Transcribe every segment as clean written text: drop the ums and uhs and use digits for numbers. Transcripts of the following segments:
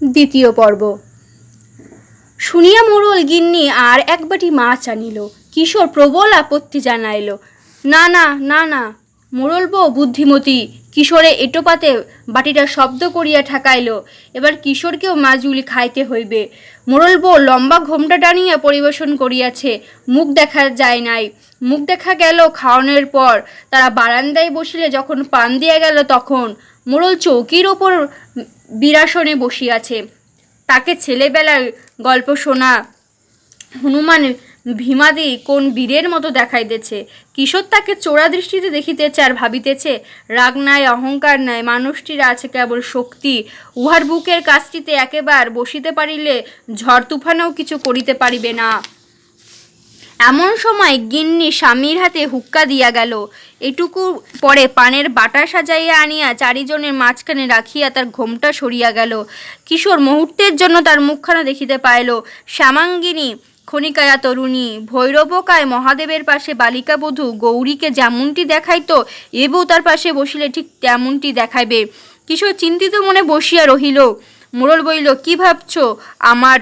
দ্বিতীয় পর্ব। শুনিয়া মোড়ল গিন্নি আর এক বাটি মাছ আনিল। কিশোর প্রবল আপত্তি জানাইল। না না না না, মোড়ল বউ বুদ্ধিমতী। কিশোরে এটোপাতে বাটিটা শব্দ করিয়া ঠেকাইল। এবার কিশোরকেও মাছগুলি খাইতে হইবে। মোড়ল বউ লম্বা ঘোমটা টানিয়া পরিবেশন করিয়াছে, মুখ দেখা যায় নাই। মুখ দেখা গেল খাওয়ানোর পর। তারা বারান্দায় বসিলে যখন পান দিয়া গেল তখন। মোড়ল চৌকির ওপর বিরাসনে বসিয়াছে। তাকে ছেলেবেলার গল্প শোনা হনুমান ভীমাদি কোন বীরের মতো দেখাইতেছে। কিশোর তাকে চোরা দৃষ্টিতে দেখিতেছে আর ভাবিতেছে, রাগ নাই, অহংকার নাই, মানুষটির আছে কেবল শক্তি। উহার বুকের কাছটিতে একেবার বসিতে পারিলে ঝড় তুফানেও কিছু করিতে পারিবে না। এমন সময় গিন্নি স্বামীর হাতে হুক্কা দিয়া গেল। এটুকু পরে পানের বাটা সাজাইয়া আনিয়া চারিজনের মাঝখানে রাখিয়া তার ঘোমটা সরিয়া গেল। কিশোর মুহূর্তের জন্য তার মুখখানা দেখিতে পাইল। শ্যামাঙ্গিনী ক্ষণিকায়া তরুণী, ভৈরবকায় মহাদেবের পাশে বালিকা বধূ গৌরীকে যেমনটি দেখাইত, এ বউ তার পাশে বসিলে ঠিক তেমনটি দেখাইবে। কিশোর চিন্তিত মনে বসিয়া রহিল। মোড়ল বলিল, কি ভাবছ আমার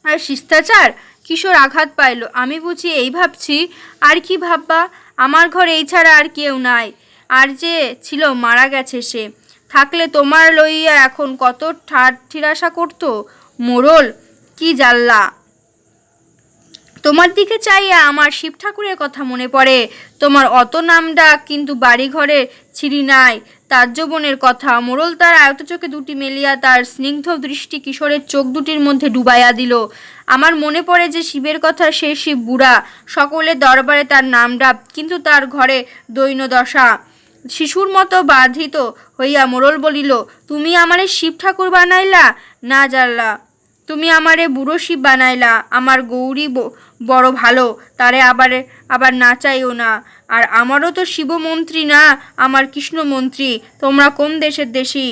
আর শিষ্টাচার? কিশোর আঘাত পাইল। আমি বুঝি এই ভাবছি? আর কি ভাববা? আমার ঘরে এই ছাড়া আর কেউ নাই। আর যে ছিল মারা গেছে সে। থাকলে তোমার লইয়া এখন কত ঠিরাশা করত। মোড়ল কি জানলা? তোমার দিকে চাইয়া আমার শিব ঠাকুরের কথা মনে পড়ে। তোমার অত নাম ডাক, কিন্তু বাড়ি ঘরে ছিঁড়ি নাই। তার যৌবনের কথা। মোড়ল তার আয়ত চোখে দুটি মেলিয়া তার স্নিগ্ধ দৃষ্টি কিশোরের চোখ দুটির মধ্যে ডুবাইয়া দিল। আমার মনে পড়ে যে শিবের কথা, সে শিব বুড়া, সকলের দরবারে তার নাম ডাক, কিন্তু তার ঘরে দৈন্য দশা। শিশুর মতো বাধিত হইয়া মোড়ল বলিল, তুমি আমারে শিব ঠাকুর বানাইলা? না জানলা, তুমি আমারে বুড়ো শিব বানাইলা। আমার গৌরী বড় ভালো, তারে আবার না চাইও না। আর আমারও তো শিবমন্ত্রী না, আমার কৃষ্ণমন্ত্রী। তোমরা কোন দেশের দেশি?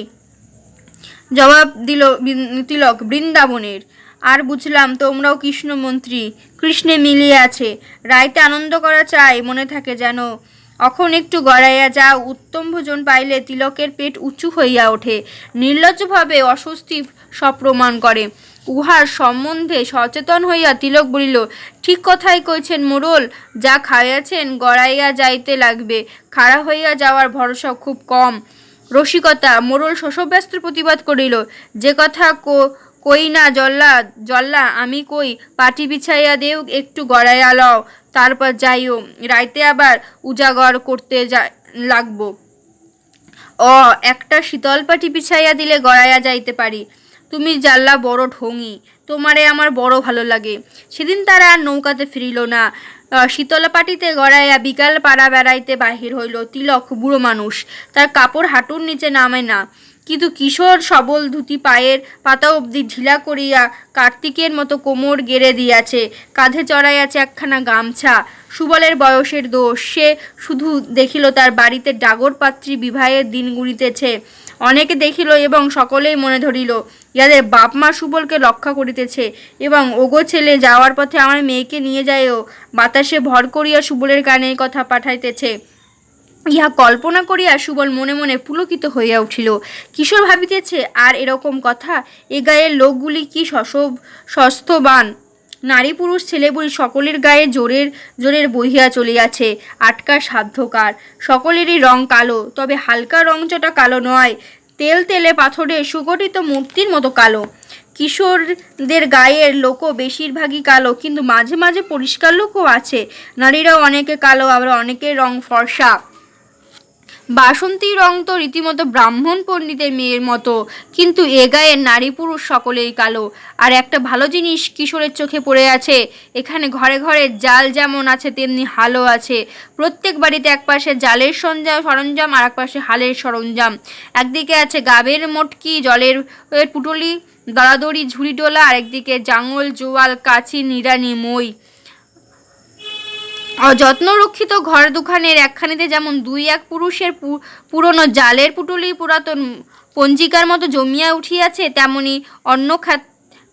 জবাব দিল তিলক, বৃন্দাবনের। আর বুঝলাম তোমরাও কৃষ্ণমন্ত্রী। কৃষ্ণে মিলিয়ে আছে। রাইতে আনন্দ করা চাই, মনে থাকে যেন। এখন একটু গড়াইয়া যাও। উত্তম ভোজন পাইলে তিলকের পেট উঁচু হইয়া ওঠে। নির্লজ্জভাবে অস্বস্তি সব প্রমাণ করে। উহার সম্বন্ধে সচেতন হইয়া তিলক বলিল, ঠিক কথাই কইছেন মোড়ল। যা খাইয়াছেন গড়াইয়া যাইতে লাগবে। খাড়া হইয়া যাওয়ার ভরসা খুব কম। রসিকতা। মোড়ল শশব্যস্ত প্রতিবাদ করিল, যে কথা কই না জল্লা, আমি কই, পাটি বিছাইয়া দেও, একটু গড়াইয়া লও, তারপর যাইও। রাইতে আবার উজাগর করতে লাগবো। একটা শীতল পাটি বিছাইয়া দিলে গড়াইয়া যাইতে পারি। তুমি জাল্লা বড় ঢঙি, তোমারে আমার বড় ভালো লাগে। সেদিন তারা আর নৌকাতে ফিরিল না। শীতলা পাটিতে গড়াইয়া বিকাল পাড়া বেড়াইতে বাহির হইল। তিলক বুড়ো মানুষ, তার কাপড় হাঁটুর নিচে নামে না, কিন্তু কিশোর সবল ধুতি পায়ের পাতা অবধি ঢিলা করিয়া কার্তিকের মতো কোমর গেড়ে দিয়াছে। কাঁধে চড়াইয়াছে একখানা গামছা। সুবলের বয়সের দোষ। সে শুধু দেখিল তার বাড়িতে ডাগর পাত্রী বিবাহের দিন গুনিতেছে। অনেকে দেখিল এবং সকলেই মনে ধরিল, ইয়াদের বাপ মা সুবলকে রক্ষা করিতেছে এবং ওগো ছেলে, যাওয়ার পথে আমার মেয়েকে নিয়ে যায়ও। বাতাসে ভর করিয়া সুবলের গানের কথা পাঠাইতেছে। ইহা কল্পনা করিয়া সুবল মনে মনে পুলকিত হইয়া উঠিল। কিশোর ভাবিতেছে, আর এরকম কথা? এ গায়ের লোকগুলি কি স্বাস্থ্যবান! নারী পুরুষ ছেলেপুরী সকলের গায়ে জোরের জোরের বহিয়া চলিয়াছে। আটকার সাধ্যকার। সকলেরই রং কালো, তবে হালকা রংচটা কালো নয়, তেল তেলে পাথরের সুগঠিত মূর্তির মতো কালো। কিশোরদের গায়ের লোকও বেশিরভাগই কালো, কিন্তু মাঝে মাঝে পরিষ্কার লোকও আছে। নারীরাও অনেকে কালো, আবার অনেকের রং ফর্সা। বাসন্তী রং তো রীতিমতো ব্রাহ্মণ পণ্ডিতের মেয়ের মতো, কিন্তু এ গায়ের নারী পুরুষ সকলেই কালো। আর একটা ভালো জিনিস কিশোরের চোখে পড়ে আছে, এখানে ঘরে ঘরে জাল যেমন আছে তেমনি হালও আছে। প্রত্যেক বাড়িতে একপাশে জালের সরঞ্জাম আর একপাশে হালের সরঞ্জাম। একদিকে আছে গাবের মটকি, জলের পুটলি, দড়াদড়ি, ঝুড়ি ডোলা, আরেকদিকে জাঙল, জোয়াল, কাছি, নিড়ানি, মই। যত্ন রক্ষিত ঘর দুখানের একখানিতে যেমন দুই এক পুরুষের পুরনো জালের পুটুলি পুরাতন পঞ্জিকার মতো জমিয়া উঠিয়াছে, তেমনি অন্য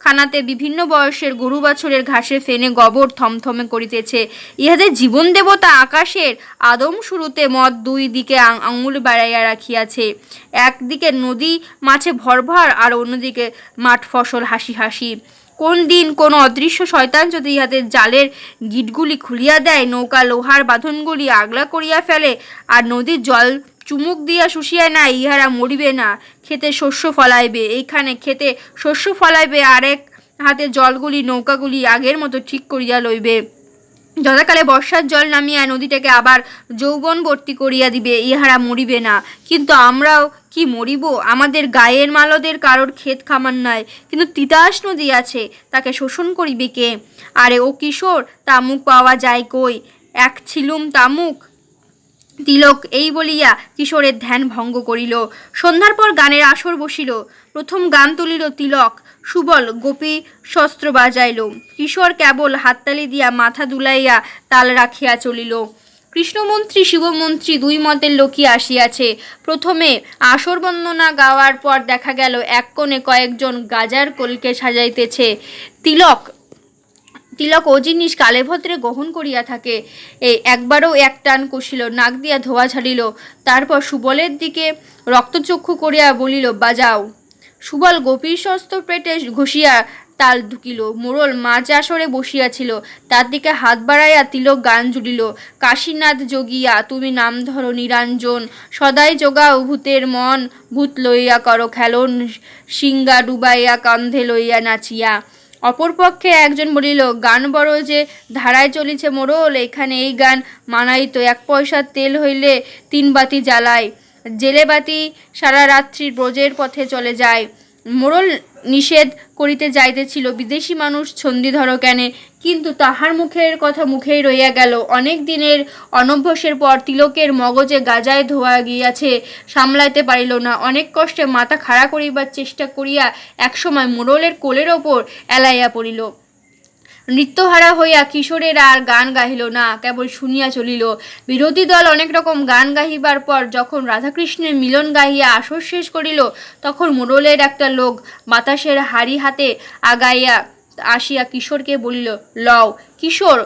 খানাতে বিভিন্ন বয়সের গরু বাছুরের ঘাসে ফেনে গোবর থমথমে করিতেছে। ইহাদের জীবন দেবতা আকাশের আদম শুরুতে মদ দুই দিকে আঙুল বাড়াইয়া রাখিয়াছে। একদিকে নদী মাছে ভরভর, আর অন্যদিকে মাঠ ফসল হাসি হাসি। কোন দিন কোন অদৃশ্য শয়তান যদি ইহাদের জালের গিটগুলি খুলিয়া দেয়, নৌকা লোহার বাঁধনগুলি আগলা করিয়া ফেলে, আর নদীর জল চুমুক দিয়া শুষিয়া নেয়, ইহারা মরিবে না, খেতে শস্য ফলাইবে। এইখানে খেতে শস্য ফলাইবে, আরেক হাতে জলগুলি নৌকাগুলি আগের মতো ঠিক করিয়া লইবে। যথাকালে বর্ষার জল নামিয়া নদীটাকে আবার যৌবনবর্তী করিয়া দিবে, ইহারা মরিবে না। কিন্তু আমরাও কি মরিব? আমাদের গায়ের মালদের কারোর ক্ষেত খামার নাই, কিন্তু তিতাস নদী আছে, তাকে শোষণ করিবে কে? আরে ও কিশোর, তামুক পাওয়া যায় কই? এক ছিলুম তামুক। তিলক এই বলিয়া কিশোরের ধ্যান ভঙ্গ করিল। সন্ধ্যার পর গানের আসর বসিল। প্রথম গান তুলিল তিলক, সুবল গোপী শস্ত্র বাজাইল। কিশোর কেবল হাততালি দিয়া মাথা দুলাইয়া তাল রাখিয়া চলিল। কৃষ্ণমন্ত্রী শিবমন্ত্রী দুই মতের লোকই আসিয়াছে। প্রথমে আসর বন্দনা গাওয়ার পর দেখা গেল এক কোণে কয়েকজন গাজার কলকে সাজাইতেছে। তিলক ও জিনিস কালে ভদ্রে গ্রহণ করিয়া থাকে। একবারও এক টান কষিল, নাক দিয়া ধোয়া ঝাড়িল, তারপর সুবলের দিকে রক্তচক্ষু করিয়া বলিল, বাজাও। সুবল গোপীর শস্ত্র পেটে ঘষিয়া তাল ঢুকিল। মোড়ল মাঝ আসরে বসিয়াছিল, তার দিকে হাত বাড়াইয়া তিলক গান জুড়িল। কাশীনাথ যোগিয়া তুমি নাম ধরো নিরঞ্জন, সদাই যোগাও ভূতের মন, ভূত লইয়া করো খেলন, সিংহা ডুবাইয়া কান্ধে লইয়া নাচিয়া। অপরপক্ষে একজন বলিল, গান বড় যে ধারায় চলিছে মোড়ল, এখানে এই গান মানাইতো। 1 পয়সার তেল হইলে 3 বাতি জ্বালায়, জেলে বাতি সারা রাত্রি ব্রজের পথে চলে যায়। মোড়ল নিষেধ করিতে যাইতেছিল, বিদেশি মানুষ ছন্দি ধরো কেনে, কিন্তু তাহার মুখের কথা মুখেই রইয়া গেল। অনেক দিনের অনভ্যাসের পর তিলকের মগজে গাজায় ধোয়া গিয়াছে, সামলাইতে পারিল না। অনেক কষ্টে মাথা খাড়া করিবার চেষ্টা করিয়া একসময় মোড়লের কোলের ওপর এলাইয়া পড়িল। নৃত্যহারা হইয়া কিশোরের আর গান গাহিল না, কেবল শুনিয়া চলিল। বিরোধী দল অনেক রকম গান গাহিবার পর যখন রাধাকৃষ্ণের মিলন গাহিয়া আসর শেষ করিল, তখন মোড়লের একটা লোক বাতাসের হাড়ি হাতে আগাইয়া আসিয়া কিশোরকে বলিল, লও। কিশোর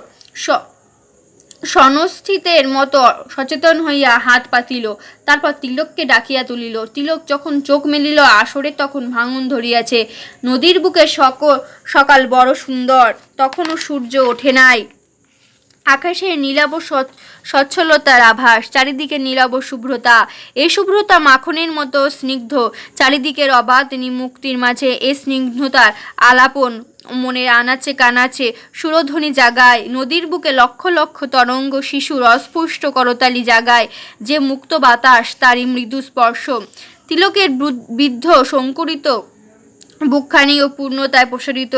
সনস্থিতের মতো সচেতন হইয়া হাত পাতিল, তারপর তিলককে ডাকিয়া তুলিল। তিলক যখন চোখ মেলিল, আসরে তখন ভাঙন ধরিয়াছে। নদীর বুকে সকাল বড় সুন্দর, তখনও সূর্য ওঠে নাই। আকাশে নীলাভ স্বচ্ছলতার আভাস, চারিদিকে নীলাভ শুভ্রতা। এই শুভ্রতা মাখনের মতো স্নিগ্ধ, চারিদিকের অবাধ মুক্তির মাঝে এ স্নিগ্ধতার আলাপন মনের আনাচে কানাচে সুরধ্বনি জাগায়। নদীর বুকে লক্ষ লক্ষ তরঙ্গ শিশুর অস্পষ্ট করতালি জাগায়, যে মুক্ত বাতাস তারই মৃদু স্পর্শ তিলকের বৃদ্ধ সংকুরিত বুকখানি ও পূর্ণতায় প্রসারিত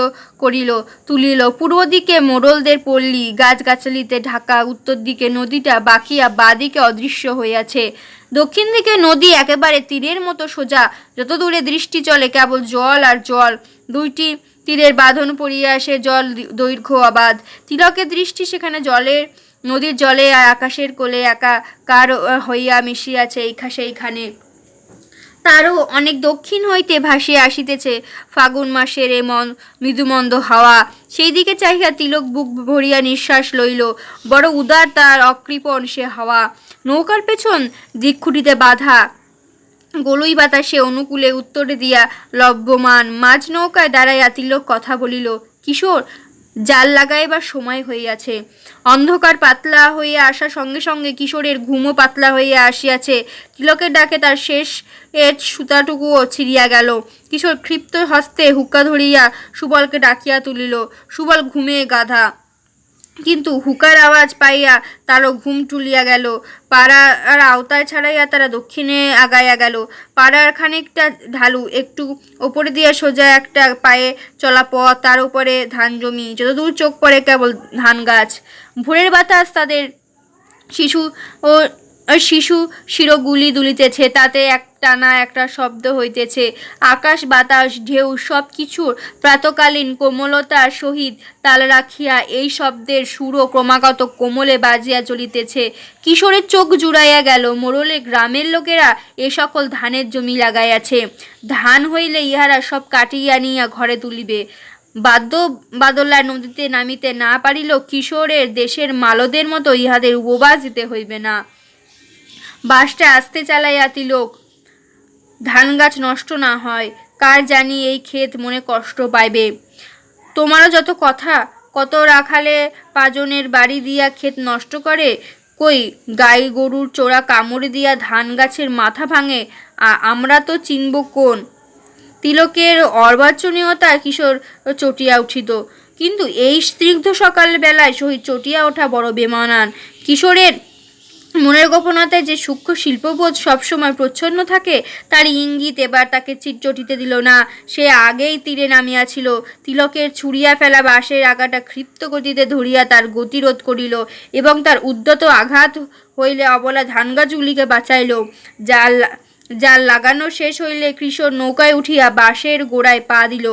তুলিল। পূর্ব দিকে মোড়লদের পল্লী গাছগাছালিতে ঢাকা, উত্তর দিকে নদীটা বাঁকিয়া বাদিকে অদৃশ্য হইয়াছে। দক্ষিণ দিকে নদী একেবারে তীরের মতো সোজা, যত দূরে দৃষ্টি চলে কেবল জল আর জল। দুইটি তীরের বাঁধন পড়িয়া সে জল দৈর্ঘ্য অবাধ। তিলকের দৃষ্টি সেখানে নদীর জলে আর আকাশের কোলে একাকার হইয়া মিশিয়াছে সেইখানে। তারও অনেক দক্ষিণ হইতে ভাসিয়া আসিতেছে ফাগুন মাসের মৃদুমন্দ হাওয়া। সেই দিকে চাহিয়া তিলক বুক ভরিয়া নিঃশ্বাস লইল। বড় উদার তার অকৃপণ সে হাওয়া। নৌকার পেছন দিকখুঁটিতে বাঁধা গলুই বাতাসে অনুকূলে উত্তরে দিয়া লভ্যমান। মাঝ নৌকায় দাঁড়াইয়া তিলক কথা বলিল, কিশোর, জাল লাগাইবার সময় হইয়াছে। অন্ধকার পাতলা হইয়া আসার সঙ্গে সঙ্গে কিশোরের ঘুমও পাতলা হইয়া আসিয়াছে। তিলকের ডাকে তার শেষ সুতাটুকুও ছিঁড়িয়া গেল। কিশোর ক্ষিপ্ত হস্তে হুক্কা ধরিয়া সুবলকে ডাকিয়া তুলিল। সুবল ঘুমে গাধা, কিন্তু হুকার আওয়াজ পাইয়া তারও ঘুম টুলিয়া গেল। পাড়ার আওতায় ছাড়াইয়া তারা দক্ষিণে আগাইয়া গেল। পাড়ার খানিকটা ঢালু, একটু ওপরে দিয়া সোজা একটা পায়ে চলা পথ, তার উপরে ধান জমি, যতদূর চোখ পড়ে কেবল ধান গাছ। ভোরের বাতাস তাদের শিশু শিরোগুলি দুলিতেছে, তাতে এক টানা একটা শব্দ হইতেছে। আকাশ বাতাস ঢেউ সব কিছুর প্রাতকালীন কোমলতার সহিত তাল রাখিয়া এই শব্দের সুরও ক্রমাগত কোমলে বাজিয়া চলিতেছে। কিশোরের চোখ জুড়াইয়া গেল। মোড়লে গ্রামের লোকেরা এ সকল ধানের জমি লাগাইয়াছে। ধান হইলে ইহারা সব কাটিয়া নিয়া ঘরে তুলিবে। বাদলা নদীতে নামিতে না পারিলেও কিশোরের দেশের মালদের মতো ইহাদের উপবাস দিতে হইবে না। বাসটা আস্তে চালাইয়া তিলক, ধান গাছ নষ্ট না হয়। কার জানি এই ক্ষেত মনে কষ্ট পাইবে। তোমারও যত কথা, কত রাখালে পাজনের বাড়ি দিয়া ক্ষেত নষ্ট করে, কই গাই গরুর চোরা কামড় দিয়া ধান গাছের মাথা ভাঙে, আমরা তো চিনব কোন। তিলকের অর্বাচনীয়তা কিশোর চটিয়া উঠিত, কিন্তু এই স্নিগ্ধ সকাল বেলায় সহিত চটিয়া ওঠা বড় বেমানান। কিশোরের মনের গোপনতায় যে সূক্ষ্ম শিল্পবোধ সবসময় প্রচ্ছন্ন থাকে, তার ইঙ্গিত এবার তাকে চটিতে দিল না। সে আগেই তীরে নামিয়াছিল। তিলকের ছুড়িয়া ফেলা বাঁশের আগাটা ক্ষিপ্ত গতিতে ধরিয়া তার গতিরোধ করিল এবং তার উদ্যত আঘাত হইলে অবলা ধান গাছগুলিকে বাঁচাইল। জাল লাগানো শেষ হইলে কিশোর নৌকায় উঠিয়া বাঁশের গোড়ায় পা দিল।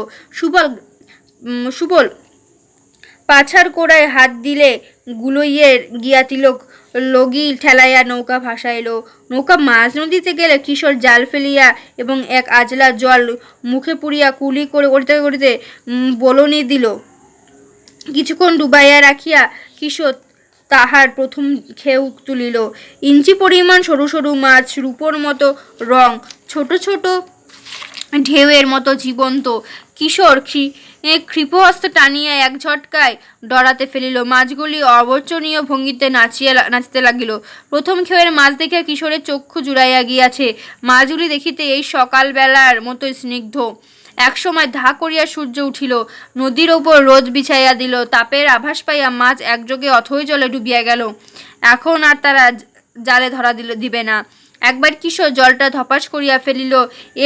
সুবল পাছার কোড়ায় হাত দিলে গুলইয়ে গিয়া তিলক লগি ঠেলাইয়া নৌকা ভাসাইল। নৌকা মাঝ নদীতে গেলে কিশোর জাল ফেলিয়া এবং এক আজলা জল মুখে পুরিয়া কুলি করিতে করিতে বলনি দিল। কিছুক্ষণ ডুবাইয়া রাখিয়া কিশোর তাহার প্রথম খেউ তুলিল। ইঞ্চি পরিমাণ সরু সরু মাছ, রূপোর মতো রং, ছোট ছোট ঢেউয়ের মতো জীবন্ত। কিশোর ক্ষিপহস্ত টানিয়া এক ঝটকায় ডরাতে ফেলিল। মাছগুলি অবর্চনীয় ভঙ্গিতে নাচিতে লাগিল। প্রথম খেয়ের মাছ দেখিয়া কিশোরের চক্ষু জুড়াইয়া গিয়াছে। মাছগুলি দেখিতে এই সকালবেলার মতো স্নিগ্ধ। একসময় ধা করিয়া সূর্য উঠিল, নদীর ওপর রোদ বিছাইয়া দিল। তাপের আভাস পাইয়া মাছ একযোগে অথই জলে ডুবিয়া গেল। এখন আর তারা জালে ধরা দিবে না। একবার কিশোর জলটা ধপাস করিয়া ফেলিল।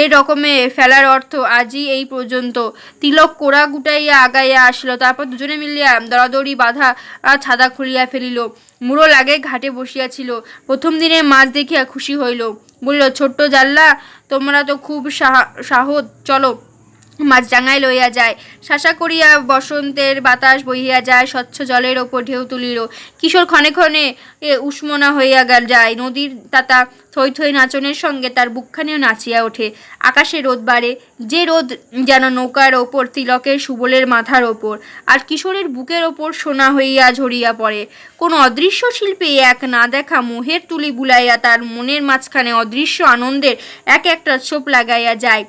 এ রকমে ফেলার অর্থ আজই এই পর্যন্ত। তিলক কোড়া গুটাইয়া আগাইয়া আসিল। তারপর দুজনে মিলিয়া দরাদরি বাঁধা ছাদা খুলিয়া ফেলিল। মুড়োল আগে ঘাটে বসিয়াছিল। প্রথম দিনের মাছ দেখিয়া খুশি হইল। বলিল, ছোট্ট জাল্লা, তোমরা তো খুব সাহস, চলো মাছ ডাঙায় লইয়া যায়। শাসা করিয়া বসন্তের বাতাস বহিয়া যায়, স্বচ্ছ জলের ওপর ঢেউ তুলিল। কিশোর ক্ষণে ক্ষণে উষ্মনা হইয়া যায়। নদীর তাতা থই থই নাচনের সঙ্গে তার বুকখানিও নাচিয়া ওঠে। আকাশে রোদ বাড়ে, যে রোদ যেন নৌকার ওপর তিলকের সুবলের মাথার ওপর, আর কিশোরের বুকের ওপর সোনা হইয়া ঝরিয়া পড়ে। কোন অদৃশ্য শিল্পী এক না দেখা মোহের তুলি বুলাইয়া তার মনের মাঝখানে অদৃশ্য আনন্দের এক একটা ছোপ লাগাইয়া যায়।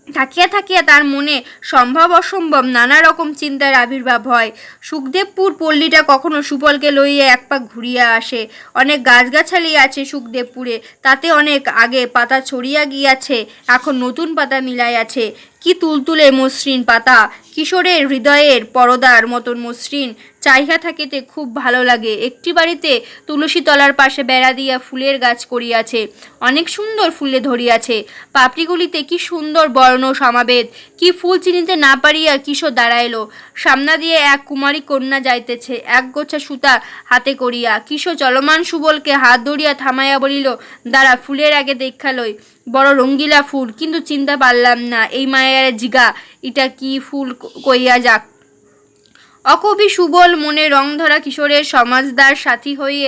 থাকিয়া থাকিয়া তার মনে সম্ভব অসম্ভব নানা রকম চিন্তার আবির্ভাব হয়। সুখদেবপুর পল্লীটা কখনো সুবলকে লইয়া এক পাক ঘুরিয়া আসে। অনেক গাছগাছালি আছে সুখদেবপুরে, তাতে অনেক আগে পাতা ছড়িয়া গিয়াছে, এখন নতুন পাতা মিলাইয়াছে। কি তুলতুলে মসৃণ পাতা, কিশোরের হৃদয়ের পরদার মতন মসৃণ। চাহিয়া থাকিতে খুব ভালো লাগে। একটি বাড়িতে তুলসী তলার পাশে বেড়া দিয়া ফুলের গাছ করিয়াছে, অনেক সুন্দর ফুলে ধরিয়াছে। পাপড়িগুলিতে কি সুন্দর বর্ণ সমাবেত। কি ফুল চিনিতে না পারিয়া কিশোর দাঁড়াইল। সামনা দিয়ে এক কুমারী কন্যা যাইতেছে, এক গোছা সুতা হাতে করিয়া। কিশোর চলমান সুবলকে হাত ধরিয়া থামাইয়া বলিল, দাঁড়া, ফুলের আগে দেখা লই। বড় রঙ্গিলা ফুল, কিন্তু চিনতে পারলাম না। এই মায়ের জিগা, এটা কি ফুল কইয়া যাক। অকবি সুবল মনে রং ধরা কিশোরের সমাজদার সাথী হয়ে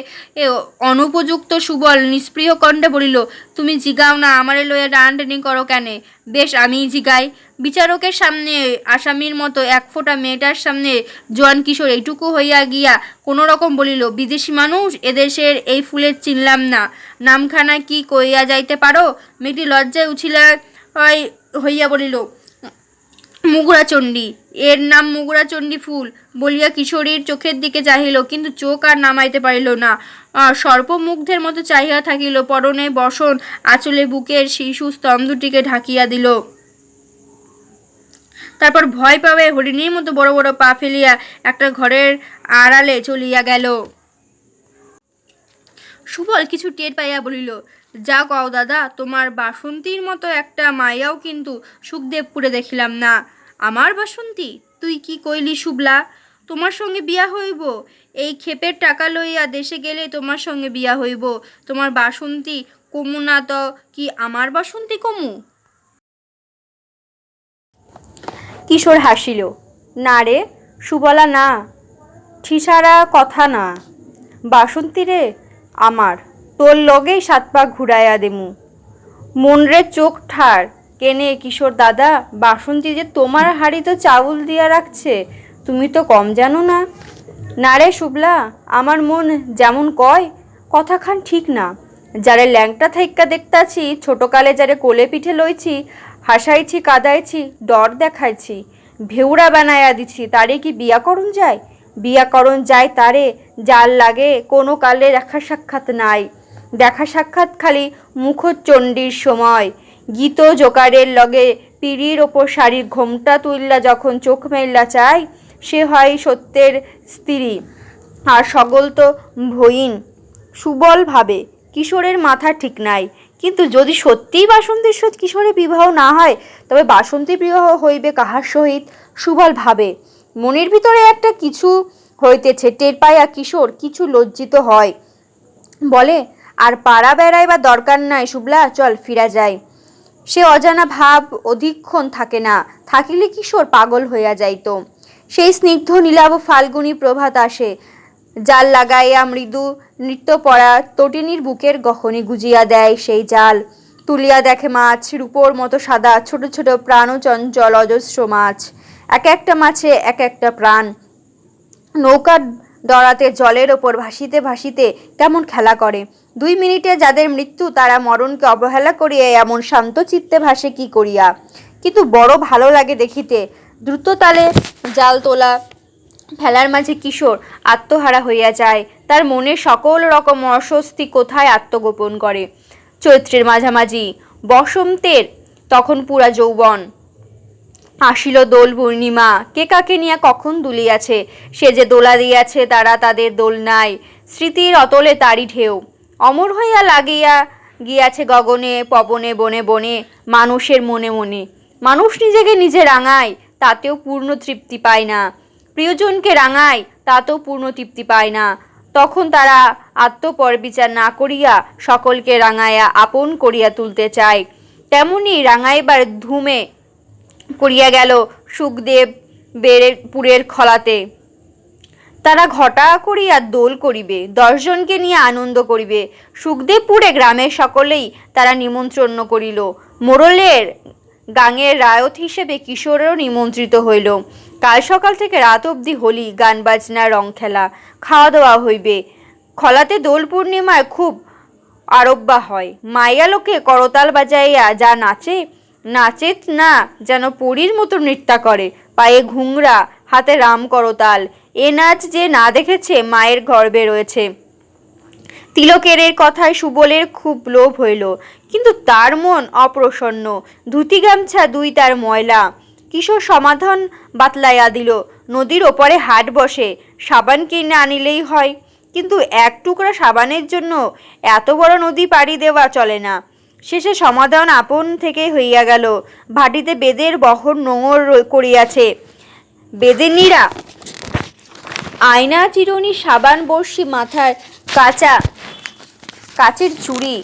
অনুপযুক্ত সুবল নিষ্প্রিয় কণ্ঠে বলিল, তুমি জিগাও না, আমারে লইয়া টানাটানি করো কেনে? বেশ, আমিই জিগাই। বিচারকের সামনে আসামির মতো এক ফোঁটা মেয়েটার সামনে জোয়ান কিশোর এইটুকু হইয়া গিয়া কোনো রকম বলিল, বিদেশি মানুষ, এদেশের এই ফুলের চিনলাম না, নামখানা কি কইয়া যাইতে পারো? মেয়েটি লজ্জায় উছিলা হইয়া বলিল, মুগুরাচণ্ডী। এর নাম মুগুরাচণ্ডী ফুল বলিয়া কিশোরীর চোখের দিকে চাহিল, কিন্তু চোখ আর নামাইতে পারিল না। সর্পমুগ্ধের মতো চাহিয়া থাকিল। পরনে বসন আঁচলে বুকের শিশু স্তম্ভ দুটিকে ঢাকিয়া দিল। তারপর ভয় পাবে হরিণীর মতো বড় বড় পা ফেলিয়া একটা ঘরের আড়ালে চলিয়া গেল। সুবল কিছু টের পাইয়া বলিল, যা কও দাদা, তোমার বাসন্তীর মতো একটা মাইয়াও কিন্তু সুখদেবপুরে দেখিলাম না। আমার বাসন্তী? তুই কি কইলি সুবলা? তোমার সঙ্গে বিয়া হইব? এই ক্ষেপের টাকা লইয়া দেশে গেলে তোমার সঙ্গে বিয়া হইব। তোমার বাসন্তী কমু না তো কি আমার বাসন্তী কমু? কিশোর হাসিল। না রে সুবলা, না, ঠিসারা কথা না। বাসন্তী রে আমার, তোর লগেই 7 পা ঘুরাইয়া দেমু। মনরে চোখ ঠার কেনে কিশোর দাদা, বাসন্তী যে তোমার হাড়িতে চাউল দিয়া রাখছে, তুমি তো কম জানো না। না রে সুবলা, আমার মন যেমন কয় কথাখান ঠিক না। যারে ল্যাংটা থাইক্কা দেখতাছি, ছোটকালে যারে কোলে পিঠে লইছি, হাসাইছি কাদাইছি ডর দেখাইছি, ভেউরা বানাইয়া দিছি, তারে কি বিয়া করণ যায়? বিয়া করণ যায় তারে যার লাগে কোনো কালে দেখা সাক্ষাৎ নাই। দেখা সাক্ষাৎ খালি মুখচণ্ডীর সময়। গীত জোকারের লগে পিড়ির ওপর শাড়ির ঘোমটা তুললা যখন চোখ মেললা চায়, সে হয় সত্যের স্ত্রী, আর সকল তো ভয়ীন। সুবল ভাবে কিশোরের মাথা ঠিক নাই, কিন্তু যদি সত্যিই বাসন্তীর সহিত কিশোরের বিবাহ না হয়, তবে বাসন্তী বিবাহ হইবে কাহার সহিত? সুবল ভাবে। মনের ভিতরে একটা কিছু হইতেছে, টের পাইয়া কিশোর কিছু লজ্জিত হয়। বলে, আর পাড়া বেড়াইবার দরকার নাই সুবলা, চল ফিরা যায়। সে অজানা ভাব অধিকক্ষণ থাকে না, থাকিলে কিশোর পাগল হইয়া যাইত। সেই স্নিগ্ধ নীলাভ ফাল্গুনী প্রভাত আসে, জাল লাগাইয়া মৃদু নৃত্য পড়া তটিনীর বুকের গহনে গুজিয়া দেয় সেই জাল। তুলিয়া দেখে মাছ, রূপোর মতো সাদা, ছোট ছোট প্রাণচঞ্চল অজস্র মাছ, এক একটা মাছে এক একটা প্রাণ। নৌকার দড়াতে জলের ওপর ভাসিতে ভাসিতে কেমন খেলা করে। 2 মিনিটে যাদের মৃত্যু, তারা মরণকে অবহেলা করিয়া এমন শান্ত চিত্তে ভাসে কি করিয়া। কিন্তু বড় ভালো লাগে দেখিতে। দ্রুত তালে জাল তোলা ফেলার মাঝে কিশোর আত্মহারা হইয়া যায়। তার মনে সকল রকম অস্বস্তি কোথায় আত্মগোপন করে। চৈত্রের মাঝামাঝি, বসন্তের তখন পুরা যৌবন। আসিল দোল পূর্ণিমা, কে কাকে নিয়ে কখন দুলিয়াছে, সে যে দোলা দিয়াছে তারা তাদের দোল নাই। স্মৃতির অতলে তারি ঢেউ অমর হইয়া লাগিয়া গিয়াছে গগনে পবনে বনে বনে, মানুষের মনে মনে। মানুষ নিজেকে নিজে রাঙায়, তাতেও পূর্ণ তৃপ্তি পায় না। প্রিয়জনকে রাঙায়, তাতেও পূর্ণ তৃপ্তি পায় না। তখন তারা আত্মপর বিচার না করিয়া সকলকে রাঙাইয়া আপন করিয়া তুলতে চায়। তেমনি রাঙাইবার ধুমে করিয়া গেল সুখদেব পুরের খলাতে। তারা ঘটা করিয়া দোল করিবে, 10 জনকে নিয়ে আনন্দ করিবে। সুখদেবপুরে গ্রামের সকলেই তারা নিমন্ত্রণ করিল। মোড়লের গাঙের রায়ত হিসেবে কিশোরেরও নিমন্ত্রিত হইল। কাল সকাল থেকে রাত অবধি হোলি, গান বাজনা, রং খেলা, খাওয়া দাওয়া হইবে। খলাতে দোল পূর্ণিমায় খুব আরব্বা হয়। মাইয়া লোকে করতাল বাজাইয়া যা নাচে, নাচেত না যেন পরীর মতো নৃত্য করে, পায়ে ঘুংরা, হাতে রাম করতাল। এ নাচ যে না দেখেছে মায়ের গর্ভে রয়েছে। তিলকের কথায় সুবলের খুব লোভ হইল, কিন্তু তার মন অপ্রসন্ন। ধুতি গামছা 2 তার ময়লা। কিশোর সমাধান বাতলাইয়া দিল, নদীর ওপরে হাট বসে, সাবান কিনে আনিলেই হয়। কিন্তু 1 টুকরা সাবানের জন্য এত বড় নদী পাড়ি দেওয়া চলে না। শেষে সমাধান আপন থেকে হইয়া গেল। ভাটিতে বেদের বহর নোঙর করিয়াছে। বেদেনীরা আয়না চিরুনি, সাবান, বড়শি, মাথার কাচের চুড়ি,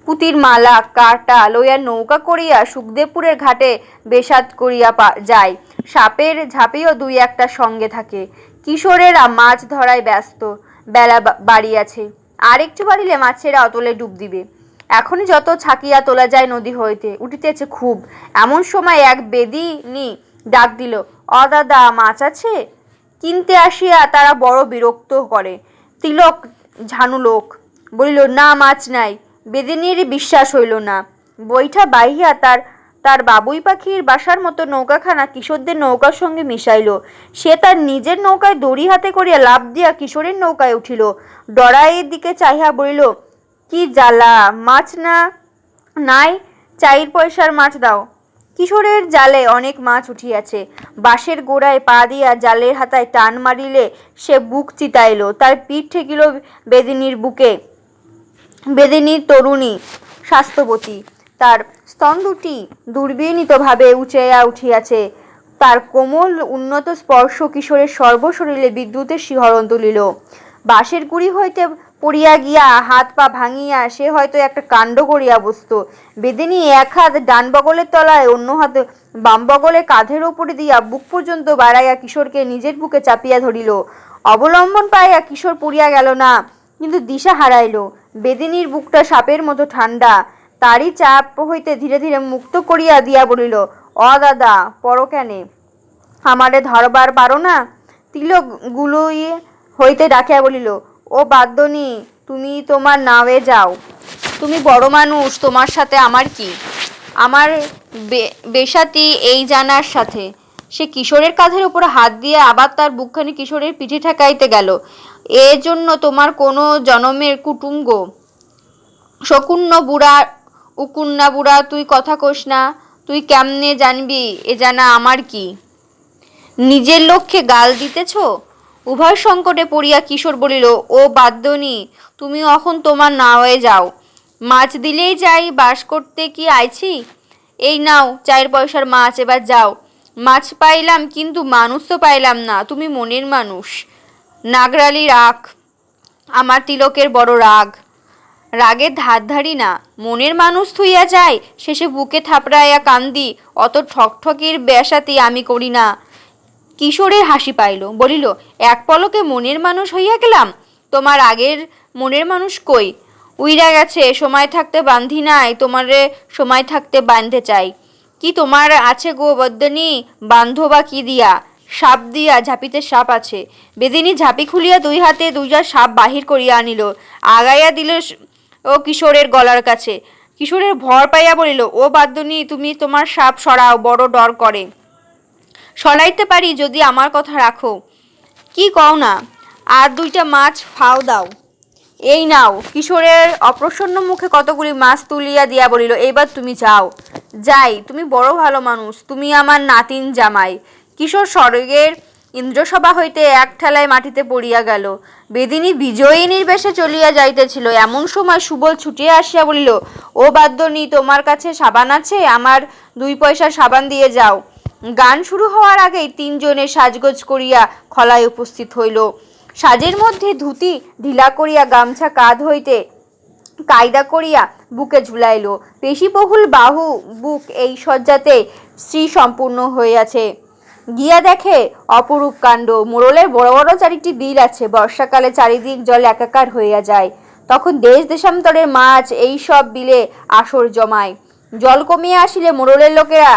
পুতির মালা, কাটা লইয়া নৌকা করিয়া সুখদেবপুরের ঘাটে বেসাত করিয়া যায়। সাপের ঝাঁপিও 2-1টা সঙ্গে থাকে। কিশোরেরা মাছ ধরায় ব্যস্ত। বেলা বাড়িয়াছে, আর একটু বাড়িলে মাছেরা অতলে ডুব দিবে। এখনই যত ছাকিয়া তোলা যায় নদী হইতে, উঠিতেছে খুব। এমন সময় এক বেদিনী ডাক দিল, অ দাদা, মাছ আছে? কিনতে আসিয়া তারা বড় বিরক্ত করে। তিলক ঝানু লোক, বলিল, না, মাছ নাই। বেদিনীর বিশ্বাস হইল না। বৈঠা বাহিয়া তার বাবুই পাখির বাসার মতো নৌকাখানা কিশোরদের নৌকার সঙ্গে মিশাইল। সে তার নিজের নৌকায় দড়ি হাতে করিয়া লাফ দিয়া কিশোরের নৌকায় উঠিল। ডরাইয়ের দিকে চাহিয়া বলিল, কি জ্বালা, মাছ নাই, 4 পয়সার মাছ দাও। কিশোরের জালে অনেক মাছ উঠিয়াছে। বাঁশের গোড়ায় পা দিয়া জালের হাতায় টান মারিলে সে বুক চিতাইল। তার পিঠ ঠেকিল বেদিনীর বুকে। বেদিনী তরুণী, স্বাস্থ্যবতী, তার স্তন দুটি দুর্বিনীতভাবে উঁচাইয়া উঠিয়াছে। তার কোমল উন্নত স্পর্শ কিশোরের সর্বশরীরে বিদ্যুতের শিহরণ তুলিল। বাঁশের গুড়ি হইতে পড়িয়া গিয়া হাত পা ভাঙিয়া সে হয়তো একটা কাণ্ড করিয়া বসত। বেদিনী এক হাত ডান বগলের তলায়, অন্য হাত বাম বগলে কাঁধের উপরে দিয়া বুক পর্যন্ত বাড়াইয়া কিশোরকে নিজের বুকে চাপিয়া ধরিল। অবলম্বন পাইয়া কিশোর পড়িয়া গেল না, কিন্তু দিশা হারাইল। বেদিনীর বুকটা সাপের মতো ঠান্ডা। তারই চাপ হইতে ধীরে ধীরে মুক্ত করিয়া দিয়া বলিল, দাদা, পড়ো কেনে? আমারে ধরবার পারো না? তিলক গুলোই হইতে ডাকিয়া বলিল, ও বাদ্যনি, তুমি তোমার নাওয়ে যাও। তুমি বড় মানুষ, তোমার সাথে আমার কি? আমার বেশাতি এই জানার সাথে। সে কিশোরের কাঁধের উপর হাত দিয়ে আবার তার বুকখানি কিশোরের পিঠে ঠেকাইতে গেল। এর জন্য তোমার কোনো জনমের কুটুঙ্গ। শকুন্য বুড়া, উকুন্না বুড়া, তুই কথা কোস না। তুই কেমনে জানবি এ জানা আমার কি? নিজের লক্ষ্যে গাল দিতেছ? উভয় সংকটে পড়িয়া কিশোর বলিল, ও বাদ্যনি, তুমি এখন তোমার নাওয়ে যাও। মাছ দিলেই যাই, বাস করতে কি আইছি? এই নাও 4 পয়সার মাছ, এবার যাও। মাছ পাইলাম, কিন্তু মানুষ তো পাইলাম না। তুমি মনের মানুষ। নাগরালি রাগ। আমার তিলকের বড় রাগ। রাগের ধার ধারি না, মনের মানুষ থুইয়া যায়, শেষে বুকে থাপড়াইয়া কান্দি। অত ঠকঠকির বেশাতি আমি করি না। কিশোরের হাসি পাইল, বলিল, এক পলকে মনের মানুষ হইয়া গেলাম? তোমার আগের মনের মানুষ কই? উইরা গেছে। সময় থাকতে বান্ধি নাই, তোমারে সময় থাকতে বাঁধতে চাই। কি তোমার আছে গো বদ্যনি? বান্ধো বা কি দিয়া? সাপ দিয়া, ঝাঁপিতে সাপ আছে। বেদিনী ঝাঁপি খুলিয়া 2 হাতে 2টা সাপ বাহির করিয়া আনিল, আগাইয়া দিল ও কিশোরের গলার কাছে। কিশোরের ভর পাইয়া বলিল, ও বাদ্যনি, তুমি তোমার সাপ সরাও, বড় ডর করে। সরাইতে পারি যদি আমার কথা রাখো। কি কও না? আর 2টা মাছ ফাও দাও। এই নাও। কিশোরের অপ্রসন্ন মুখে কতগুলি মাছ তুলিয়া দিয়া বলিল, এইবার তুমি যাও। যাই? তুমি বড় ভালো মানুষ, তুমি আমার নাতিন জামাই। কিশোর স্বর্গের ইন্দ্রসভা হইতে এক ঠেলায় মাটিতে পড়িয়া গেল। বেদিনী বিজয়িনীর বেশে চলিয়া যাইতেছিল, এমন সময় সুবল ছুটিয়া আসিয়া বলিল, ও বাদ্যনি, তোমার কাছে সাবান আছে? আমার 2 পয়সার সাবান দিয়ে যাও। গান শুরু হওয়ার আগেই 3 জনে সাজগোজ করিয়া খলায় উপস্থিত হইল। সাজের মধ্যে ধুতি ঢিলা করিয়া গামছা কাঁধ হইতে কায়দা করিয়া বুকে ঝুলাইল। পেশিবহুল বাহু বুক এই সজ্জাতে শ্রী সম্পূর্ণ হইয়াছে। গিয়া দেখে অপরূপ কাণ্ড। মোড়লের বড় বড় 4টি বিল আছে। বর্ষাকালে চারিদিক জল একাকার হইয়া যায়। তখন দেশ দেশান্তরের মাছ এই সব বিলে আসর জমায়। জল কমিয়া আসিলে মোড়লের লোকেরা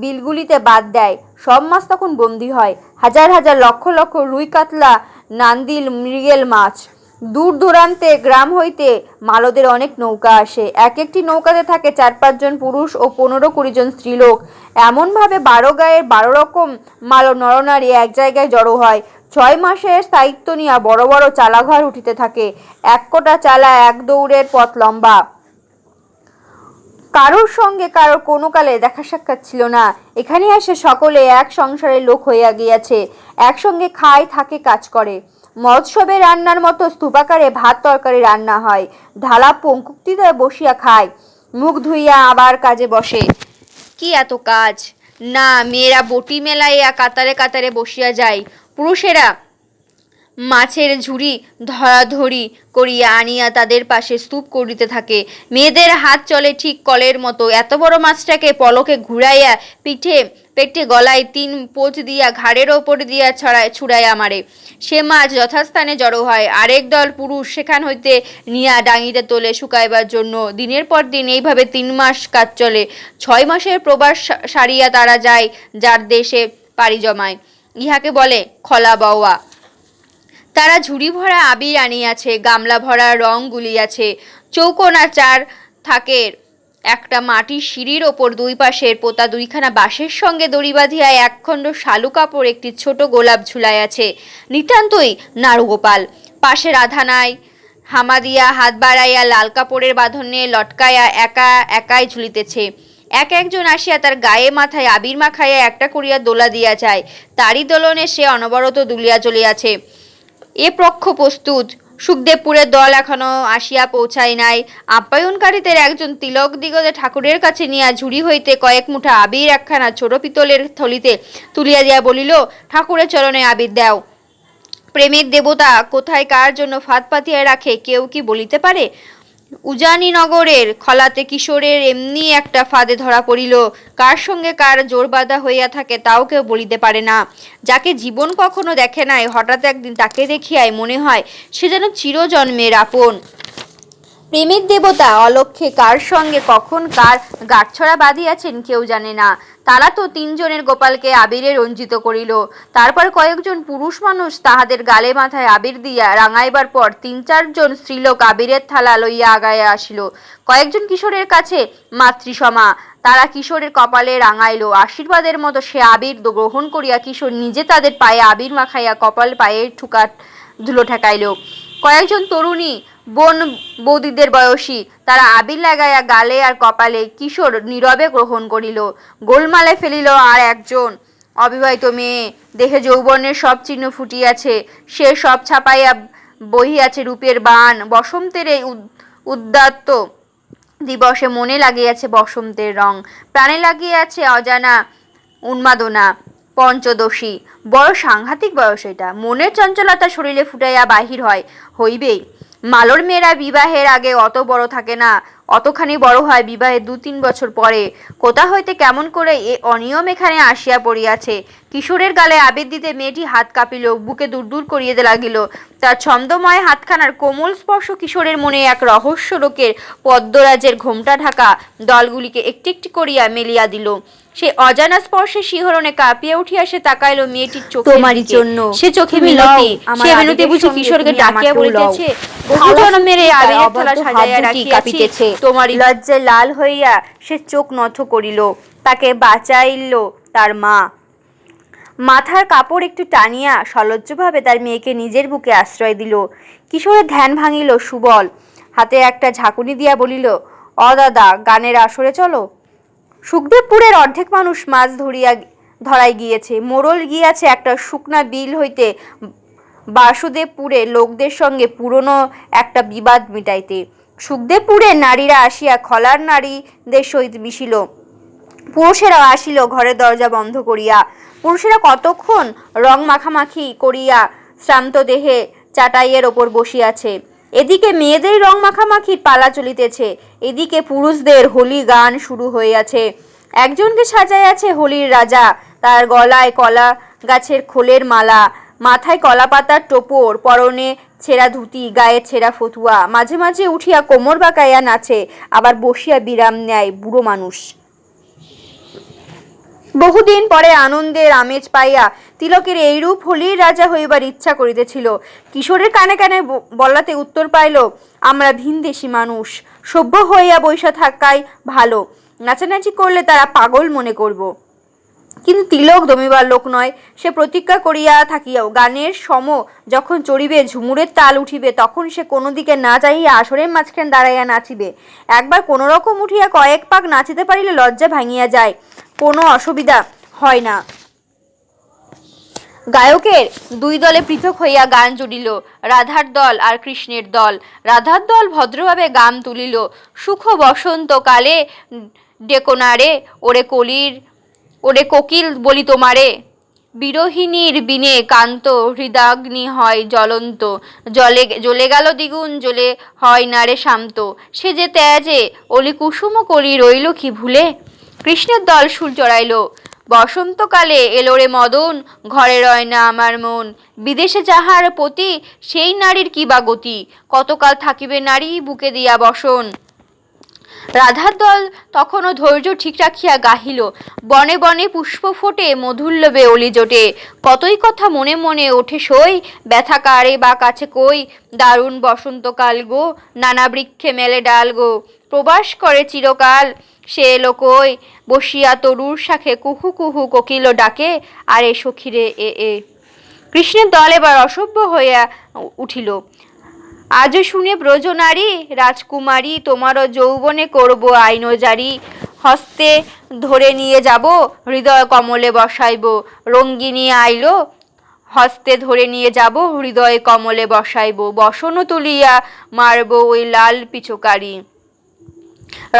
বিলগুলিতে বাদ দেয়। সব মাছ তখন বন্দী হয়। হাজার হাজার লক্ষ লক্ষ রুই, কাতলা, নান্দিল, মৃগেল মাছ। দূর দূরান্তে গ্রাম হইতে মালদের অনেক নৌকা আসে। এক একটি নৌকাতে থাকে 4-5 জন পুরুষ ও 15-20 জন স্ত্রীলোক। এমনভাবে 12 গায়ের 12 রকম মাল নরনারী এক জায়গায় জড়ো হয়। 6 মাসের স্থায়িত্ব নিয়ে বড় বড় চালাঘর উঠিতে থাকে। 1 কোটা চালা 1 দৌড়ের পথ লম্বা। কারোর সঙ্গে কারোর কোনো কালে দেখা সাক্ষাৎ ছিল না। এখানে এসে সকলে এক সংসারের লোক হইয়া গিয়াছে। একসঙ্গে খায়, থাকে, কাজ করে। মৎসবে রান্নার মতো স্তূপাকারে ভাত তরকারি রান্না হয়। ঢালা পঙ্কুক্তিতে বসিয়া খায়, মুখ ধুইয়া আবার কাজে বসে। কি এত কাজ? না, মেয়েরা বটি মেলাইয়া কাতারে কাতারে বসিয়া যায়। পুরুষেরা মাছের ঝুড়ি ধরাধরি করিয়া আনিয়া তাদের পাশে স্তূপ করিতে থাকে। মেয়েদের হাত চলে ঠিক কলের মতো। এত বড় মাছটাকে পলকে ঘুরাইয়া পিঠে, পেটে, গলায় 3 পোঁচ দিয়া ঘাড়ের ওপর দিয়া ছুড়াইয়া মারে। সে মাছ যথাস্থানে জড়ো হয়। আরেক দল পুরুষ সেখান হইতে নিয়া ডাঙিতে তোলে শুকাইবার জন্য। দিনের পর দিন এইভাবে 3 মাস কাজ চলে। 6 মাসের প্রবাস সারিয়া তারা যায় যার দেশে পাড়ি জমায়। ইহাকে বলে খলা বওয়া। তারা ঝুড়ি ভরা আবির আনিয়াছে, গামলা ভরা রং গুলিয়াছে। চৌকোনা 4 থাকের একটা মাটির সিঁড়ির ওপর 2 পাশের পোতা 2খানা বাঁশের সঙ্গে দড়ি বাঁধিয়া 1 খণ্ড শালু কাপড় একটি ছোট গোলাপ ঝুলাইয়াছে। নিতান্তই নাড়ুগোপাল। পাশে রাধানাই হামা দিয়া হাত বাড়াইয়া লাল কাপড়ের বাঁধনে লটকাইয়া একা একাই ঝুলিতেছে। একজন আসিয়া তার গায়ে মাথায় আবির মাখাইয়া একটা করিয়া দোলা দিয়া যায়। তারই দোলনে সে অনবরত দুলিয়া চলিয়াছে। এ পক্ষ প্রস্তুত। সুখদেবপুরের দল এখনো আসিয়া পৌঁছায় নাই। আপ্যায়নকারীদের একজন তিলক দিগতে ঠাকুরের কাছে নিয়া ঝুড়ি হইতে কয়েক মুঠা আবির একখানা ছোট পিতলের থলিতে তুলিয়া দিয়া বলিল, ঠাকুরের চরণে আবির দাও। প্রেমের দেবতা কোথায় কার জন্য ফাঁদ পাতিয়া রাখে কেউ কি বলিতে পারে? উজানিনগরের খলাতে কিশোরের এমনি একটা ফাঁদে ধরা পড়িল। কার সঙ্গে কার জোর বাঁধা হইয়া থাকে তাও কেউ বলিতে পারে না। যাকে জীবন কখনো দেখে নাই, হঠাৎ একদিন তাকে দেখিয়াই মনে হয় সে যেন চিরজন্মের আপন। প্রেমের দেবতা অলক্ষ্যে কার সঙ্গে কখন কার গাঁটছড়া বাঁধিয়াছেন কেউ জানে না। তারা তো তিনজনের গোপালকে আবিরে রঞ্জিত করিল। তারপর কয়েকজন পুরুষ মানুষ তাহাদের গালে মাথায় আবির দিয়া রাঙাইবার পর ৩-৪ জন স্ত্রীলোক আবিরের থালা লইয়া আগাইয়া আসিল। কয়েকজন কিশোরের কাছে মাতৃসমা, তারা কিশোরের কপালে রাঙাইল। আশীর্বাদের মতো সে আবির গ্রহণ করিয়া কিশোর নিজে তাদের পায়ে আবির মাখাইয়া কপাল পায়ের ঠুকা ধুলো ঠেকাইল। কয়েকজন তরুণী বোন বৌদিদের বয়সী, তারা আবির লাগাইয়া গালে আর কপালে, কিশোর নীরবে গ্রহণ করিল। গোলমালে ফেলিল আর একজন অবিবাহিত মেয়ে, দেহে যৌবনের সব চিহ্ন ফুটিয়াছে, সে সব ছাপাইয়া বহিয়াছে রূপের বাণ। বসন্তের এই উদ্দাত্ত দিবসে মনে লাগিয়াছে বসন্তের রং, প্রাণে লাগিয়াছে অজানা উন্মাদনা। পঞ্চদশী বড় সাংঘাতিক বয়স এটা। মনের চঞ্চলতা শরীরে ফুটাইয়া বাহির হইবেই। মালর মেয়েরা বিবাহের আগে অত বড় থাকে না, অতখানি বড় হয় বিবাহের 2-3 বছর পরে। কোথা হইতে কেমন করে এ অনিয়ম এখানে আসিয়া পড়িয়াছে। কিশোরের গালে আবির দিতে মেয়েটি হাত কাঁপিল, বুকে দূর করিতে লাগিল। তার ছন্দময় হাতখানার কোমল স্পর্শ কিশোরের মনে এক রহস্য লোকের পদ্মরাজের ঘোমটা ঢাকা দলগুলিকে একটি একটি করিয়া মেলিয়া দিল। সে অজানা স্পর্শে শিহরণে কাঁপিয়া উঠিয়া সে তাকাইল মেয়েটির চোখে। তোমারই জন্য সে চোখে মিনতি, সে মিনতি বুঝি কিশোরকে ডাকিয়া বলিতেছে, বহু জন্মের এই আবিরের থালা সাজাইয়া রাখিয়াছি তোমারই। লজ্জায় লাল হইয়া সে চোখ নত করিল। তাকে বাঁচাইল তার মা। মাথার কাপড় একটু টানিয়া সলজ্জভাবে তার মেয়েকে নিজের বুকে আশ্রয় দিল। কিশোরের ধ্যান ভাঙিল সুবল। হাতে একটা ঝাঁকুনি দিয়া বলিল, দাদা, গানের আসরে চলো। সুখদেবপুরের অর্ধেক মানুষ মাছ ধরাই গিয়েছে। মোড়ল গিয়াছে একটা শুকনা বিল হইতে বাসুদেবপুরে লোকদের সঙ্গে পুরনো একটা বিবাদ মিটাইতে। সুখদেবপুরের নারীরা আসিয়া খলার নারীদের সহিত মিশিল। পুরুষেরাও আসিল ঘরের দরজা বন্ধ করিয়া। পুরুষেরা কতক্ষণ রং মাখামাখি করিয়া শ্রান্ত দেহে চাটাইয়ের ওপর বসিয়াছে। এদিকে মেয়েদের রং মাখামাখির পালা চলিতেছে, এদিকে পুরুষদের হোলি গান শুরু হইয়াছে। একজনকে সাজাইয়াছে হোলির রাজা, তার গলায় কলা গাছের খোলের মালা, মাথায় কলা পাতার টোপর, পরনে ছেঁড়া ধুতি, গায়ে ছেঁড়া ফতুয়া। মাঝে মাঝে উঠিয়া কোমর বাঁকাইয়া নাচে, আবার বসিয়া বিরাম নেয় বুড়ো মানুষ। বহুদিন পরে আনন্দের আমেজ পাইয়া তিলকের এইরূপ হোলির রাজা হইবার ইচ্ছা করিতেছিল। কিশোরের কানে কানে বলাতে উত্তর পাইল, আমরা ভিনদেশী মানুষ, সভ্য হইয়া বৈশা থাকাই ভালো। নাচানাচি করলে তারা পাগল মনে করব। কিন্তু তিলক দমিবার লোক নয়। সে প্রতিজ্ঞা করিয়া থাকিয়াও গানের সম যখন চড়িবে, ঝুমুরের তাল উঠিবে, তখন সে কোনো দিকে না চাহিয়া আসরের মাঝখানে দাঁড়াইয়া নাচিবে। একবার কোনো রকম উঠিয়া কয়েক পাক নাচিতে পারিলে লজ্জা ভাঙিয়া যায়, কোনো অসুবিধা হয় না। গায়কের 2 দলে পৃথক হইয়া গান জুড়িল, রাধার দল আর কৃষ্ণের দল। রাধার দল ভদ্রভাবে গান তুলিল, সুখ বসন্ত কালে ডেকোনারে ওরে কোকিল বলি তোমারে, বিরোহিণীর বিনে কান্ত হৃদাগ্নি হয় জ্বলন্ত, জ্বলে গেল দ্বিগুণ জ্বলে হয় না রে শান্ত, সে যে তেজে অলি কুসুম কলি রইল কি ভুলে। কৃষ্ণের দল সুর চড়াইল, বসন্তকালে এলো রে মদন, ঘরে রয় না আমার মন, বিদেশে যাহার পতি সেই নারীর কি বা গতি, কতকাল থাকিবে নারী বুকে দিয়া বসন। রাধার দল তখনও ধৈর্য ঠিক রাখিয়া গাহিল, বনে বনে পুষ্প ফোটে মধুল্লবে অলি জোটে, কতই কথা মনে মনে ওঠে সই, ব্যথা কারে বা কাছে কই, দারুণ বসন্তকাল গো, নানা বৃক্ষে মেলে ডাল গো, প্রবাস করে চিরকাল সে এলো কই, বসিয়া তরুর শাখে কুহু কুহু কোকিল ডাকে, আরে সখিরে এ। কৃষ্ণের দল এবার অসভ্য হইয়া উঠিল, আজও শুনে ব্রজ নারী রাজকুমারী, তোমারও যৌবনে করব আইন জারি, হস্তে ধরে নিয়ে যাব হৃদয় কমলে বসাইব, রঙ্গিনী আইলো হস্তে ধরে নিয়ে যাব হৃদয় কমলে বসাইব, বসন তুলিয়া মারব ওই লাল পিচকারি।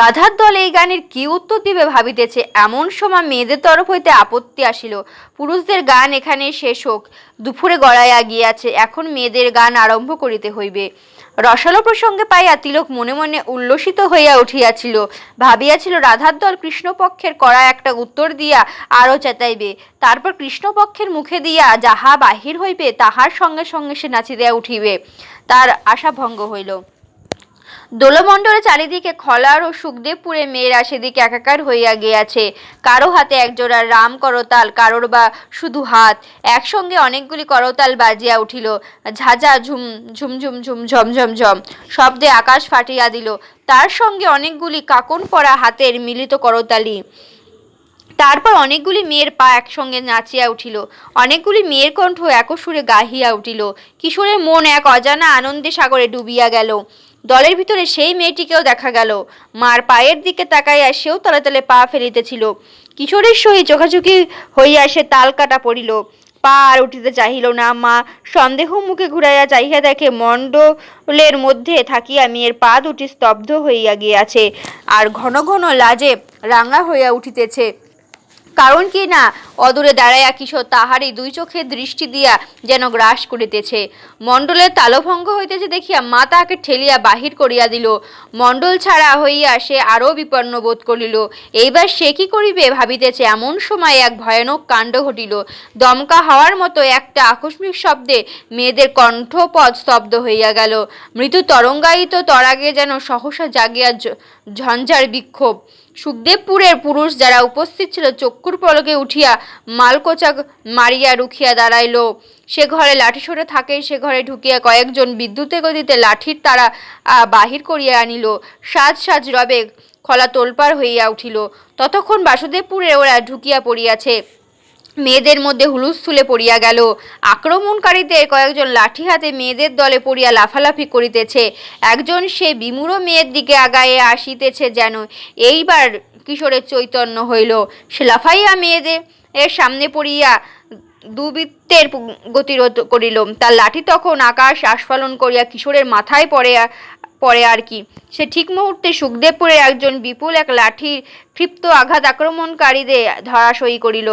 রাধার দল এই গানের কি উত্তর দিবে ভাবিতেছে, এমন সময় মেয়েদের তরফ হইতে আপত্তি আসিল। পুরুষদের গান এখানে শেষ হোক, দুপুরে গড়াইয়া গিয়াছে, এখন মেয়েদের গান আরম্ভ করিতে হইবে। রসালো প্রসঙ্গে পাইয়া তিলক মনে মনে উল্লসিত হইয়া উঠিয়াছিল, ভাবিয়াছিল রাধার দল কৃষ্ণপক্ষের করা একটা উত্তর দিয়া আরো চেতাইবে, তারপর কৃষ্ণপক্ষের মুখে দিয়া যাহা বাহির হইবে তাহার সঙ্গে সঙ্গে সে নাচিয়া উঠিবে। তার আশা ভঙ্গ হইল। দোলমণ্ডলে চারিদিকে খলার ও সুখদেবপুরে মেয়েরা সেদিকে একাকার হইয়া গিয়াছে। কারো হাতে একজোড়া রাম করতাল, কারোর বা শুধু হাত। একসঙ্গে অনেকগুলি করতাল বাজিয়া উঠিল, ঝাঝা ঝুম ঝুমঝুম ঝুম ঝমঝম ঝম শব্দে আকাশ ফাটিয়া দিল। তার সঙ্গে অনেকগুলি কাকন পরা হাতের মিলিত করতালি। তারপর অনেকগুলি মেয়ের পা একসঙ্গে নাচিয়া উঠিল, অনেকগুলি মেয়ের কণ্ঠ একসুরে গাহিয়া উঠিল। কিশোরের মন এক অজানা আনন্দে সাগরে ডুবিয়া গেল। দলের ভিতরে সেই মেয়েটিকেও দেখা গেল, মার পায়ের দিকে তাকাইয়া সেও তলে তলে পা ফেলিতেছিল। কিশোরের সহিত চোখাচোখি হইয়া সে তাল কাটা পড়িল, পা আর উঠিতে চাহিল না। মা সন্দেহ মুখে ঘুরাইয়া চাহিয়া দেখে মণ্ডলের মধ্যে থাকিয়া মেয়ের পা দুটি স্তব্ধ হইয়া গিয়াছে, আর ঘন ঘন লাজে রাঙা হইয়া উঠিতেছে। কারণ কি না, অদূরে দাঁড়াইয়া কিশোর তাহারই দুই চোখের দৃষ্টি দিয়া যেন গ্রাস করিতেছে। মণ্ডলের তালভঙ্গ হইতেছে দেখিয়া মা তাহাকে ঠেলিয়া বাহির করিয়া দিল। মণ্ডল ছাড়া হইয়া সে আরও বিপন্ন বোধ করিল। এইবার সে কি করিবে ভাবিতেছে, এমন সময় এক ভয়ানক কাণ্ড ঘটিল। দমকা হওয়ার মতো একটা আকস্মিক শব্দে মেয়েদের কণ্ঠপদ স্তব্ধ হইয়া গেল। মৃদু তরঙ্গায়িত তরাগে যেন সহসা জাগিয়া ঝঞ্ঝার বিক্ষোভ। সুখদেবপুরের পুরুষ যারা উপস্থিত ছিল চক্ষুর পলকে উঠিয়া মালকোচা মারিয়া রুখিয়া দাঁড়াইল। সে ঘরে লাঠি সরে থাকে, সে ঘরে ঢুকিয়া কয়েকজন বিদ্যুতের গতিতে লাঠির তারা বাহির করিয়া আনিল। সাজ সাজ রবে খলা তোলপাড় হইয়া উঠিল। ততক্ষণ বাসুদেবপুরে ওরা ঢুকিয়া পড়িয়াছে। মেয়েদের মধ্যে হুলুস্থুলে পড়িয়া গেল। আক্রমণকারীদের কয়েকজন লাঠি হাতে মেয়েদের দলে পড়িয়া লাফালাফি করিতেছে। একজন সে বিমূঢ় মেয়ের দিকে আগায়ে আসিতেছে, যেন এইবার কিশোরের চৈতন্য হইল। সে লাফাইয়া মেয়েদের এর সামনে পড়িয়া দুবৃত্তের গতিরোধ করিল। তার লাঠি তখন আকাশ আস্ফালন করিয়া কিশোরের মাথায় পড়ে আর কি। সে ঠিক মুহূর্তে সুখদেবপুরের একজন বিপুল এক লাঠির ক্ষিপ্ত আঘাত আক্রমণকারীদের ধরাশয়ী করিল।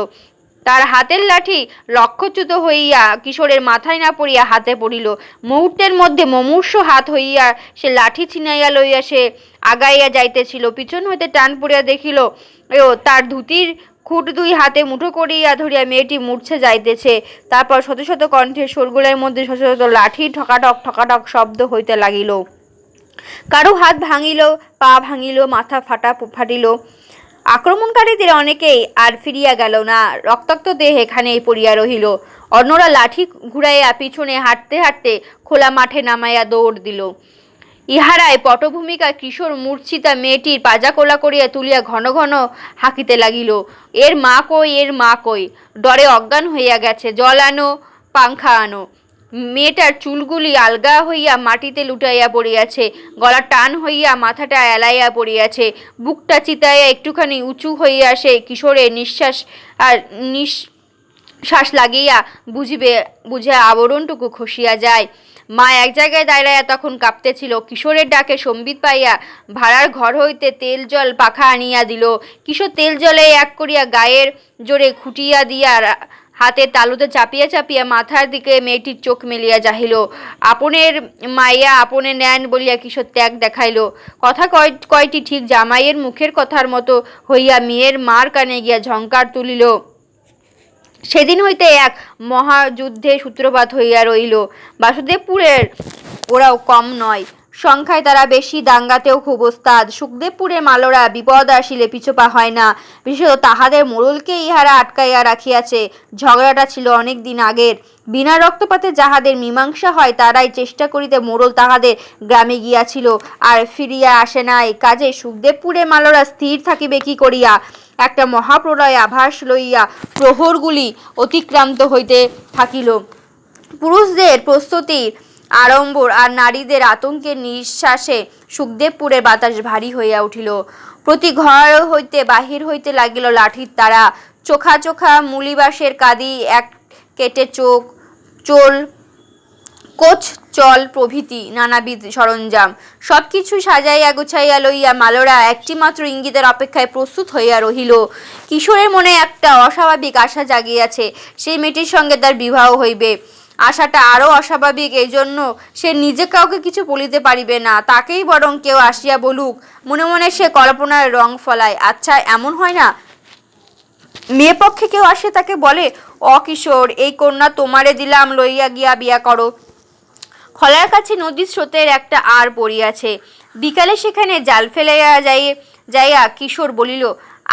তার হাতের লাঠি লক্ষ্যচ্যুত হইয়া কিশোরের মাথায় না পড়িয়া হাতে পড়িল। মুহূর্তের মধ্যে মুমূর্ষ হাত হইয়া সে লাঠি ছিনাইয়া লইয়া সে আগাইয়া যাইতেছিল। পিছন হইতে টান পড়িয়া দেখিল ও তার ধুতির খুঁট দুই হাতে মুঠো করিয়া ধরিয়া মেয়েটি মূর্ছে যাইতেছে। তারপর শত শত কণ্ঠের শোরগোলের মধ্যে শত শত লাঠি ঠকাঠক ঠকাঠক শব্দ হইতে লাগিল। কারো হাত ভাঙিল, পা ভাঙিল, মাথা ফাটিল। আক্রমণকারীদের অনেকেই আর ফিরিয়া গেল না, রক্তাক্ত দেহ এখানেই পড়িয়া রহিল। অন্যরা লাঠি ঘুরাইয়া পিছনে হাঁটতে হাঁটতে খোলা মাঠে নামাইয়া দৌড় দিল। ইহারাই পটভূমিকা কিশোর মূর্ছিতা মেয়েটির পাজা কোলা করিয়া তুলিয়া ঘন ঘন হাঁকিতে লাগিল, এর মা কই, এর মা কই, ডরে অজ্ঞান হইয়া গেছে, জল আনো, পাংখা আনো। মেয়েটার চুলগুলি আলগা হইয়া মাটিতে লুটাইয়া পড়িয়াছে, গলা টান হইয়া মাথাটা এলাইয়া পড়িয়াছে, বুকটা চিতাইয়া একটুখানি উঁচু হইয়া সে কিশোরের নিঃশ্বাস লাগিয়া বুঝে আবরণটুকু খসিয়া যায়। মা এক জায়গায় দাঁড়াইয়া তখন কাঁপতেছিল। কিশোরের ডাকে সম্বিত পাইয়া ভাড়ার ঘর হইতে তেল জল পাখা আনিয়া দিল। কিশোর তেল জলে এক করিয়া গায়ের জোরে খুঁটিয়া দিয়া হাতে তালুতে চাপিয়া চাপিয়া মাথার দিকে মেয়েটির চোখ মেলিয়া চাহিল। আপনের মাইয়া আপনে নেন বলিয়া কিশোর ত্যাগ দেখাইল। কথা কয়টি ঠিক জামাইয়ের মুখের কথার মতো হইয়া মেয়ের মার কানে গিয়া ঝঙ্কার তুলিল। সেদিন হইতে এক মহাযুদ্ধের সূত্রপাত হইয়া রইল। বাসুদেবপুরের ওরাও কম নয়, সংখ্যায় তারা বেশি, দাঙ্গাতেও খুব ওস্তাদ। সুখদেবপুরের মালোরা বিপদ আসিলে পিছপা হয় না। বিশেষত তাহাদের মোড়লকে ইহারা আটকাইয়া রাখিয়াছে। ঝগড়াটা ছিল অনেক দিন আগের। বিনা রক্তপাতে যাহাদের মীমাংসা হয় তারাই চেষ্টা করিতে মোড়ল তাহাদের গ্রামে গিয়াছিল, আর ফিরিয়া আসে নাই। কাজে সুখদেবপুরের মালোরা স্থির থাকিবে কি করিয়া? একটা মহাপ্রলয় আভাস লইয়া প্রহরগুলি অতিক্রান্ত হইতে থাকিল। পুরুষদের প্রস্তুতির আড়ম্বর আর নারীদের আতঙ্কের নিঃশ্বাসে সুখদেবপুরের বাতাস ভারী হইয়া উঠিল। প্রতি ঘর হইতে বাহির হইতে লাগিল লাঠির তারা। চোখা চোখা মুলিবাসের কাদি এক কেটে চোল কোচ চল প্রভৃতি নানাবিধ সরঞ্জাম সব কিছু সাজাইয়া গুছাইয়া লইয়া মালরা একটি মাত্র ইঙ্গিতের অপেক্ষায় প্রস্তুত হইয়া রহিল। কিশোরের মনে একটা অস্বাভাবিক আশা জাগিয়াছে, সেই মেয়েটির সঙ্গে তার বিবাহ হইবে। আশাটা আরও অস্বাভাবিক, এই জন্য সে নিজে কাউকে কিছু বলিতে পারিবে না, তাকেই বরং কেউ আসিয়া বলুক। মনে মনে সে কল্পনার রং ফলায়। আচ্ছা, এমন হয় না মেয়ে পক্ষে কেউ আসে তাকে বলে, কিশোর, এই কন্যা তোমারে দিলাম, লইয়া গিয়া বিয়া করো। খলার কাছে নদীর স্রোতের একটা আর পড়িয়াছে। বিকালে সেখানে জাল ফেলাইয়া যাইয়া কিশোর বলিল,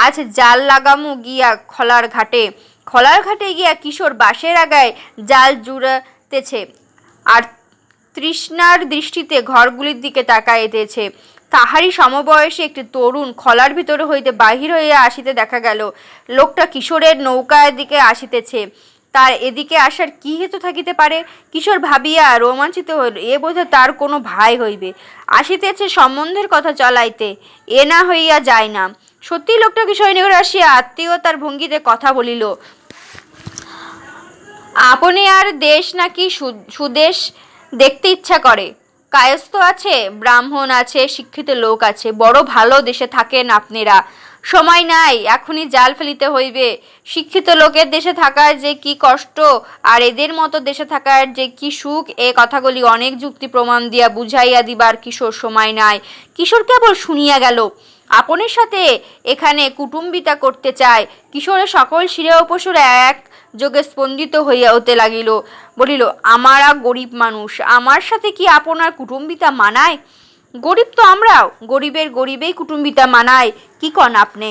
আজ জাল লাগামু গিয়া খলার ঘাটে। খলার ঘাটে গিয়া কিশোর বাঁশের আগায় জাল জুড়াতেছে আর তৃষ্ণার দৃষ্টিতে ঘরগুলির দিকে তাকাইতেছে। তাহারই সমবয়সী একটি তরুণ খলার ভিতর হইতে বাহির হইয়া আসিতে দেখা গেল। লোকটা কিশোরের নৌকার দিকে আসিতেছে। তার এদিকে আসার কি হেতু থাকিতে পারে? কিশোর ভাবিয়া রোমাঞ্চিত হইল। এ বোধহয় তার কোনো ভাই হইবে, আসিতেছে সম্বন্ধের কথা চলাইতে। এ না হইয়া যায় না। সত্যি লোকটা কিশোরের নিকট আসিয়া আত্মীয়তার ভঙ্গিতে কথা বলিল। আপনি আর দেশ নাকি সুদেশ দেখতে ইচ্ছা করে? কায়স্থ আছে, ব্রাহ্মণ আছে, শিক্ষিত লোক আছে, বড় ভালো দেশে থাকেন আপনারা। সময় নাই, এখনই জাল ফেলিতে হইবে। শিক্ষিত লোকের দেশে থাকার যে কি কষ্ট আর এদের মতো দেশে থাকার যে কি সুখ, এ কথাগুলি অনেক যুক্তি প্রমাণ দিয়া বুঝাইয়া দিবার কিশোর সময় নাই। কিশোর কেবল শুনিয়া গেল। আপনের সাথে এখানে কুটুম্বিতা করতে চায়। কিশোরের সকল শিরা উপশিরা এক যোগে স্পন্দিত হইয়া হতে লাগিল। বলিল, আমারা গরিব মানুষ, আমার সাথে কি আপনার কুটুম্বিতা মানায়? গরিব তো আমরাও, গরিবেই কুটুম্বিতা মানায়। কি কন আপনি?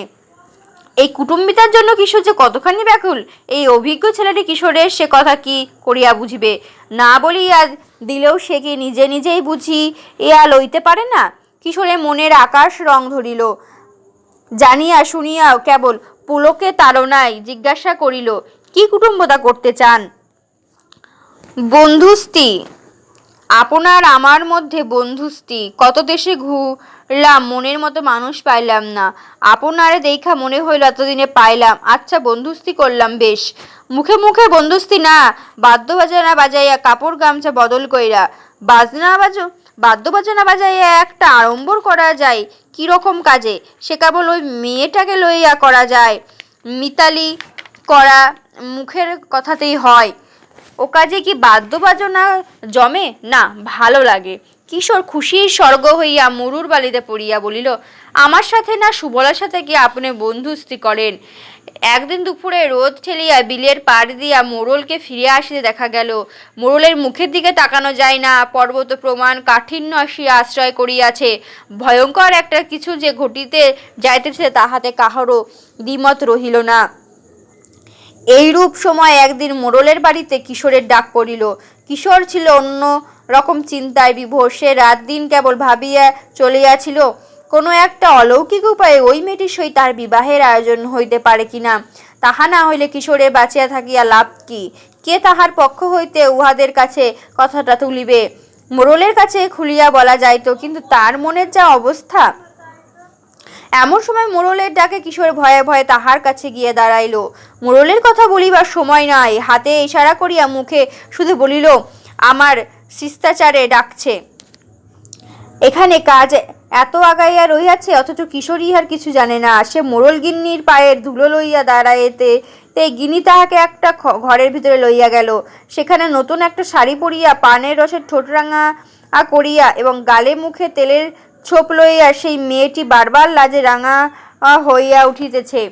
এই কুটুম্বিতার জন্য কিশোর যে কতখানি ব্যাকুল, এই অভিজ্ঞ ছেলেটি কিশোরের সে কথা কি করিয়া বুঝিবে? না বলিয়া দিলেও সে কি নিজেই বুঝিয়া লইতে পারে না? কিশোরের মনের আকাশ রং ধরিল। জানিয়া শুনিয়া কেবল পুলকে তাড়নায় জিজ্ঞাসা করিল, কি কুটুম্বতা করতে চান? বন্ধুস্তি। আপনার আমার মধ্যে বন্ধুস্তি। কত দেশে ঘুরলাম, মনের মতো মানুষ পাইলাম না। আপনারে দেখা মনে হইল এতদিনে পাইলাম। আচ্ছা, বন্ধুস্তি করলাম বেশ। মুখে মুখে বন্ধুস্তি না, বাদ্য বাজনা বাজাইয়া কাপড় গামছা বদল কইরা বাদ্য বাজনা বাজাইয়া একটা আড়ম্বর করা যায়। কি রকম কাজে? সে কেবল ওই মেয়েটাকে লইয়া করা যায়। মিতালি করা মুখের কথাতেই হয়। ও কাজে কি বাদ্য বাজনা জমে না? ভালো লাগে। কিশোর খুশির স্বর্গ হইয়া মরুর বালিতে পড়িয়া বলিল, আমার সাথে না সুবলার সাথে কি আপনি বন্ধুস্তি করেন? একদিন দুপুরে রোদ ঠেলিয়া বিলের পাড় দিয়া মোড়লকে ফিরে আসিতে দেখা গেল। মোড়লের মুখের দিকে তাকানো যায় না। পর্বত প্রমাণ কাঠিন্য আসিয়া আশ্রয় করিয়াছে। ভয়ঙ্কর একটা কিছু যে ঘটিতে যাইতেছে তাহাতে কাহারও দ্বিমত রহিল না। এইরূপ সময় একদিন মোড়লের বাড়িতে কিশোরের ডাক পড়িল। কিশোর ছিল অন্য রকম চিন্তায় বিভোর। সে রাত দিন কেবল ভাবিয়া চলিয়াছিল কোনো একটা অলৌকিক উপায়ে ওই মেয়েটির সহিত তার বিবাহের আয়োজন হইতে পারে কিনা। তাহা না হইলে কিশোরে বাঁচিয়া থাকিয়া লাভ কি? কে তাহার পক্ষ হইতে উহাদের কাছে কথাটা তুলিবে? মোড়লের কাছে খুলিয়া বলা যাইত, কিন্তু তার মনের যা অবস্থা! এমন সময় মোড়লের ডাকে কিশোর ভয়ে ভয়ে তাহার কাছে গিয়ে দাঁড়াইল। মোড়লের কথা বলিবার সময় নাই। হাতে ইশারা করিয়া মুখে শুধু বলিল, আমার শিষ্টাচারে ডাকছে। এখানে কাজ এত আগাইয়া রহিয়াছে, অথচ কিশোর ইহার কিছু জানে না। সে মোড়ল গিন্নির পায়ের ধুলো লইয়া দাঁড়াইতে গিনি তাহাকে একটা ঘরের ভিতরে লইয়া গেল। সেখানে নতুন একটা শাড়ি পরিয়া, পানের রসের ঠোঁট রাঙা করিয়া এবং গালে মুখে তেলের ছোপ লইয়া সেই মেয়েটি বারবার লাজে রাঙা হইয়া উঠিতেছে।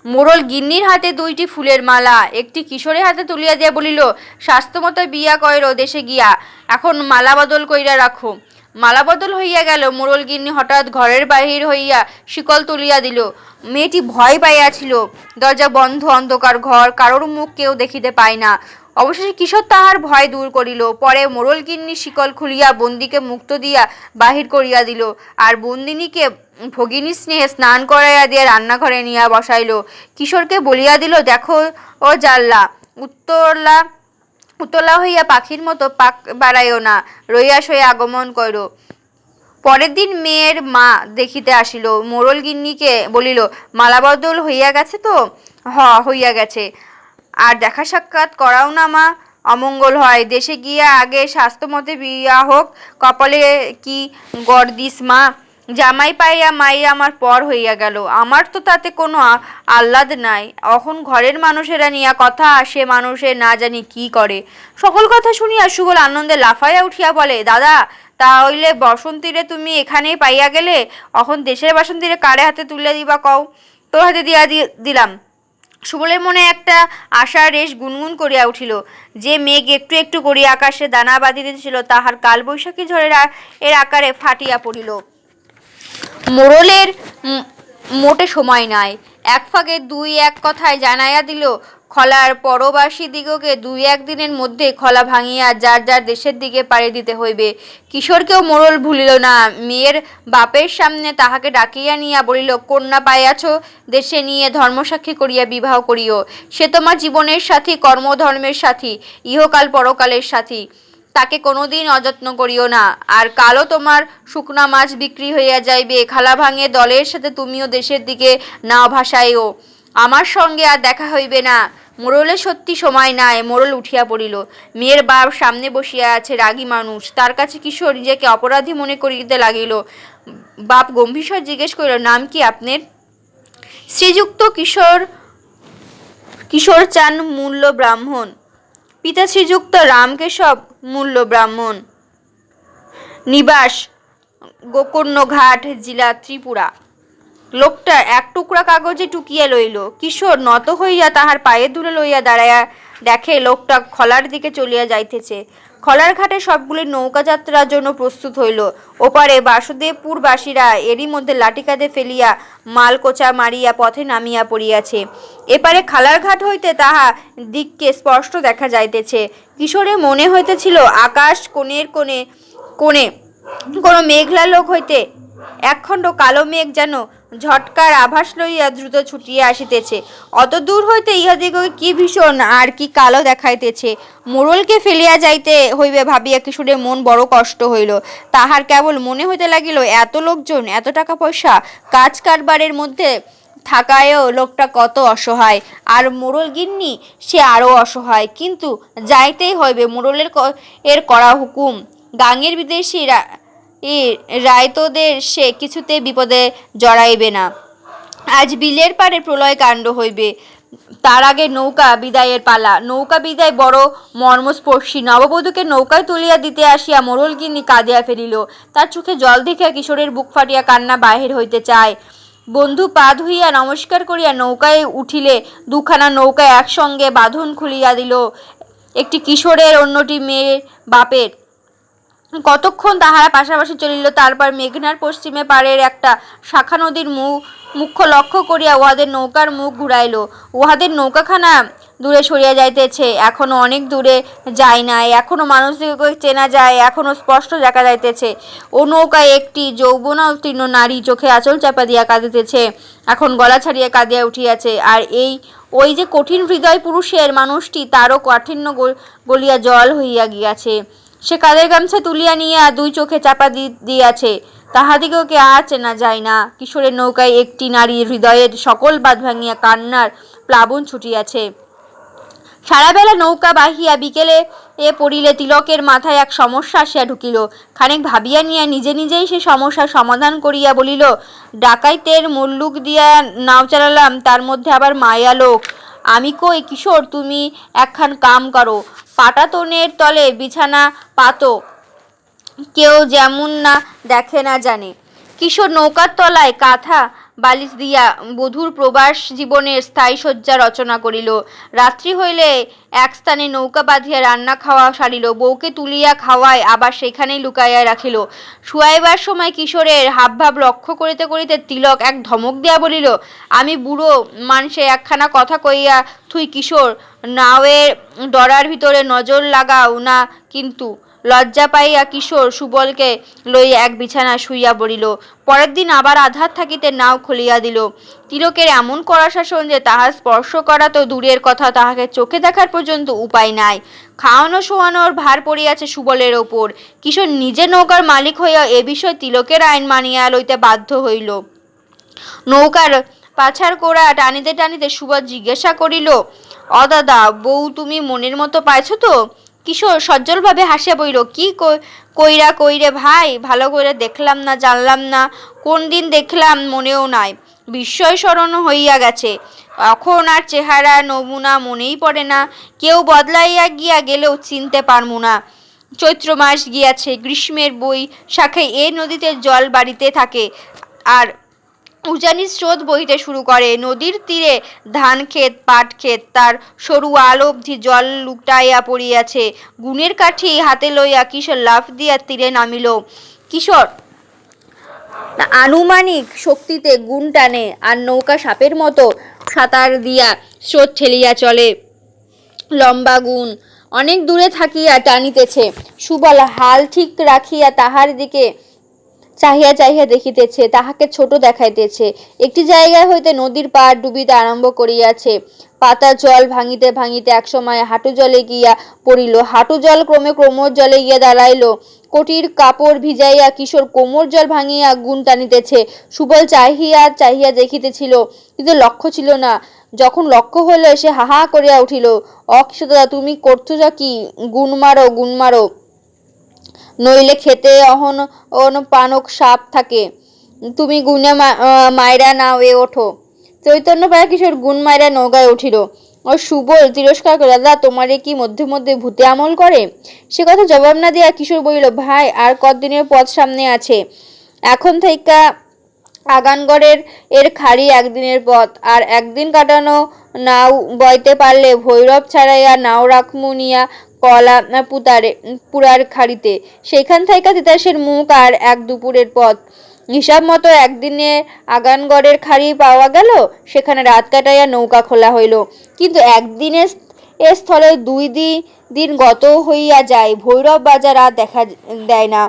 মোড়ল গিন্নির হাতে দুইটি ফুলের মালা একটি কিশোরের হাতে তুলিয়া দিয়া বলিল, স্বাস্থ্যমতো বিয়া কইরো দেশে গিয়া, এখন মালা বদল কইরা রাখো। মালা বদল হইয়া গেল। মোড়ল গিন্নি হঠাৎ ঘরের বাহির হইয়া শিকল তুলিয়া দিল। মেয়েটি ভয় পাইয়াছিল। দরজা বন্ধ, অন্ধকার ঘর, কারোর মুখ কেউ দেখিতে পায় না। অবশেষে কিশোর তাহার ভয় দূর করিল। পরে মোড়ল গিন্নি শিকল খুলিয়া বন্দীকে মুক্ত দিয়া বাহির করিয়া দিল, আর বন্দিনীকে ভগিনী স্নেহে স্নান করাইয়া দিয়া রান্নাঘরে নিয়া বসাইল। কিশোরকে বলিয়া দিল, দেখো ও জাল্লা, উতলা হইয়া পাখির মতো পাক বাড়াইও না, রইয়া সইয়া আগমন করো। পরের দিন মেয়ের মা দেখিতে আসিল। মোড়ল গিন্নিকে বলিল, মালা বদল হইয়া গেছে তো? হইয়া গেছে। আর দেখা সাক্ষাৎ করাও না মা? অমঙ্গল হয়। দেশে গিয়া আগে স্বাস্থ্যমতে বিয়া হোক, কপালে কি গর্দিস মা, জামাই পাইয়া মাই আমার পর হইয়া গেল, আমার তো তাতে কোনো আহ্লাদ নাই। এখন ঘরের মানুষেরা নিয়া কথা, সে মানুষে না জানি কি করে। সকল কথা শুনিয়া সুবল আনন্দে লাফাইয়া উঠিয়া বলে, দাদা তা হইলে বসন্তীরে তুমি এখানেই পাইয়া গেলে, এখন দেশের বাসন্তীরে কারে হাতে তুলে দিবা কও? তোর হাতে দিলাম। সুবলের মনে একটা আশার রেশ গুনগুন করিয়া উঠিল। যে মেঘ একটু একটু করিয়া আকাশে দানা বাঁধিতেছিল, তাহার কালবৈশাখী ঝড়ের এর আকারে ফাটিয়া পড়িল। মোড়লের মোটে সময় নাই। এক ফাঁকে দুই এক কথায় জানাইয়া দিল, খলার পরবাসী দিগকে দুই এক দিনের মধ্যে খলা ভাঙিয়া যার যার দেশের দিকে পাড়ি দিতে হইবে। কিশোরকেও মোড়ল ভুলিল না। মেয়ের বাপের সামনে তাহাকে ডাকিয়া নিয়া বলিল, কন্যা পাইয়াছ, দেশে নিয়ে ধর্মসাক্ষী করিয়া বিবাহ করিও। সে তোমার জীবনের সাথী, কর্মধর্মের সাথী, ইহকাল পরকালের সাথী। তাকে কোনোদিন অযত্ন করিও না। আর কালও তোমার শুকনা মাছ বিক্রি হইয়া যাইবে, খালা ভাঙে দলের সাথে তুমিও দেশের দিকে নাও ভাসাইও। আমার সঙ্গে আর দেখা হইবে না। মোড়লের সত্যি সময় নাই। মোড়ল উঠিয়া পড়িল। মেয়ের বাপ সামনে বসিয়া আছে, রাগী মানুষ। তার কাছে কিশোর নিজেকে অপরাধী মনে করিতে লাগিল। বাপ গম্ভীর জিজ্ঞেস করিল, নাম কি আপনার? শ্রীযুক্ত কিশোর চান মূল্য ব্রাহ্মণ। পিতা শ্রীযুক্ত রামকেশব মূল্য ব্রাহ্মণ। নিবাস গোকর্ণঘাট, জেলা ত্রিপুরা। লোকটা এক টুকরা কাগজে টুকিয়া লইল। কিশোর নত হইয়া তাহার পায়ের ধুলো লইয়া দাঁড়াইয়া দেখে লোকটা খলার দিকে চলিয়া যাইতেছে। খলার ঘাটে সবগুলি নৌকা যাত্রার জন্য প্রস্তুত হইল। ওপারে বাসুদেবপুরবাসীরা এরই মধ্যে লাঠিকাঁধে ফেলিয়া মালকোচা মারিয়া পথে নামিয়া পড়িয়াছে। এপারে খালার ঘাট হইতে তাহা দিককে স্পষ্ট দেখা যাইতেছে। কিশোরের মনে হইতেছিল, আকাশ কোণের কোণে কোণে কোনো মেঘলা লোক হইতে একখণ্ড কালো মেঘ যেন ঝটকার আভাস লইয়া দ্রুত ছুটিয়া আসিতেছে। অত দূর হইতে ইহাদিগকে কি ভীষণ আর কি কালো দেখাইতেছে। মোড়লকে ফেলিয়া যাইতে হইবে ভাবিয়া কিশোরের মন বড় কষ্ট হইল। তাহার কেবল মনে হইতে লাগিল, এত লোকজন, এত টাকা পয়সা, কাজ কারবারের মধ্যে থাকায়ও লোকটা কত অসহায়। আর মোড়ল গিন্নি, সে আরও অসহায়। কিন্তু যাইতেই হইবে, মোড়লের এর করা হুকুম। গাঙের বিদেশি রায়তদের সে কিছুতে বিপদে জড়াইবে না। আজ বিলের পারে প্রলয় কাণ্ড হইবে। তার আগে নৌকা বিদায়ের পালা। নৌকা বিদায় বড় মর্মস্পর্শী। নববধূকে নৌকায় তুলিয়া দিতে আসিয়া মোড়লগিন্নি কাঁদিয়া ফেলিল। তার চোখে জল দেখিয়া কিশোরের বুক ফাটিয়া কান্না বাহির হইতে চায়। বন্ধু পা ধুইয়া নমস্কার করিয়া নৌকায় উঠিলে দুখানা নৌকা একসঙ্গে বাঁধন খুলিয়া দিল। একটি কিশোরের, অন্যটি মেয়ের বাপের। কতক্ষণ তাহারা পাশাপাশি চলিল। তারপর মেঘনার পশ্চিমে পাড়ের একটা শাখা নদীর মুখ্য লক্ষ্য করিয়া উহাদের নৌকার মুখ ঘুরাইল। উহাদের নৌকাখানা দূরে সরিয়া যাইতেছে। এখনো অনেক দূরে যায় নাই। এখনো মানুষদিগকে চেনা যায়। এখনো স্পষ্ট দেখা যাইতেছে। ও নৌকায় একটি যৌবনোত্তীর্ণ নারী চোখে আঁচল চাপা দিয়া কাঁদিতেছে। এখন গলা ছাড়িয়া কাঁদিয়া উঠিয়াছে। আর ওই যে কঠিন হৃদয় পুরুষের মানুষটি, তারও কাঠিন্য গলিয়া জল হইয়া গিয়াছে। সে কাদের গামছা তুলিয়া নিয়া দুই চোখে চাপা দিয়াছে। তাহাদিগকে আর চেনা যায় না। কিশোরের নৌকায় একটি নারীর হৃদয়ের সকল বাঁধ ভাঙিয়া কান্নার প্লাবন ছুটিয়াছে। সারাবেলা নৌকা বাহিয়া বিকেলে পড়িলে তিলকের মাথায় এক সমস্যা আসিয়া ঢুকিল। খানিক ভাবিয়া নিয়া নিজে নিজেই সে সমস্যার সমাধান করিয়া বলিল, ডাকাইতের মুল্লুক দিয়া নাও চালালাম, তার মধ্যে আবার মায়া লোক। আমি কই, কিশোর তুমি একখান কাম করো, পাটাতনের তলে বিছানা পাতো, কেউ যেমন না দেখে না জানে। কিশোর নৌকার তলায় কাঁথা বালিশ দিয়া বধূর প্রবাস জীবনের স্থায়ী শয্যা রচনা করিল। রাত্রি হইলে এক স্থানে নৌকা বাঁধিয়া রান্না খাওয়া সারিল। বউকে তুলিয়া খাওয়ায় আবার সেখানেই লুকাইয়া রাখিল। শুয়াইবার সময় কিশোরের হাবভাব লক্ষ্য করিতে করিতে তিলক এক ধমক দিয়া বলিল, আমি বুড়ো মানুষে একখানা কথা কইয়া থুই কিশোর, নাওয়ের ডরার ভিতরে নজর লাগাও না কিন্তু। লজ্জা পাইয়া কিশোর সুবলকে লইয়া এক বিছানা শুইয়া পড়িল। পরের দিন আবার আধার থাকিতে নাও খুলিয়া দিল। তিলকের এমন কড়া শাসন যে তাহার স্পর্শ করা তো দূরের কথা, তাহাকে চোখে দেখার পর্যন্ত উপায় নাই। খাওয়ানো শোয়ানোর ভার পড়িয়াছে সুবলের ওপর। কিশোর নিজে নৌকার মালিক হইয়া এ বিষয়ে তিলকের আইন মানিয়া লইতে বাধ্য হইল। নৌকার পাছার কোড়া টানিতে টানিতে সুবল জিজ্ঞাসা করিল, দাদা, বউ তুমি মনের মতো পাইছো তো? কিশোর সজ্জলভাবে হাসিয়া বইল, কি কইরা কইরে ভাই, ভালো কইরা দেখলাম না, জানলাম না, কোন দিন দেখলাম মনেও নাই, বিস্ময় স্মরণ হইয়া গেছে, এখন আর চেহারা নমুনা মনেই পড়ে না, কেউ বদলাইয়া গিয়া গেলেও চিনতে পারমু না। চৈত্র মাস গিয়াছে, গ্রীষ্মের শাখায় এ নদীতে জল বাড়িতে থাকে, আর উজানি স্রোত বহিতে শুরু করে। নদীর তীরে ধান ক্ষেত, পাট ক্ষেত, তার সরু আল অবধি জল লুটাইয়া পড়িয়াছে। গুণের কাঠি হাতে লইয়া কিশোর লাফ দিয়া তীরে নামিল। কিশোর আনুমানিক শক্তিতে গুণ টানে, আর নৌকা সাপের মতো সাঁতার দিয়া স্রোত ঠেলিয়া চলে। লম্বা গুণ অনেক দূরে থাকিয়া টানিতেছে। সুবল হাল ঠিক রাখিয়া তাহার দিকে চাহিয়া চাহিয়া দেখিতেছে, তাহাকে ছোট দেখাইতেছে। একটি জায়গায় হইতে নদীর পাড় ডুবিতে আরম্ভ করিয়াছে। পাতা জল ভাঙিতে ভাঙিতে একসময় হাঁটু জলে গিয়া পড়িল। হাঁটু জল ক্রমে কোমর জলে গিয়া দাঁড়াইল। কোটির কাপড় ভিজাইয়া কিশোর কোমর জল ভাঙিয়া গুণ টানিতেছে। সুবল চাহিয়া চাহিয়া দেখিতেছিল, কিন্তু লক্ষ্য ছিল না। যখন লক্ষ্য হইল, সে হাহা করিয়া উঠিল, কিশোর দাদা, তুমি করছো কি? গুণ মারো, গুণ মারো, নইলে খেতে অহন পানক সাপ থাকে। তুমি গুনে মাইরা নাও, এ ওঠো। চৈতন্য পাড়া কিশোর গুণ মাইরা নৌকায় উঠিল। সুবল তিরস্কার করে, দাদা, তোমারে কি মধ্যে মধ্যে ভূতে আমল করে? সে কথা জবাব না দিয়া কিশোর বলিল, ভাই, আর কতদিনের পথ সামনে আছে? এখন থেকে আগানগড়ের খাড়ি একদিনের পথ, আর একদিন কাটানো নাও বইতে পারলে ভৈরব ছাড়াইয়া নাও রাখমু নিয়া কলা পুরার খাড়িতে। সেইখান থেকে তিতাসের মুখ আর এক দুপুরের পথ। হিসাব মতো একদিনে আগানগড়ের খাড়ি পাওয়া গেল, সেখানে রাত কাটাইয়া নৌকা খোলা হইল। কিন্তু একদিনের স্থলে দিন গত হইয়া যায়। ভৈরব বাজার আর দেখা দেয় না।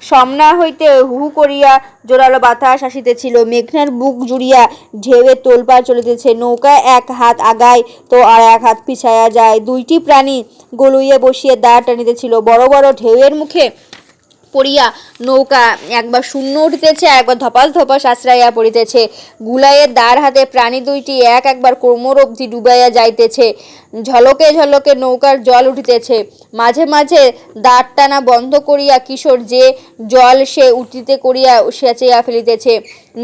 সমনা হইতে হু করিয়া জোরালো বাতাস আসিতেছিল। মেঘনার বুক জুড়িয়া ঢেউয়ের তোলপাড় চলিতেছে। নৌকায় এক হাত আগায় তো আর এক হাত পিছাইয়া যায়। দুইটি প্রাণী গলুইয়ে বসিয়া দাঁড় টানিতেছিল। বড় বড় ঢেউয়ের মুখে পড়িয়া নৌকা একবার শূন্য উঠিতেছে, একবার ধপাস ধপাস আশ্রাইয়া পড়িতেছে। গুলাইয়ের দাঁড় হাতে প্রাণী দুইটি একবার কোমর অবধি ডুবাইয়া যাইতেছে। ঝলকে ঝলকে নৌকার জল উঠিতেছে। মাঝে মাঝে দাঁড় টানা বন্ধ করিয়া কিশোর যে জল সে উঠিতে করিয়া সেচাইয়া ফেলিতেছে।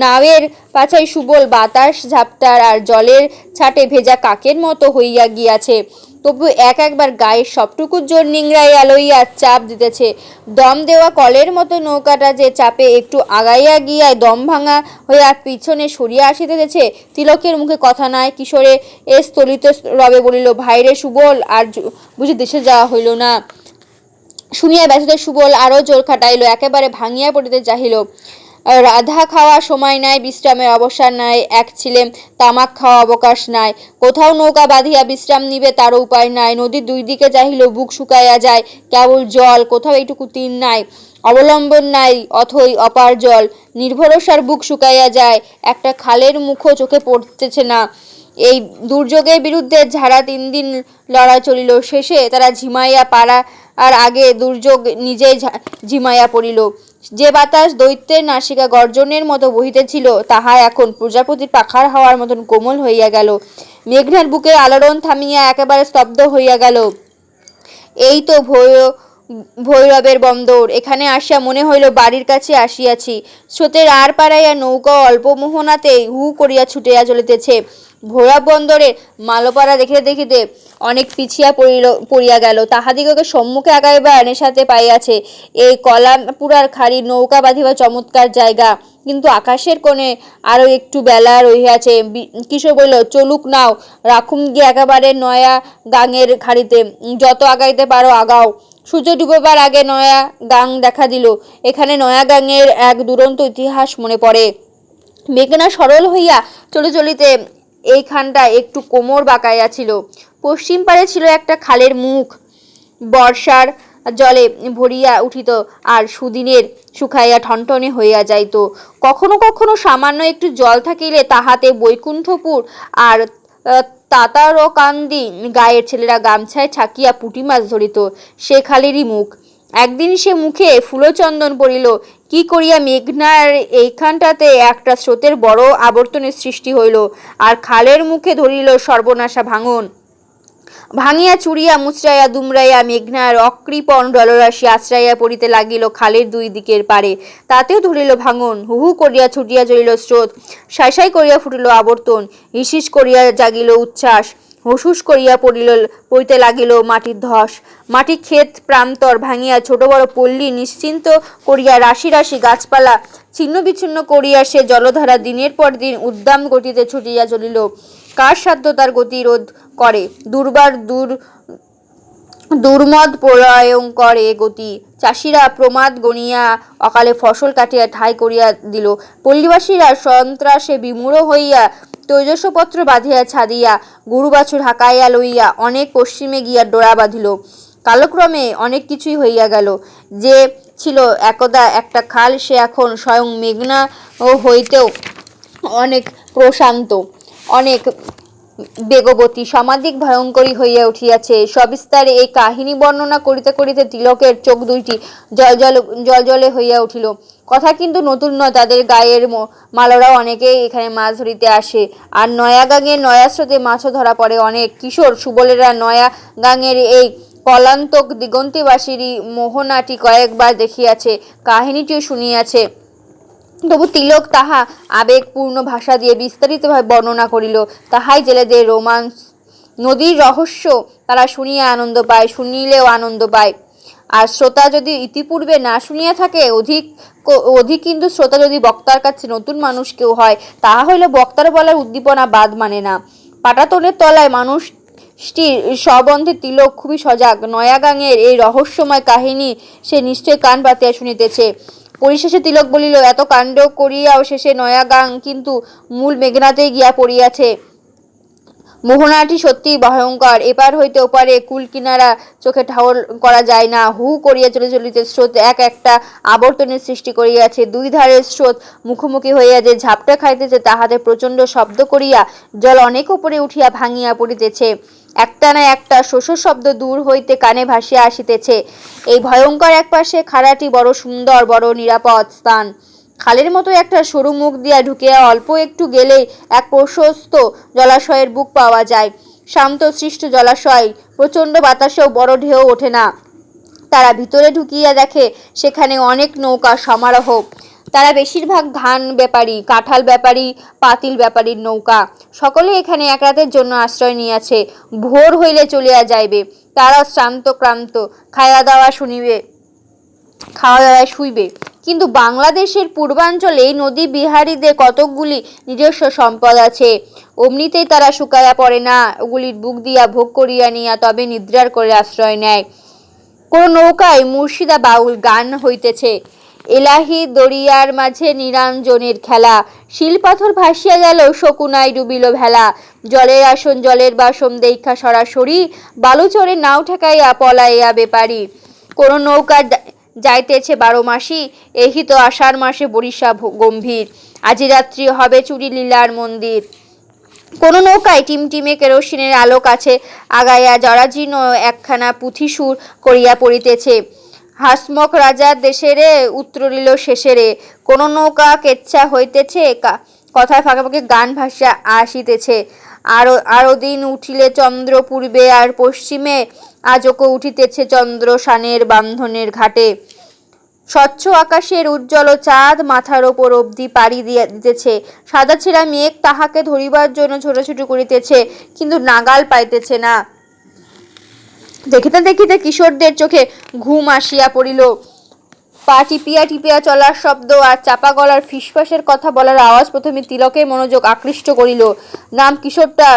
নাওয়ের পাছায় সুবল বাতাস ঝাপটার আর জলের ছাটে ভেজা কাকের মতো হইয়া গিয়াছে। তবু একবার গায়ের সবটুকু জোর নিংড়াইয়া লইয়া চাপ দিতেছে। দম দেওয়া কলের মতো নৌকাটা যে চাপে একটু আগাইয়া গিয়া দম ভাঙা হইয়া পিছনে সরিয়া আসিতেছে। তিলকের মুখে কথা নাই। কিশোরে স্থলিত রবে বলিল, ভাইরে সুবল, আর বুঝি দেশে যাওয়া হইল না? শুনিয়া ব্যথিত সুবল আরো জোর খাটাইল, একেবারে ভাঙিয়া পড়িতে চাহিল। রাধা খাওয়া সময় নাই, বিশ্রামের অবসর নাই, এক ছিলেম তামাক খাওয়া অবকাশ নাই, কোথাও নৌকা বাঁধিয়া বিশ্রাম নিবে তারও উপায় নাই। নদীর দুই দিকে চাহিল, বুক শুকাইয়া যায়, কেবল জল, কোথাও এইটুকু তীর নাই, অবলম্বন নাই, অথই অপার জল। নির্ভরসার বুক শুকাইয়া যায়, একটা খালের মুখও চোখে পড়তেছে না। এই দুর্যোগের বিরুদ্ধে ঝাড়া 3 দিন লড়াই চলিল। শেষে তারা ঝিমাইয়া পাড়া, আর আগে দুর্যোগ নিজেই ঝিমাইয়া পড়িল। যে বাতাস দৈত্যের নাসিকা গর্জনের মতো বহিতেছিল, তাহা এখন প্রজাপতির পাখার হাওয়ার মতন কোমল হইয়া গেল। মেঘনার বুকে আলোড়ন থামিয়া একেবারে স্তব্ধ হইয়া গেল। এই তো ভৈরবের বন্দর। এখানে আসিয়া মনে হইল বাড়ির কাছে আসিয়াছি। স্রোতের আর পাড়াইয়া নৌকা অল্প মোহনাতেই হু করিয়া ছুটিয়া চলিতেছে। ভৈরব বন্দরে মালোপাড়া দেখিতে দেখিতে অনেক পিছিয়া পড়িয়া গেল। তাহাদিগকে সম্মুখে আগাইবার নেশাতে পাইয়াছে। এই কলাপুরার খাড়ি নৌকা বাঁধিবার চমৎকার জায়গা, কিন্তু আকাশের কোণে আরো একটু বেলা রহিয়াছে। কিশোর বলিল, চলুক নাও, রাখুম গিয়ে একেবারে নয়া গাঙের খাড়িতে। যত আগাইতে পারো আগাও। সূর্য ডুববার আগে নয়া গাং দেখা দিল। এখানে নয়া গাঙের এক দুরন্ত ইতিহাস মনে পড়ে। মেঘনা সরল হইয়া চলিতে এইখানটা একটু কোমর বাঁকাইয়া ছিল। পশ্চিম পারে ছিল একটা খালের মুখ। বর্ষার জলে ভরিয়া উঠিত আর সুদিনের শুকাইয়া ঠনঠনে হইয়া যাইত। কখনো কখনো সামান্য একটু জল থাকিলে তাহাতে বৈকুণ্ঠপুর আর তাতারকান্দি গায়ের ছেলেরা গামছায় ছাকিয়া পুঁটি মাছ ধরিত। সে খালেরই মুখ। একদিন সে মুখে ফুলচন্দন পড়িল। কি করিয়া মেঘনার এইখানটাতে একটা স্রোতের বড় আবর্তনের সৃষ্টি হইল, আর খালের মুখে ধরিল সর্বনাশা ভাঙন। ভাঙিয়া চুরিয়া মুচড়াইয়া দুমড়াইয়া মেঘনার অকৃপণ জলরাশি আশ্রাইয়া পড়িতে লাগিল খালের দুই দিকের পারে। তাতেও ধরিল ভাঙন, হু হু করিয়া ছুটিয়া চলিল স্রোত, সাই সাই করিয়া ফুটিল আবর্তন, হিসিস করিয়া জাগিল উচ্ছ্বাস, হুসহুস করিয়া পড়িতে লাগিল মাটির ধস। মাটি ক্ষেত প্রান্তর ভাঙিয়া ছোট বড় পল্লী নিশ্চিন্ত করিয়া রাশি রাশি গাছপালা ছিন্ন বিচ্ছিন্ন করিয়া সে জলধারা দিনের পর দিন উদ্দাম গতিতে ছুটিয়া চলিল। কার সাধ্য তার গতি রোধ করে? দুর্মদ প্রলয়ঙ্কর এ গতি। চাষিরা প্রমাদ গণিয়া অকালে ফসল কাটিয়া ঠাই করিয়া দিল। পল্লীবাসীরা সন্ত্রাসে বিমূঢ় হইয়া তৈজসপত্র বাঁধিয়া ছাদিয়া গরু বাছুর হাঁকাইয়া লইয়া অনেক পশ্চিমে গিয়া ডোরা বাঁধিল। কালক্রমে অনেক কিছুই হইয়া গেল। যে ছিল একদা একটা খাল, সে এখন স্বয়ং মেঘনা ও হইতেও অনেক প্রশান্ত, অনেক বেগবতী, সমাধিক ভয়ঙ্করী হইয়া উঠিয়াছে। সবিস্তারে এই কাহিনী বর্ণনা করিতে করিতে তিলকের চোখ দুইটি জলজলে হইয়া উঠিল। কথা কিন্তু নতুন নয়, তাদের গায়ের মালরাও অনেকেই এখানে মাছ ধরিতে আসে, আর নয়া গাঙের নয়া স্রোতে মাছও ধরা পড়ে অনেক। কিশোর সুবলেরা নয়া গাঙের এই কলান্তক দিগন্তেবাসিনী মোহনাটি কয়েকবার দেখিয়াছে, কাহিনীটিও শুনিয়াছে। তবু তিলক তাহা আবেগপূর্ণ ভাষা দিয়ে বিস্তারিতভাবে বর্ণনা করিল। তাহাই জেলেদের রোমান্স। নদীর রহস্য তারা শুনিয়া আনন্দ পায়, শুনিলেও আনন্দ পায়। আর শ্রোতা যদি ইতিপূর্বে না শুনিয়া থাকে, অধিক কিন্তু শ্রোতা যদি বক্তার কাছে নতুন মানুষ কেউ হয়, তাহা হইলে বক্তার বলার উদ্দীপনা বাদ মানে না। পাটাতনের তলায় মানুষটির সম্বন্ধে তিলক খুবই সজাগ। নয়া গাঙের এই রহস্যময় কাহিনী সে নিশ্চয় কান পাতিয়া শুনিতেছে। পরিশেষে তিলক বলিল, এত কাণ্ড করিয়াও শেষে নয়া গাং কিন্তু মূল মেঘনাতেই গিয়া পড়িয়াছে। মোহনাটি সত্যিই ভয়ঙ্কর। এপার হইতে ওপারে কুল কিনারা চোখে ঠাউর করা যায় না। হু করিয়া চলিতে স্রোত এক একটা আবর্তনের সৃষ্টি করিয়াছে। দুই ধারের স্রোত মুখোমুখি হইয়া যে ঝাপটা খাইতেছে, তাহাতে প্রচণ্ড শব্দ করিয়া জল অনেক উপরে উঠিয়া ভাঙিয়া পড়িতেছে। একটা না একটা শোষ শব্দ দূর হইতে কানে ভাসিয়া আসিতেছে। এই ভয়ঙ্কর এক পাশে খাড়াটি বড় সুন্দর, বড় নিরাপদ স্থান। খালের মতো একটা সরু মুখ দিয়া ঢুকিয়া অল্প একটু গেলেই এক প্রশস্ত জলাশয়ের বুক পাওয়া যায়। শান্ত সৃষ্ট জলাশয়, প্রচণ্ড বাতাসেও বড় ঢেউ ওঠে না। তারা ভিতরে ঢুকিয়া দেখে সেখানে অনেক নৌকা সমারোহ। তারা বেশিরভাগ ধান ব্যাপারী, কাঁঠাল ব্যাপারী, পাতিল ব্যাপারীর নৌকা। সকলে এখানে এক রাতের জন্য আশ্রয় নিয়াছে, ভোর হইলে চলিয়া যাইবে। তারা শ্রান্ত ক্রান্ত, খাওয়া দাওয়ায় শুইবে। কিন্তু বাংলাদেশের পূর্বাঞ্চলে নদী বিহারীদের কতকগুলি নিজস্ব সম্পদ আছে। অমনিতেই তারা শুকাইয়া পড়ে না, ওগুলির বুক দিয়া ভোগ করিয়া নিয়া তবে নিদ্রার করে আশ্রয় নেয়। কোন নৌকায় মুর্শিদা বাউল গান হইতেছে, এলাহি দরিয়ার মাঝে নিরঞ্জনের খেলা, শিলপাথর ভাসিয়া গেল, শকুনায় ডুবিল ভেলা, জলের আসন জলের বাসন দেখা সরাসরি, বালুচরে নাও ঠেকাইয়া পলাইয়া বেপারি। কোন নৌকা যাইতেছে 12 মাসি, এহি তো আষাঢ় মাসে বরিশা গম্ভীর, আজি রাত্রি হবে চুরি লীলার মন্দির। কোন নৌকায় টিমটিমে কেরোসিনের আলো কাছে আগাইয়া জরাজীর্ণ একখানা পুঁথি সুর করিয়া পড়িতেছে, হাসমক রাজার দেশেরে উত্তরিল শেষেরে। কোন নৌকা কেচ্ছা হইতেছে, কথায় ফাঁকে ফাঁকে গান ভাসিয়া আসিতেছে, আরো দিন উঠিলে চন্দ্র পূর্বে আর পশ্চিমে, আজকও উঠিতেছে চন্দ্র শানের বান্ধনের ঘাটে। স্বচ্ছ আকাশের উজ্জ্বল চাঁদ মাথার ওপর অবধি পাড়ি দিতেছে। সাদা ছেঁড়া মেঘ তাহাকে ধরিবার জন্য ছোটাছুটি করিতেছে, কিন্তু নাগাল পাইতেছে না। দেখিতে দেখিতে কিশোরদের চোখে ঘুম আসিয়া পড়িল। পা টিপিয়া টিপিয়া চলার শব্দ আর চাপা গলার ফিসফাসের কথা বলার আওয়াজ প্রথমে তিলকের মনোযোগ আকৃষ্ট করিল। নাম কিশোরটা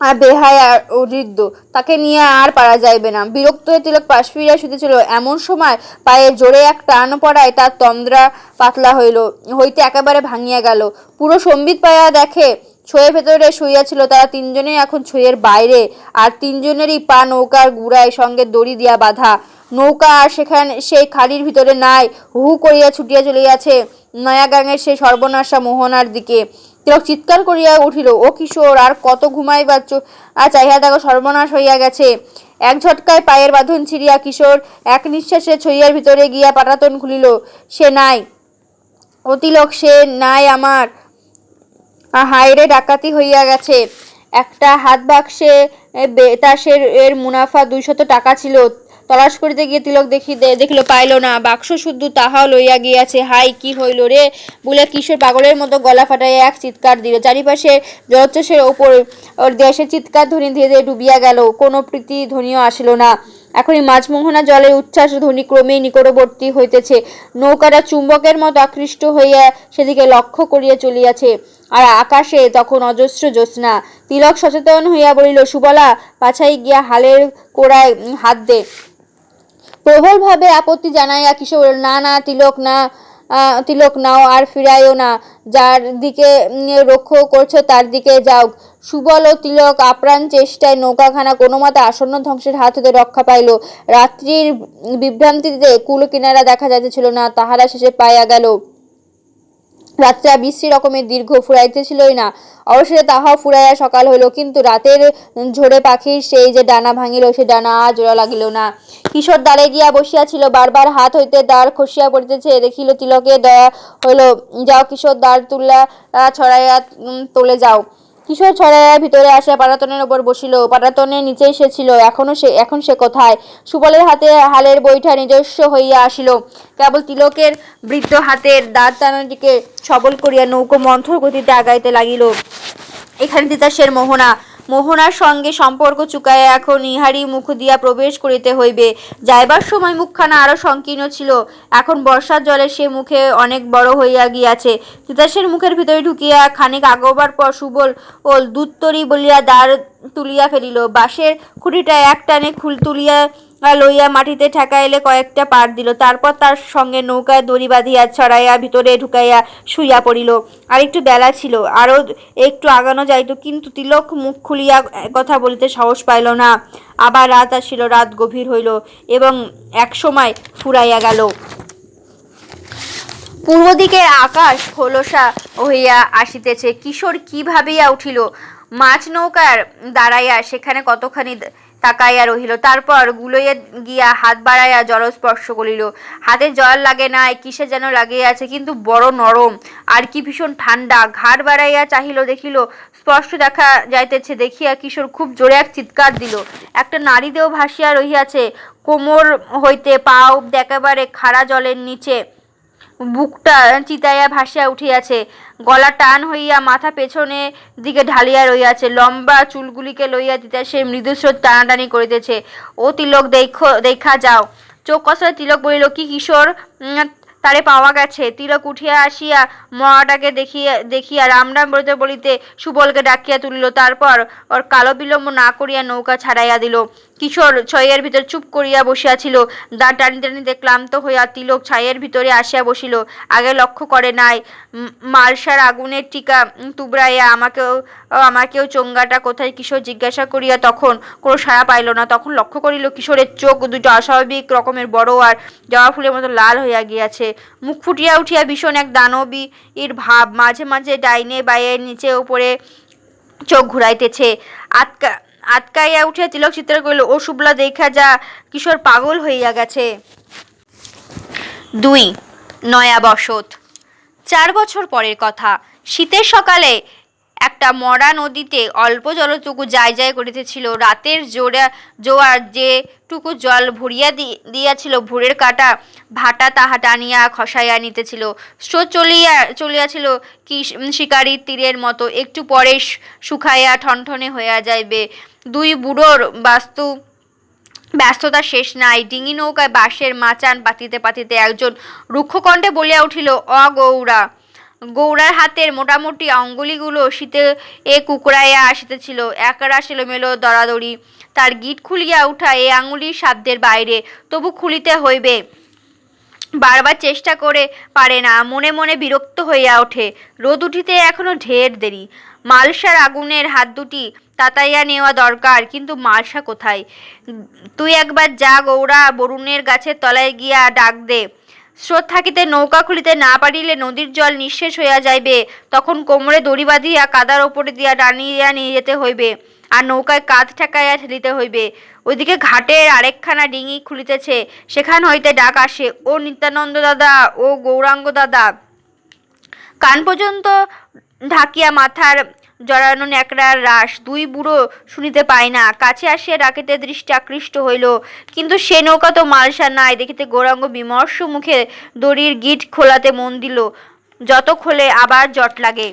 আর বেহায়া ও হৃদ্য, তাকে নিয়ে আর পারা যাইবে না। বিরক্ত হয়ে তিলক পাশ ফিরিয়া শুতেছিল। এমন সময় পায়ে জোরে এক টান পড়ায় তার তন্দ্রা পাতলা হইতে একেবারে ভাঙিয়া গেল। পুরো সম্বিত পাইয়া দেখে ছইয়ের ভেতরে শুইয়াছিল তারা তিনজনেই এখন ছইয়ের বাইরে, আর তিনজনেরই পা নৌকার গুড়ায় সঙ্গে দড়ি দিয়া বাঁধা। নৌকা আর সেই খালির ভিতরে নাই, হু হু করিয়া ছুটিয়া চলিয়াছে নয়া গাঙের সেই সর্বনাশা মোহনার দিকে। তিলক চিৎকার করিয়া উঠিল, ও কিশোর, আর কত ঘুমাইবার? চাহিয়া দেখো, সর্বনাশ হইয়া গেছে। এক ঝটকায় পায়ের বাঁধন ছিঁড়িয়া কিশোর এক নিঃশ্বাসে ছইয়ার ভিতরে গিয়া পাটাতন খুলিল। সে নাই, ও তিলক, সে নাই আমার, হায়রে ডাকাতি হইয়া গেছে। একটা হাত বাক্সে বেতাসের এর মুনাফা 200 টাকা ছিল। তলাশ করিতে গিয়ে তিলক দেখিল পাইল না, বাক্স শুদ্ধ তাহাও লইয়া গিয়াছে। হাই, কি হইল রে বলে কিশোর পাগলের মতো গলা ফাটাইয়া এক চিৎকার দিল। চারিপাশে জলোচ্ছ্বাসের ওপর ওর দেশের চিৎকার ধ্বনি ধীরে ধীরে ডুবিয়া গেল, কোনো প্রীতি ধ্বনিও আসিল না। এখনই মাঝমোহনা জলের উচ্ছ্বাস ধ্বনি ক্রমেই নিকটবর্তী হইতেছে। নৌকাটা চুম্বকের মতো আকৃষ্ট হইয়া সেদিকে লক্ষ্য করিয়া চলিয়াছে, আর আকাশে তখন অজস্র জ্যোৎস্না। তিলক সচেতন হইয়া বলিল, সুবলা, পাছাই গিয়া হালের কোড়ায় হাত দে। প্রবলভাবে আপত্তি জানাইয়া কিশোর বলিল, না না তিলক, না তিলক, নাও আর ফিরাইও না, যার দিকে লক্ষ্য করছো তার দিকে যাও। সুবল ও তিলক আপ্রাণ চেষ্টায় নৌকাখানা কোনো মতে আসন্ন ধ্বংসের হাত হতে রক্ষা পাইল। রাত্রির বিভ্রান্তিতে কুল কিনারা দেখা যাইতেছিল না, তাহারা শেষে পাইয়া গেল। রাত্রা বিশ্রী রকমের দীর্ঘ, ফুরাইতেছিলই না। অবশেষে তাহাও ফুরাইয়া সকাল হইল, কিন্তু রাতের ঝোড়ে পাখির সেই যে ডানা ভাঙিল, সে ডানা আর জোড়া লাগিল না। কিশোর দ্বারে গিয়া বসিয়াছিল, বারবার হাত হইতে দ্বার খসিয়া পড়িতেছে। দেখিল তিলকের দয়া হইল। যাও কিশোর, দ্বার তুলা ছড়াইয়া তোলে যাও। কিশোর ছড়াইয়া ভিতরে আসিয়া পাটাতনের ওপর বসিল। পাটাতনের নিচেই সে ছিল। এখন সে কোথায়? সুবলের হাতে হালের বৈঠা নিজস্ব হইয়া আসিল। কেবল তিলকের বৃদ্ধ হাতের দাঁত টানাটিকে সবল করিয়া নৌকো মন্থর গতিতে আগাইতে লাগিল। এখানে তিতাসের মোহনার সঙ্গে সম্পর্ক চুকাইয়া এখন ইহারই মুখ দিয়া প্রবেশ করিতে হইবে। যাইবার সময় মুখখানা আরো সংকীর্ণ ছিল, এখন বর্ষার জলে সে মুখে অনেক বড় হইয়া গিয়াছে। তিতাসের মুখের ভিতরে ঢুকিয়া খানিক আগোবার পর সুবল দুত্তরি বলিয়া দ্বার তুলিয়া ফেলিল। বাঁশের খুঁটিটা এক টানে তুলিয়া লইয়া মাটিতে ঠেকাইলে কয়েকটা পাড় দিল। তারপর তার সঙ্গে নৌকায় দড়ি বাঁধিয়া ছড়াইয়া ভিতরে ঢুকাইয়া শুইয়া পড়িল। আর একটু বেলা ছিল, আরো একটু আগানো যাইত, কিন্তু তিলক মুখ খুলিয়া কথা বলিতে সাহস পাইল না। আবার রাত আসিল, রাত গভীর হইল এবং এক সময় ফুরাইয়া গেল। পূর্ব দিকে আকাশ খোলসা হইয়া আসিতেছে। কিশোর কি ভাবিয়া উঠিল। মাছ নৌকার দাঁড়াইয়া সেখানে কতখানি তাকাইয়া রহিল, তারপর গুলোইয়া গিয়া হাত বাড়াইয়া জল স্পর্শ করিল। হাতে জল লাগে নাই, কিসে যেন লাগিয়াছে, কিন্তু বড় নরম, আর কি ভীষণ ঠান্ডা। ঘাড় বাড়াইয়া চাহিল, দেখিল স্পষ্ট দেখা যাইতেছে। দেখিয়া কিশোর খুব জোরে এক চিৎকার দিল। একটা নারী দেহ ভাসিয়া রহিয়াছে, কোমর হইতে পাও একেবারে খাড়া জলের নিচে, বুকটা চিতাইয়া ভাসিয়া উঠিয়াছে, গলা টান হইয়া মাথা পেছনে দিকে ঢালিয়া রইয়াছে, লম্বা চুলগুলিকে লইয়া তিতাসের মৃদুস্রোত টানাটানি করিতেছে। ও তিলক, দেখা যাও। চোখ কষলে তিলক বলিল, কি কিশোর, তারে পাওয়া গেছে? তিলক উঠিয়া আসিয়া মরাটাকে দেখিয়া রাম রাম বলিতে বলিতে সুবলকে ডাকিয়া তুলিল। তারপর ওর কালো বিলম্ব না করিয়া নৌকা ছাড়াইয়া দিল। কিশোর ছাইয়ের ভিতর চুপ করিয়া বসিয়াছিল। দাঁড় টানিতে টানিতে ক্লান্ত হইয়া তিলক ছাইয়ের ভিতরে আসিয়া বসিল। আগে লক্ষ্য করে নাই। মালসার আগুনের টিকা তুবড়াইয়া আমাকেও চোঙ্গাটা কোথায় কিশোর জিজ্ঞাসা করিয়া তখন কোনো সাড়া পাইল না। তখন লক্ষ্য করিল কিশোরের চোখ দুটো অস্বাভাবিক রকমের বড় আর জবা ফুলের মতো লাল হইয়া গিয়াছে। মুখ ফুটিয়া উঠিয়া ভীষণ এক দানবীর ভাব, মাঝে মাঝে ডাইনে বায়ে নিচে উপরে চোখ ঘুরাইতেছে। আটকাইয়া উঠিয়া তিলক চিৎকার করিল, ও সুবলা, দেখা যা, কিশোর পাগল হইয়া গেছে। 2. নয়া বসত। 4 বছর পরের কথা। শীতের সকালে একটা মরা নদীতে অল্প জলটুকু যায় যায় করিতেছিল। রাতের জোয়ার যেটুকু জল ভরিয়া দিয়াছিল, ভোরের কাটা ভাটা তাহা টানিয়া খসাইয়া নিতেছিল। স্রোত চলিয়াছিল শিকারীর তীরের মতো, একটু পরে শুকাইয়া ঠনঠনে হইয়া যাইবে। দুই বুড়োর ব্যস্ততা শেষ নাই। ডিঙি নৌকায় বাঁশের মাচান পাতিতে পাতিতে একজন রুক্ষকণ্ঠে বলিয়া উঠিল, গৌরার হাতের মোটামুটি অঙ্গুলিগুলো শীতে কুকড়াইয়া আসিতেছিল, একরাশ এলোমেলো দরাদরি। তার গিট খুলিয়া উঠা এ আঙুলির সাধ্যের বাইরে, তবু খুলিতে হইবে। বারবার চেষ্টা করে পারে না, মনে মনে বিরক্ত হইয়া ওঠে। রোদ উঠিতে এখনো ঢের দেরি। মালসার আগুনের হাত দুটি তাতাইয়া নেওয়া দরকার, কিন্তু মালসা কোথায়? তুই একবার যা গৌরা, বরুণের গাছের তলায় গিয়া ডাক দে। স্রোত থাকিতে নৌকা খুলিতে না পারিলে নদীর জল নিঃশেষ হইয়া যাইবে। তখন কোমরে দড়ি বাঁধিয়া কাদার ওপরে দিয়া টানিয়া নিয়ে যেতে হইবে, আর নৌকায় কাঁধ ঠেকাইয়া ঠেলিতে হইবে। ওইদিকে ঘাটের আরেকখানা ডিঙি খুলিতেছে, সেখান হইতে ডাক আসে, ও নিত্যানন্দ দাদা, ও গৌরাঙ্গ দাদা। কান পর্যন্ত ঢাকিয়া মাথার জড়ানো ন্যাকড়ার রাস দুই বুড়ো শুনিতে পায় না। কাছে আসিয়া ডাকিতে দৃষ্টি আকৃষ্ট হইল, কিন্তু সে নৌকা তো মালসা নাই দেখিতে গৌরাঙ্গ বিমর্ষ মুখে দড়ির গিট খোলাতে মন দিল। যত খোলে আবার জট লাগে।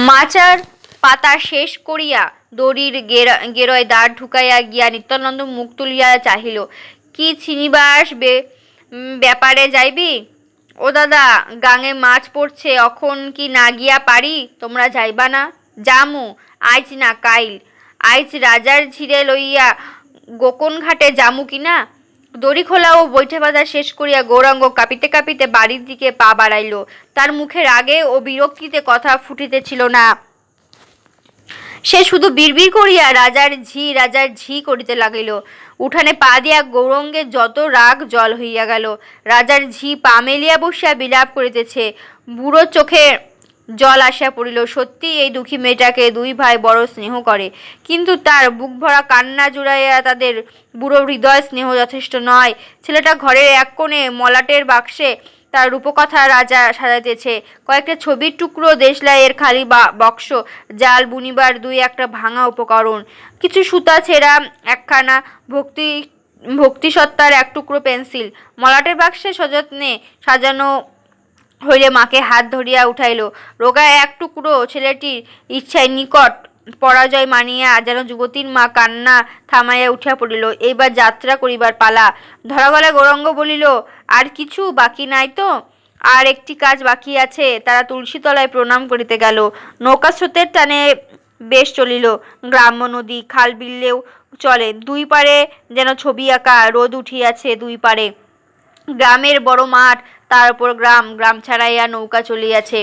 মাচার পাতা শেষ করিয়া দড়ির গেরয় দাঁড় ঢুকাইয়া গিয়া নিত্যানন্দ মুখ তুলিয়া চাহিল। কি ছিনিবাস ব্যাপারে যাইবি? ও দাদা, গাঙে মাছ পড়ছে, অখন কি না গিয়া পারি? তোমরা যাইবা না? জামু, আইজ না কাইল। আইজ রাজার ঝিরে লইয়া গোকন ঘাটে জামু কিনা? দড়ি খোলা ও বৈঠা বাঁধা শেষ করিয়া গৌরাঙ্গ কাঁপিতে কাঁপিতে বাড়ির দিকে পা বাড়াইল। তার মুখে রাগে ও বিরক্তিতে কথা ফুটিতেছিল না। সে শুধু বিড়বিড় করিয়া রাজার ঝি করিতে লাগিল। উঠানে পা দিয়া গৌরাঙ্গের যত রাগ জল হইয়া গেল। রাজার ঝি পা মেলিয়া বসিয়া বিলাপ করিতেছে। বুড়ো চোখে জল আসিয়া পড়িল। সত্যি এই দুঃখী মেয়েটাকে দুই ভাই বড় স্নেহ করে, কিন্তু তার বুক ভরা কান্না জুড়াইয়া তাদের বুড়ো হৃদয় স্নেহ যথেষ্ট নয়। ছেলেটা ঘরের এক কোণে মলাটের বাক্সে তার রূপকথা রাজা সাজাইতেছে। কয়েকটা ছবির টুকরো, দেশলাইয়ের খালি বক্স, জাল বুনিবার দুই একটা ভাঙা উপকরণ, কিছু সুতা ছেঁড়া একখানা ভক্তিসত্তার এক টুকরো পেন্সিল। মলাটের বাক্সে সযত্নে সাজানো হইলে মাকে হাত ধরিয়া উঠাইল। রোগা এক টুকরো ছেলেটির ইচ্ছায় নিকট পরাজয় মানিয়া যেন যুবতীর মা কান্না থামাইয়া উঠিয়া পড়িল। এইবার যাত্রা করিবার পালা। ধরা গলায় গৌরাঙ্গ বলিল, আর কিছু বাকি নাই তো? আর একটি কাজ বাকি আছে। তারা তুলসীতলায় প্রণাম করিতে গেল। নৌকা স্রোতের টানে বেশ চলিল। গ্রাম্য নদী, খাল বিলেও চলে। দুই পারে যেন ছবি আঁকা। রোদ উঠিয়াছে দুই পারে। গ্রামের বড় মাঠ, তার উপর গ্রাম ছাড়াইয়া নৌকা চলিয়াছে।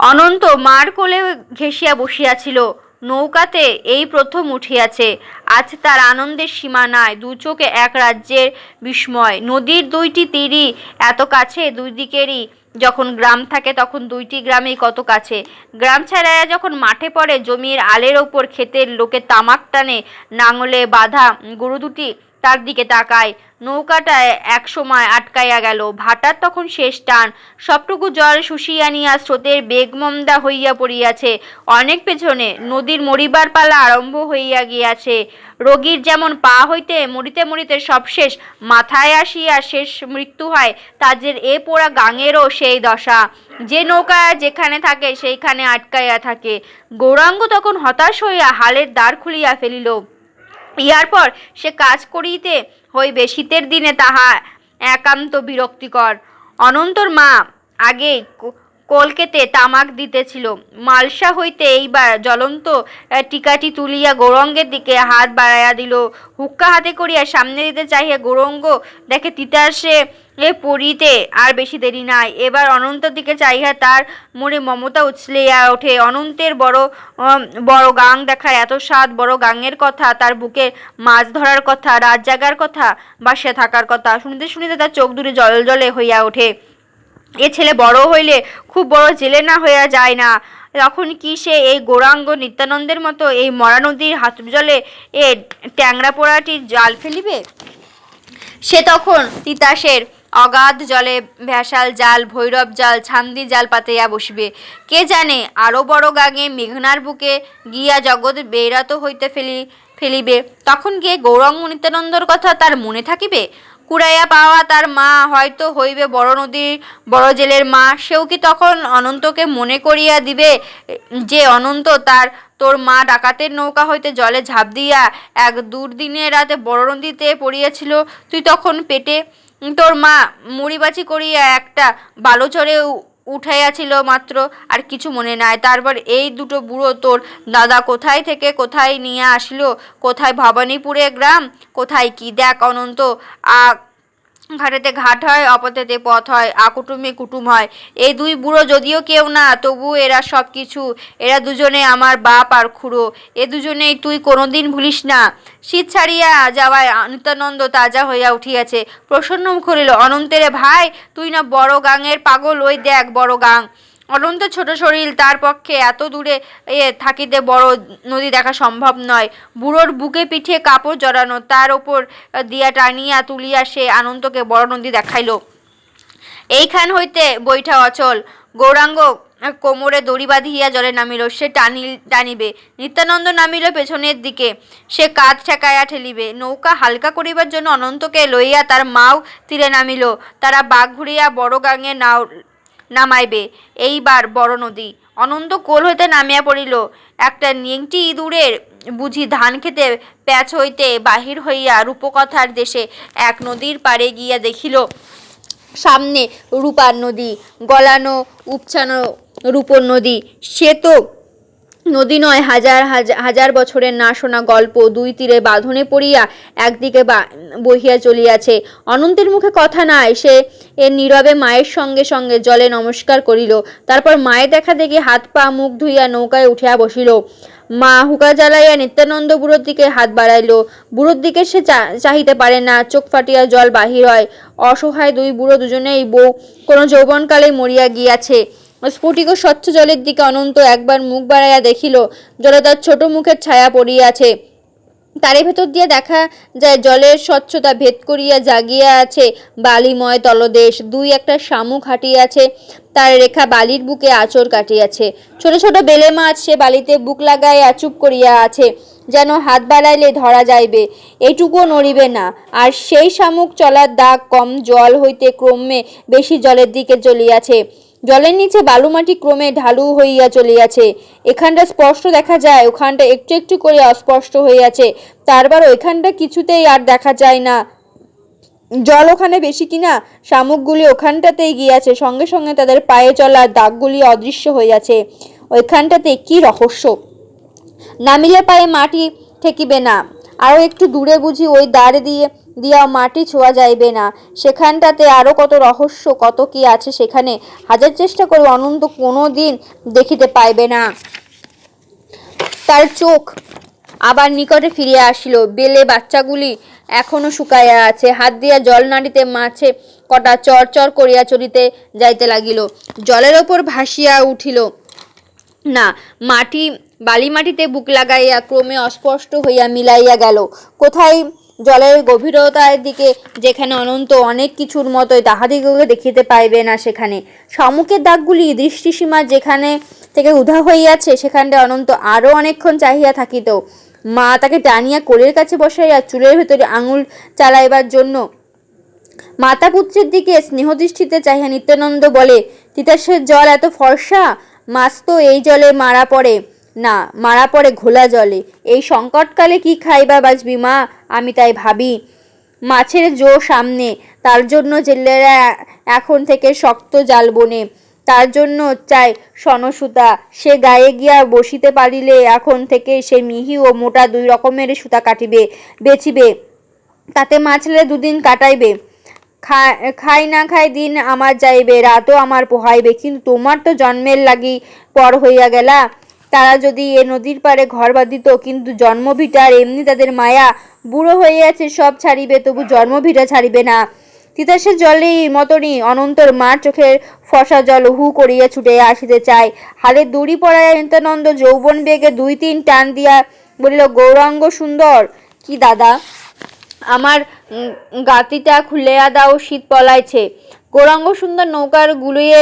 অনন্ত মার কোলে ঘেঁষিয়া বসিয়াছিল। নৌকাতে এই প্রথম উঠিয়াছে। আজ তার আনন্দের সীমা নাই। দু চোখে এক রাজ্যের বিস্ময়। নদীর দুইটি তীরই এত কাছে, দুই দিকেরই যখন গ্রাম থাকে তখন দুইটি গ্রামেই কত কাছে। গ্রাম ছাড়াইয়া যখন মাঠে পড়ে, জমির আলের ওপর ক্ষেতের লোকে তামাক টানে, নাঙলে বাঁধা গরু দুটি তার দিকে তাকায়। নৌকাটা এক সময় আটকাইয়া গেল। ভাটার তখন শেষ টান। সবটুকু জল শুষিয়া নিয়া স্রোতের বেগমন্দা হইয়া পড়িয়াছে অনেক পেছনে। নদীর মরিবার পালা আরম্ভ হইয়া গিয়াছে। রোগীর যেমন পা হইতে মরিতে মরিতে সব শেষ, মাথায় আসিয়া শেষ মৃত্যু হয়, তাদের এ পোড়া গাঙেরও সেই দশা। যে নৌকা যেখানে থাকে সেইখানে আটকাইয়া থাকে। গৌরাঙ্গ তখন হতাশ হইয়া হালের দ্বার খুলিয়া ফেলিল। ইহার পর সে কাজ করিতে হইবে। শীতের দিনে তাহা একান্ত বিরক্তিকর। অনন্তর মা আগেই কলকেতে তামাক দিতেছিল। মালসা হইতে এইবার জ্বলন্ত টিকাটি তুলিয়া গৌরাঙ্গের দিকে হাত বাড়াইয়া দিল। হুক্কা হাতে করিয়া সামনে দিতে চাহিয়া গৌরাঙ্গ দেখে তিতাসে পড়িতে আর বেশি দেরি নাই। এবার অনন্তর দিকে চাহিয়া তার মনে মমতা উছলিয়া ওঠে। অনন্তের বড় গাং দেখার এত স্বাদ, বড় গাঙের কথা, তার বুকে মাছ ধরার কথা, রাত জাগার কথা, বাসিয়া থাকার কথা শুনিতে শুনিতে তার চোখ দুটি জল জলে হইয়া ওঠে। এ ছেলে বড় হইলে খুব বড় জেলে না হইয়া যায় না? তখন কি সে এই গৌরাঙ্গ নিত্যানন্দের মতো এই মরা নদীর হাতড় জলে এ ট্যাংরা পোড়াটি জাল ফেলিবে? সে তখন তিতাসের অগাধ জলে ভ্যাসাল জাল, ভৈরব জাল, ছান্দি জাল পাতাইয়া বসিবে। কে জানে, আরো বড় গাঙে মেঘনার বুকে গিয়া জগৎ বেড়াত হইতে ফেলিবে। তখন গিয়ে গৌরাঙ্গ নিত্যানন্দর কথা তার মনে থাকিবে? কুড়াইয়া পাওয়া তার মা হয়তো হইবে বড় নদীর বড় জেলের মা। সেও কি তখন অনন্তকে মনে করিয়া দিবে যে অনন্ত তোর মা ডাকাতের নৌকা হইতে জলে ঝাঁপ দিয়া এক দুর্দিনের রাতে বড় নদীতে পড়িয়াছিল? তুই তখন পেটে, তোর মা মুড়িবাচি করিয়া একটা বালুচরে উঠাইয়াছিল মাত্র, আর কিছু মনে নাই। তারপর এই দুটো বুড়ো তোর দাদা কোথায় থেকে কোথায় নিয়ে আসলো, কোথায় ভবানীপুরে গ্রাম, কোথায় কি। দেখ অনন্ত, ঘাটেতে ঘাট হয়, অপথেতে পথ হয়, আকুটুমে কুটুম হয়। এই দুই বুড়ো যদিও কেউ না, তবু এরা সব কিছু। এরা দুজনে আমার বাপ আর খুড়ো। এ দুজনেই তুই কোনোদিন ভুলিস না। শীত ছাড়িয়া যাওয়ায় নিত্যানন্দ তাজা হইয়া উঠিয়াছে। প্রসন্ন মুখ হইল। অনন্তেরে ভাই, তুই না বড় গাঙের পাগল? ওই দেখ বড় গাং। অনন্ত ছোট শরীর, তার পক্ষে এত দূরে থাকিতে বড় নদী দেখা সম্ভব নয়। বুড়োর বুকে পিঠে কাপড় জড়ানো, তার ওপর দিয়া টানিয়া তুলিয়া সে অনন্তকে বড় নদী দেখাইল। এইখান হইতে বৈঠা অচল। গৌরাঙ্গ কোমরে দড়ি বাঁধিয়া জলে নামিল, সে টানিবে। নিত্যানন্দ নামিল পেছনের দিকে, সে কাঁধ ঠেকাইয়া ঠেলিবে। নৌকা হালকা করিবার জন্য অনন্তকে লইয়া তার মাও তীরে নামিল। তারা বাঘ ঘুরিয়া বড় গাঙে নামাইবে। এইবার বড় নদী। অনন্ত কোল হইতে নামিয়া পড়িল। একটা নিংটি ইঁদুরের বুঝি ধান খেতে প্যাচ হইতে বাহির হইয়া রূপকথার দেশে এক নদীর পাড়ে গিয়া দেখিল সামনে রূপার নদী, গলানো উপছানো রূপর নদী। সে তো নদী নয়, হাজার হাজার বছরের না শোনা গল্প। দুই তীরে বাঁধনে পড়িয়া একদিকে বহিয়া চলিয়াছে। অনন্তের মুখে কথা নাই, সে এর নীরবে মায়ের সঙ্গে সঙ্গে জলে নমস্কার করিল। তারপর মায়ের দেখা দেখি হাত পা মুখ ধুইয়া নৌকায় উঠিয়া বসিল। মা হুকা জ্বালাইয়া নিত্যানন্দ বুড়োর দিকে হাত বাড়াইল। বুড়োর দিকে সে চাহিতে পারে না, চোখ ফাটিয়া জল বাহির হয়। অসহায় দুই বুড়ো, দুজনেই বউ কোনো যৌবনকালে মরিয়া গিয়াছে। স্ফটিক স্বচ্ছ জলের দিকে অনন্ত একবার মুখ বাড়াইয়া দেখিল, জলে তার ছোট মুখের ছায়া পড়িয়াছে। তারে ভেতর দিয়ে দেখা যায় জলের স্বচ্ছতা ভেদ করিয়া জাগিয়া আছে বালিময় তলদেশ। দুই একটা শামুক হাঁটিয়াছে, তার রেখা বালির বুকে আঁচড় কাটিয়াছে। ছোট ছোট বেলে মাছ সে বালিতে বুক লাগাইয়া চুপ করিয়া আছে, যেন হাত বাড়াইলে ধরা যাইবে, এইটুকুও নড়িবে না। আর সেই শামুক চলার দাগ কম, জল হইতে ক্রমে বেশি জলের দিকে চলিয়াছে। জলের নিচে বালুমাটি ক্রমে ঢালু হইয়া চলিয়াছে। এখানটা স্পষ্ট দেখা যায়, ওখানটা একটু একটু করে অস্পষ্ট হইয়াছে। তারপর ওইখানটা কিছুতেই আর দেখা যায় না। জল ওখানে বেশি কিনা, শামুকগুলি ওখানটাতেই গিয়াছে, সঙ্গে সঙ্গে তাদের পায়ে চলার দাগগুলি অদৃশ্য হইয়াছে। ওইখানটাতে কি রহস্য! নামিলে পায়ে মাটি ঠেকিবে না, আরও একটু দূরে বুঝি ওই দাঁড় দিয়া মাটি ছোঁয়া যাইবে না। সেখানটাতে আরও কত রহস্য, কত কি আছে সেখানে, হাজার চেষ্টা করে অনন্ত কোনো দিন দেখিতে পাইবে না। তার চোখ আবার নিকটে ফিরিয়া আসিল। বেলে বাচ্চাগুলি এখনো শুকাইয়া আছে। হাত দিয়া জল নাড়িতে মাছে কটা চর চর করিয়া চলিতে যাইতে লাগিল। জলের ওপর ভাসিয়া উঠিল না, বালি মাটিতে বুক লাগাইয়া ক্রমে অস্পষ্ট হইয়া মিলাইয়া গেল কোথায় জলের গভীরতার দিকে, যেখানে অনন্ত অনেক কিছুর মতোই তাহাদিগকে দেখিতে পাইবে না। সেখানে শামুকের দাগগুলি দৃষ্টিসীমা যেখানে থেকে উধা হইয়াছে, সেখানটা অনন্ত আরও অনেকক্ষণ চাহিয়া থাকিত। মা তাকে টানিয়া কোলের কাছে বসাইয়া চুলের ভেতরে আঙুল চালাইবার জন্য মাতা পুত্রের দিকে স্নেহদৃষ্টিতে চাহিয়া নিত্যানন্দ বলে, তিতাসের জল এত ফর্সা, মাছ তো এই জলে মারা পড়ে না, মারা পড়ে ঘোলা জলে। এই সংকটকালে কি খাইবা বাঁচবি মা? আমি তাই ভাবি। মাছের জো সামনে, তার জন্য জেলেরা এখন থেকে শক্ত জাল বোনে, তার জন্য চাই সনসুতা। সে গায়ে গিয়া বসিতে পারিলে এখন থেকে সে মিহি ও মোটা দুই রকমের সুতা কাটিবে, বেচিবে, তাতে মাছলে দুদিন কাটাইবে। খাই না খাই দিন আমার যাইবে, রাতও আমার পোহাইবে। কিন্তু তোমার তো জন্মের লাগি পর হইয়া গেলা। তারা যদি এ নদীর পাড়ে ঘর বাঁধিত, কিন্তু জন্মভিটার এমনি তাদের মায়া, বুড়ো হইয়াছে সব ছাড়িবে, তবু জন্মভিটা ছাড়িবে না। তিতাসের জলেই মতনই অনন্তর মার চোখের ফসা জল হু করিয়া ছুটে আসিতে চায়। হালে দড়ি পড়াইয়া নিত্যানন্দ যৌবন বেগে দুই তিন টান দিয়া বলিল, গৌরাঙ্গ সুন্দর, কি দাদা, আমার গাতিটা খুলিয়া দাও, শীত পলাইছে। গৌরাঙ্গ সুন্দর নৌকার গুলিয়ে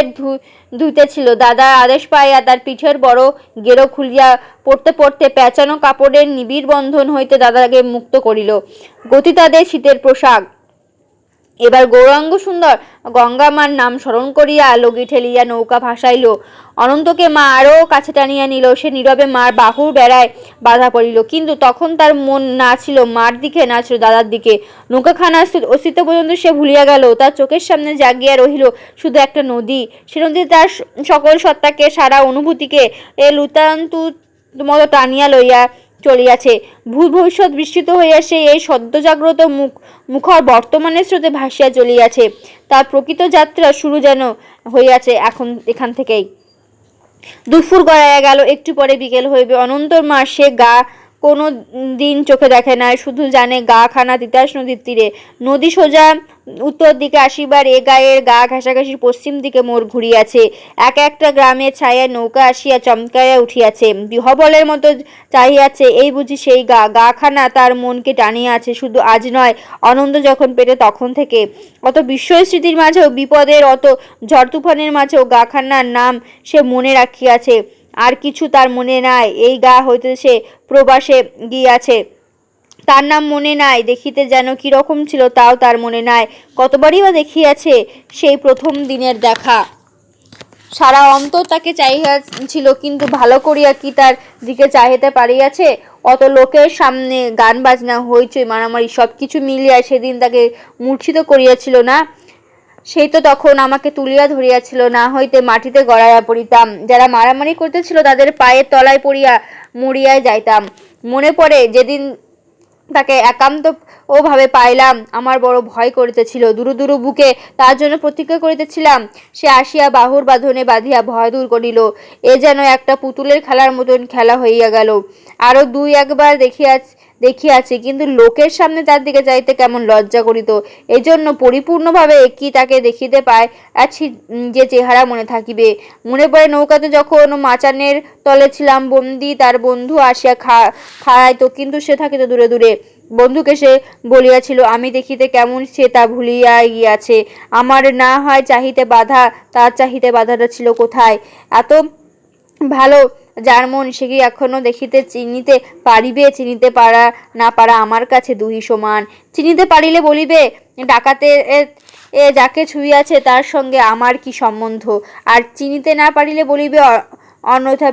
ধুইতেছিল। দাদার আদেশ পাইয়া তার পিঠের বড় গেরো খুলিয়া পড়তে পড়তে প্যাঁচানো কাপড়ের নিবিড় বন্ধন হইতে দাদাকে মুক্ত করিল। গতি তাদের শীতের পোশাক। এবার গৌরাঙ্গ সুন্দর গঙ্গামার নাম স্মরণ করিয়া লগি ঠেলিয়া নৌকা ভাসাইল। অনন্তকে মা আরও কাছে টানিয়া নিল। সে নীরবে মার বাহুর বেড়ায় বাধা পড়িল, কিন্তু তখন তার মন না ছিল মার দিকে, না ছিল দাদার দিকে। নৌকাখানার অস্তিত্ব পর্যন্ত সে ভুলিয়া গেল। তার চোখের সামনে জাগিয়া রহিল শুধু একটা নদী। সে নদী তার সকল সত্তাকে, সারা অনুভূতিকে লুতান্তু মতো টানিয়া লইয়া চলিয়াছে। ভূত ভবিষ্যৎ বিস্তৃত হইয়া সে এই সদ্যজাগ্রত মুখর বর্তমানের স্রোতে ভাসিয়া চলিয়াছে। তার প্রকৃত যাত্রা শুরু যেন হইয়াছে এখান থেকেই। দুপুর গড়াইয়া গেল, একটু পরে বিকেল হইবে। অনন্তর মা সে গা কোনো দিন চোখে দেখে না, শুধু জানে গা খানা তিতাস নদীর তীরে। নদী সোজা উত্তর দিকে আসিবার এ গায়ের গা ঘাসাঘাসি পশ্চিম দিকে মোড় ঘুরিয়াছে। এক একটা গ্রামের ছায়ায় নৌকা আসিয়া চমকাইয়া উঠিয়াছে, বিহবলের মতো চাহিয়াছে। এই বুঝি সেই গা খানা তার মনকে টানিয়াছে, শুধু আজ নয়, আনন্দ যখন পেটে তখন থেকে। অত বিস্ময় স্মৃতির মাঝেও, বিপদের অত ঝড় তুফানের মাঝেও গাখানার নাম সে মনে রাখিয়াছে। আর কিছু তার মনে নাই। এই গা হইতে সে প্রবাসে গিয়াছে, তার নাম মনে নাই। দেখিতে যেন কিরকম ছিল তাও তার মনে নাই। কতবারই বা দেখিয়াছে সেই প্রথম দিনের দেখা। সারা অন্তর তাকে চাহিয়াছিল, কিন্তু ভালো করিয়া কি তার দিকে চাহিতে পারিয়াছে? অত লোকের সামনে গান বাজনা হইচই মারামারি সব কিছু মিলিয়া সেদিন তাকে মূর্ছিত করিয়াছিল না? সেই তো তখন আমাকে তুলিয়া ধরিয়াছিল, না হইতে মাটিতে গড়াইয়া পড়িতাম। যারা মারামারি করতেছিল তাদের পায়ের তলায় পড়িয়া মরিয়ায় যাইতাম। মনে পড়ে যেদিন তাকে একান্ত ভাবে পাইলাম, আমার বড় ভয় করিতেছিল। দুরু দুরু বুকে তার জন্য প্রতিজ্ঞা করিতেছিলাম। সে আসিয়া বাহুর বাঁধনে বাঁধিয়া ভয় দূর করিল। এ যেন একটা পুতুলের খেলার মতন খেলা হইয়া গেল। আরো দুই একবার দেখিয়াছি, কিন্তু লোকের সামনে তার দিকে যাইতে কেমন লজ্জা করিত। এই জন্য পরিপূর্ণভাবে কি তাকে দেখিতে পায় আছি যে চেহারা মনে থাকিবে। মনে পড়ে নৌকাতে যখন মাচানের তলে ছিলাম বন্দি, তার বন্ধু আসিয়া খাড়াইতো, কিন্তু সে থাকিত দূরে দূরে। বন্ধুকে সে বলিয়াছিল, আমি দেখিতে কেমন সে তা ভুলিয়া গিয়াছে। আমার না হয় চাহিতে বাধা, তার চাহিতে বাধাটা ছিল কোথায়? এত ভালো যার মন, সে কি এখনো দেখিতে চিনিতে পারিবে? চিনিতে পারা না পারা আমার কাছে দুই সমান। চিনিতে পারিলে বলিবে, ডাকাতে যাকে ছুঁইয়াছে তার সঙ্গে আমার কি সম্বন্ধ? আর চিনিতে না পারিলে বলিবে অন্যথা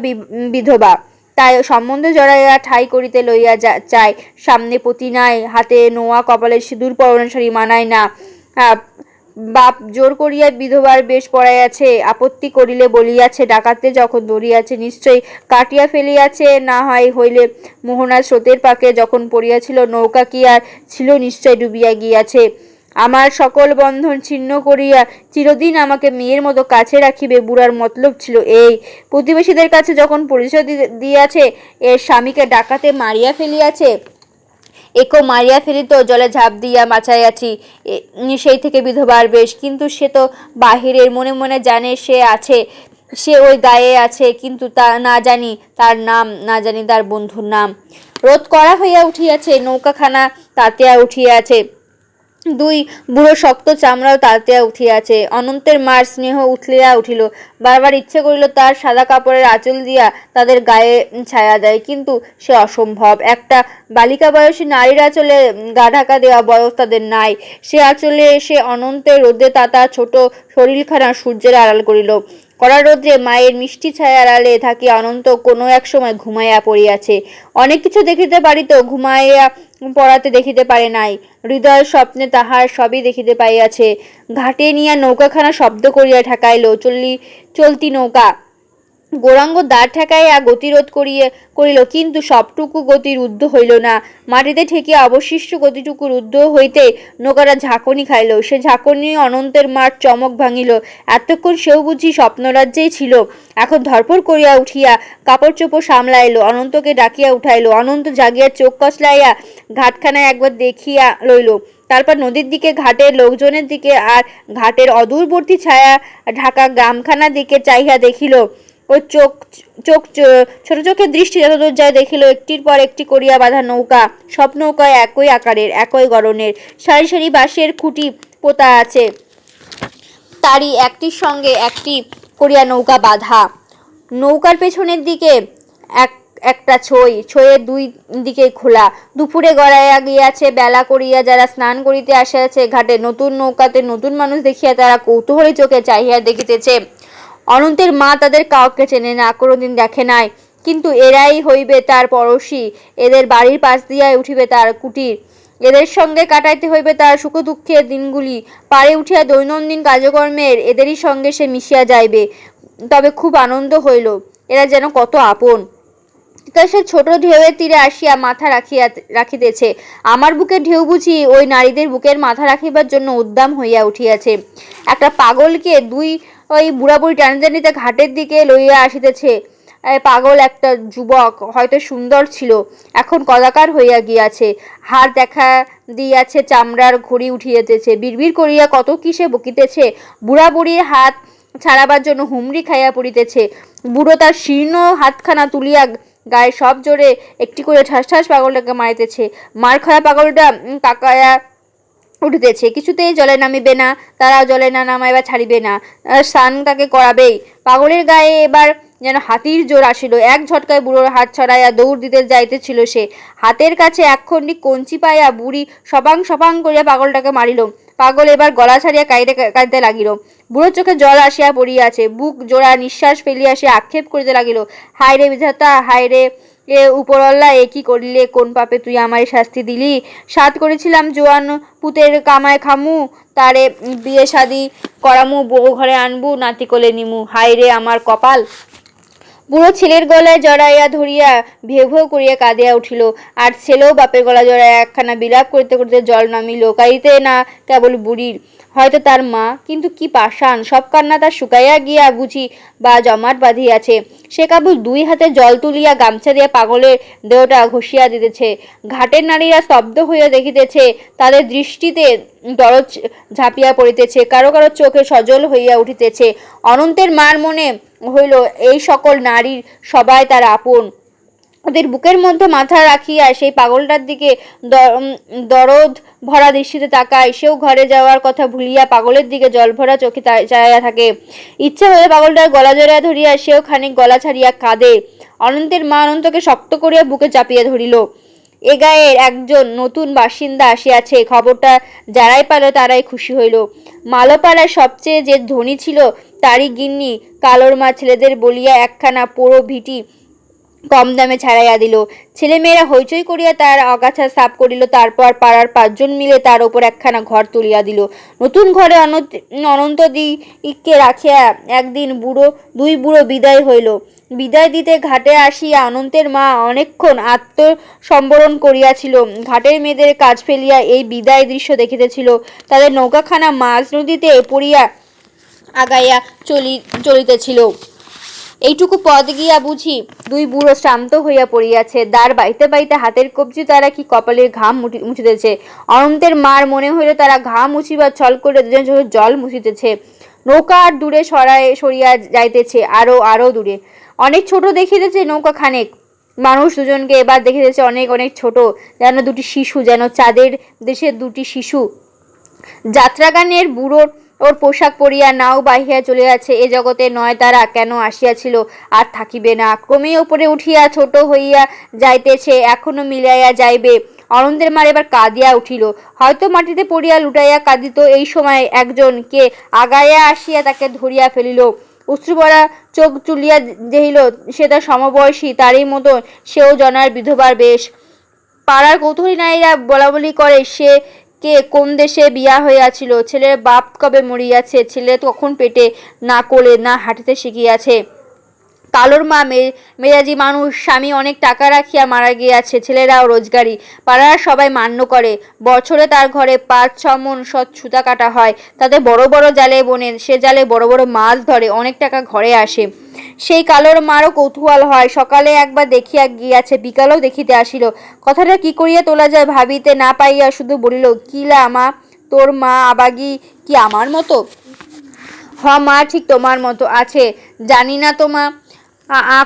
বিধবা। তাই সম্বন্ধ জড়াইয়া ঠাই করিতে লইয়া চায়। সামনে পতি নাই, হাতে নোয়া, কপালে সিঁদুর পরনে শাড়ি মানায় না। বাপ জোর করিয়া বিধবার বেশ পড়াইয়াছে। আপত্তি করিলে বলিয়াছে, ডাকাতে যখন ধরিয়াছে নিশ্চয়ই কাটিয়া ফেলিয়াছে, না হয় হইলে মোহনার স্রোতের পাকে যখন পড়িয়াছিল নৌকা কি আর ছিল, নিশ্চয় ডুবিয়া গিয়াছে। আমার সকল বন্ধন ছিন্ন করিয়া চিরদিন আমাকে মেয়ের মতো কাছে রাখিবে, বুড়ার মতলব ছিল এই। প্রতিবেশীদের কাছে যখন পরিচয় দিয়াছে, এর স্বামীকে ডাকাতে মারিয়া ফেলিয়াছে, একেও মারিয়া ফেলিত, জলে ঝাঁপ দিয়া বাঁচাইয়াছি, সেই থেকে বিধবার বেশ। কিন্তু সে তো বাহিরের, মনে মনে জানে সে আছে, সে ওই গায়ে আছে, কিন্তু তা না জানি তার নাম, না জানি তার বন্ধুর নাম। রোদ কড়া হইয়া উঠিয়াছে, নৌকাখানা তাতিয়া উঠিয়াছে, দুই বুড়ো শক্ত চামড়াও তাতিয়া উঠিয়াছে। অনন্তের মার স্নেহ উথলিয়া উঠিল। বারবার ইচ্ছে করিল তার সাদা কাপড়ের আঁচল দিয়া তাদের গায়ে ছায়া দেয়, কিন্তু সে অসম্ভব। একটা বালিকা বয়সী নারীর আঁচলে গা ঢাকা দেওয়া বয়স তাদের নাই। সে আঁচলে এসে অনন্তের রোদে তাতা ছোট শরীরখানা সূর্যের আড়াল করিল। কড়া রৌদ্রে মায়ের মিষ্টি ছায়া আড়ালে থাকিয়া অনন্ত কোনো এক সময় ঘুমাইয়া পড়িয়াছে। অনেক কিছু দেখিতে পারিত, ঘুমাইয়া পড়াতে দেখিতে পারে নাই। হৃদয় স্বপ্নে তাহার সবই দেখিতে পাইয়াছে। ঘাটে নিয়া নৌকাখানা শব্দ করিয়া ঠেকাইল। চলতি নৌকা গৌরাঙ্গ দাঁড় ঠেকাইয়া গতিরোধ করিল, কিন্তু সবটুকু গতি রুদ্ধ হইল না। মাটিতে ঠেকিয়া অবশিষ্ট গতিটুকু রুদ্ধ হইতে নৌকাটা ঝাঁকুনি খাইল। সে ঝাঁকুনি অনন্তের মার চমক ভাঙিল। এতক্ষণ সেও বুঝি স্বপ্নরাজ্যেই ছিল। এখন ধরপড় করিয়া উঠিয়া কাপড় চোপড় সামলাইল, অনন্তকে ডাকিয়া উঠাইল। অনন্ত জাগিয়া চোখ কসলাইয়া ঘাটখানায় একবার দেখিয়া লইল, তারপর নদীর দিকে, ঘাটের লোকজনের দিকে, আর ঘাটের অদূরবর্তী ছায়া ঢাকা গ্রামখানার দিকে চাহিয়া দেখিল। ও চোখ ছোট চোখের দৃষ্টি যতদূর যায় দেখিল একটির পর একটি করিয়া বাঁধা নৌকা। সব নৌকায় একই আকারের, একই গড়নের, সারি সারি বাঁশের খুঁটি পোতা আছে, তারই একটির সঙ্গে একটি করিয়া নৌকা বাঁধা। নৌকার পেছনের দিকে একটা ছইয়ের দুই দিকে খোলা। দুপুরে গড়াইয়া গিয়াছে, বেলা করিয়া যারা স্নান করিতে আসিয়াছে ঘাটে, নতুন নৌকাতে নতুন মানুষ দেখিয়া তারা কৌতূহলী চোখে চাহিয়া দেখিতেছে। অনন্তের মা তাদের কাউকে চেনে না, কোনোদিন দেখে নাই, কিন্তু এরাই হইবে তার পড়শি। এদের বাড়ির পাশ দিয়াই উঠিবে তার কুটির, এদের সঙ্গে কাটাইতে হইবে তার সুখ দুঃখের দিনগুলি। পারে উঠিয়া দৈনন্দিন কাজকর্মের এদেরই সঙ্গে সে মিশিয়া যাইবে। তবে খুব আনন্দ হইল, এরা যেন কত আপন। সে ছোট ঢেউয়ের তীরে আসিয়া মাথা রাখিতেছে। আমার বুকের ঢেউ বুঝি ওই নারীদের বুকের মাথা রাখিবার জন্য উদ্দাম হইয়া উঠিয়াছে। একটা পাগলকে ওই বুড়াবুড়ি টানাটানিতে ঘাটের দিকে লইয়া আসিতেছে। পাগল একটা যুবক, হয়তো সুন্দর ছিল, এখন কদাকার হইয়া গিয়াছে, হাড় দেখা দিয়াছে, চামড়ার ঘড়ি উঠিয়াতেছে, বিড়বিড় করিয়া কত কিসে বকিতেছে, বুড়া বুড়ির হাত ছাড়াবার জন্য হুমড়ি খাইয়া পড়িতেছে। বুড়ো তার শীর্ণ হাতখানা তুলিয়া গায়ে সব জোরে একটি করে ঠাস ঠাস পাগলটাকে মারিতেছে। মার খাওয়া পাগলটা কাকায়া উঠিতেছে, কিছুতেই জলে নামিবে না, তারাও জলে না নামাইবা ছাড়িবে না, স্নান তাকে করাবেই। পাগলের গায়ে এবার যেন হাতির জোর আসিল, এক ঝটকায় বুড়োর হাত ছড়াইয়া দৌড় দিতে যাইতেছিল সে। হাতের কাছে একখণ্ডি কঞ্চি পাইয়া বুড়ি সপাং সপাং করিয়া পাগলটাকে মারিল। পাগল এবার গলা ছাড়িয়া কাঁদিতে লাগিল। বুড়োর চোখে জল আসিয়া পড়িয়াছে, বুক জোড়া নিঃশ্বাস ফেলিয়া সে আক্ষেপ করিতে লাগিল, হায় রে বিধাতা, হায় রে উপরওয়ালা, এ কি করিলে, কোন পাপে তুই আমায় শাস্তি দিলি? সাধ করেছিলাম জোয়ান পুতের কামায় খামু, তারে বিয়ে শাদি করামু, বউ ঘরে আনবু, নাতি কোলে নিমু, হায় রে আমার কপাল। বুড়ো ছেলের গলায় জড়াইয়া ধরিয়া ভেউ ভেউ করিয়া কাঁদিয়া উঠিল, আর ছেলেও বাপের গলা জড়াইয়া একখানা বিলাপ করিতে করিতে জল নামিল। কাঁদিতে না কেবল বুড়ির, হয়তো তার মা, কিন্তু কি পাষাণ, সব কান্না তার শুকাইয়া গিয়া বুঝি বা জমাট বাঁধিয়াছে। সে কেবল দুই হাতে জল তুলিয়া গামছা দিয়া পাগলের দেহটা ঘষিয়া দিতেছে। ঘাটের নারীরা স্তব্ধ হইয়া দেখিতেছে, তাদের দৃষ্টিতে দরদ ঝাঁপিয়া পড়িতেছে, কারো কারো চোখে সজল হইয়া উঠিতেছে। অনন্তের মার মনে হইল এই সকল নারীর সবাই তার আপন। ওদের বুকের মধ্যে মাথা রাখিয়া সেই পাগলটার দিকে দরদ ভরা দৃষ্টিতে তাকায়। সেও ঘরে যাওয়ার কথা ভুলিয়া পাগলের দিকে জল ভরা চোখে চাইয়া থাকে। ইচ্ছা হলে পাগলটার গলা জড়াইয়া ধরিয়া সেও খানিক গলা ছাড়িয়া কাঁদে। অনন্তের মা অনন্তকে শক্ত করিয়া বুকে চাপিয়া ধরিল। এ গায়ের একজন নতুন বাসিন্দা আসিয়াছে, খবরটা যারাই পেল তারাই খুশি হইল। মালোপাড়ায় সবচেয়ে যে ধনী ছিল তারই গিন্নি কালোর মা ছেলেদের বলিয়া একখানা পোড়ো ভিটি কম দামে ছাড়াইয়া দিল। ছেলেমেয়েরা হইচই করিয়া তার আগাছা সাফ করিল, তারপর পাড়ার 5 জন মিলে তার ওপর একখানা ঘর তুলিয়া দিল। নতুন ঘরে অনন্তদিকে রাখিয়া একদিন দুই বুড়ো বিদায় হইল। বিদায় দিতে ঘাটে আসিয়া অনন্তের মা অনেকক্ষণ আত্মসম্বরণ করিয়াছিল। ঘাটের মেয়েদের কাজ ফেলিয়া এই বিদায় দৃশ্য দেখিতেছিল। তাদের নৌকাখানা মাঝ নদীতে পড়িয়া আগাইয়া চলিতেছিল। এইটুকু পথ গিয়া বুঝি দুই বুড়ো শ্রান্ত হইয়া পড়িয়াছে। দাঁড় বাইতে বাইতে হাতের কবজি তারা কি কপালের ঘাম মুছিতেছে। অনন্তের মার মনে হইল তারা ঘাম মুছিবার ছল করে দুজন চোখে জল মুছিতেছে। নৌকা আর দূরে সরিয়া যাইতেছে, আরো দূরে। অনেক ছোট দেখিতেছে নৌকা খানেক। মানুষ দুজনকে এবার দেখিতেছে অনেক অনেক ছোট, যেন দুটি শিশু, যেন চাঁদের দেশের দুটি শিশু। যাত্রাগানের বুড়োর পোশাক পরিয়া নাও বাহিয়া চলিয়াছে। এ জগতে নয় তারা কেন আসিয়াছিল, আর থাকিবে না। ক্রমে উপরে উঠিয়া ছোট হইয়া যাইতেছে, এখনো মিলাইয়া যাইবে। অনন্তের মার এবার কাঁদিয়া উঠিল, হয়তো মাটিতে পড়িয়া লুটাইয়া কাঁদিত। এই সময় একজন কে আগাইয়া আসিয়া তাকে ধরিয়া ফেলিল। অশ্রুভরা চোখ তুলিয়া দেখিল সে তার সমবয়সী, তারই মতন সেও জনার বিধবার বেশ। পাড়ার কৌতূহলী নারীরা বলাবলি করে সে কে, কোন দেশে বিয়া হইয়াছিল, ছেলের বাপ কবে মরিয়াছে, ছেলে কখন পেটে, না কোলে না হাঁটিতে শিখিয়াছে। কালোর মা মেজাজি মানুষ, স্বামী অনেক টাকা রাখিয়া মারা গিয়াছে, ছেলেরাও রোজগারি, পাড়ার সবাই মান্য করে। বছরে তার ঘরে 5-6 মণ সৎ সুতা কাটা হয়, তাতে বড় বড় জালে বোনে, সে জালে বড় বড় মাছ ধরে, অনেক টাকা ঘরে আসে। সেই কালোর মারও কৌতূহল হয়। সকালে একবার দেখিয়া গিয়াছে, বিকালেও দেখিতে আসিল। কথাটা কি করিয়া তোলা যায় ভাবিতে না পাইয়া শুধু বলিল, কিলা মা, তোর মা আবাগি কি আমার মতো? হ মা, ঠিক তোমার মতো আছে। জানি না তো মা।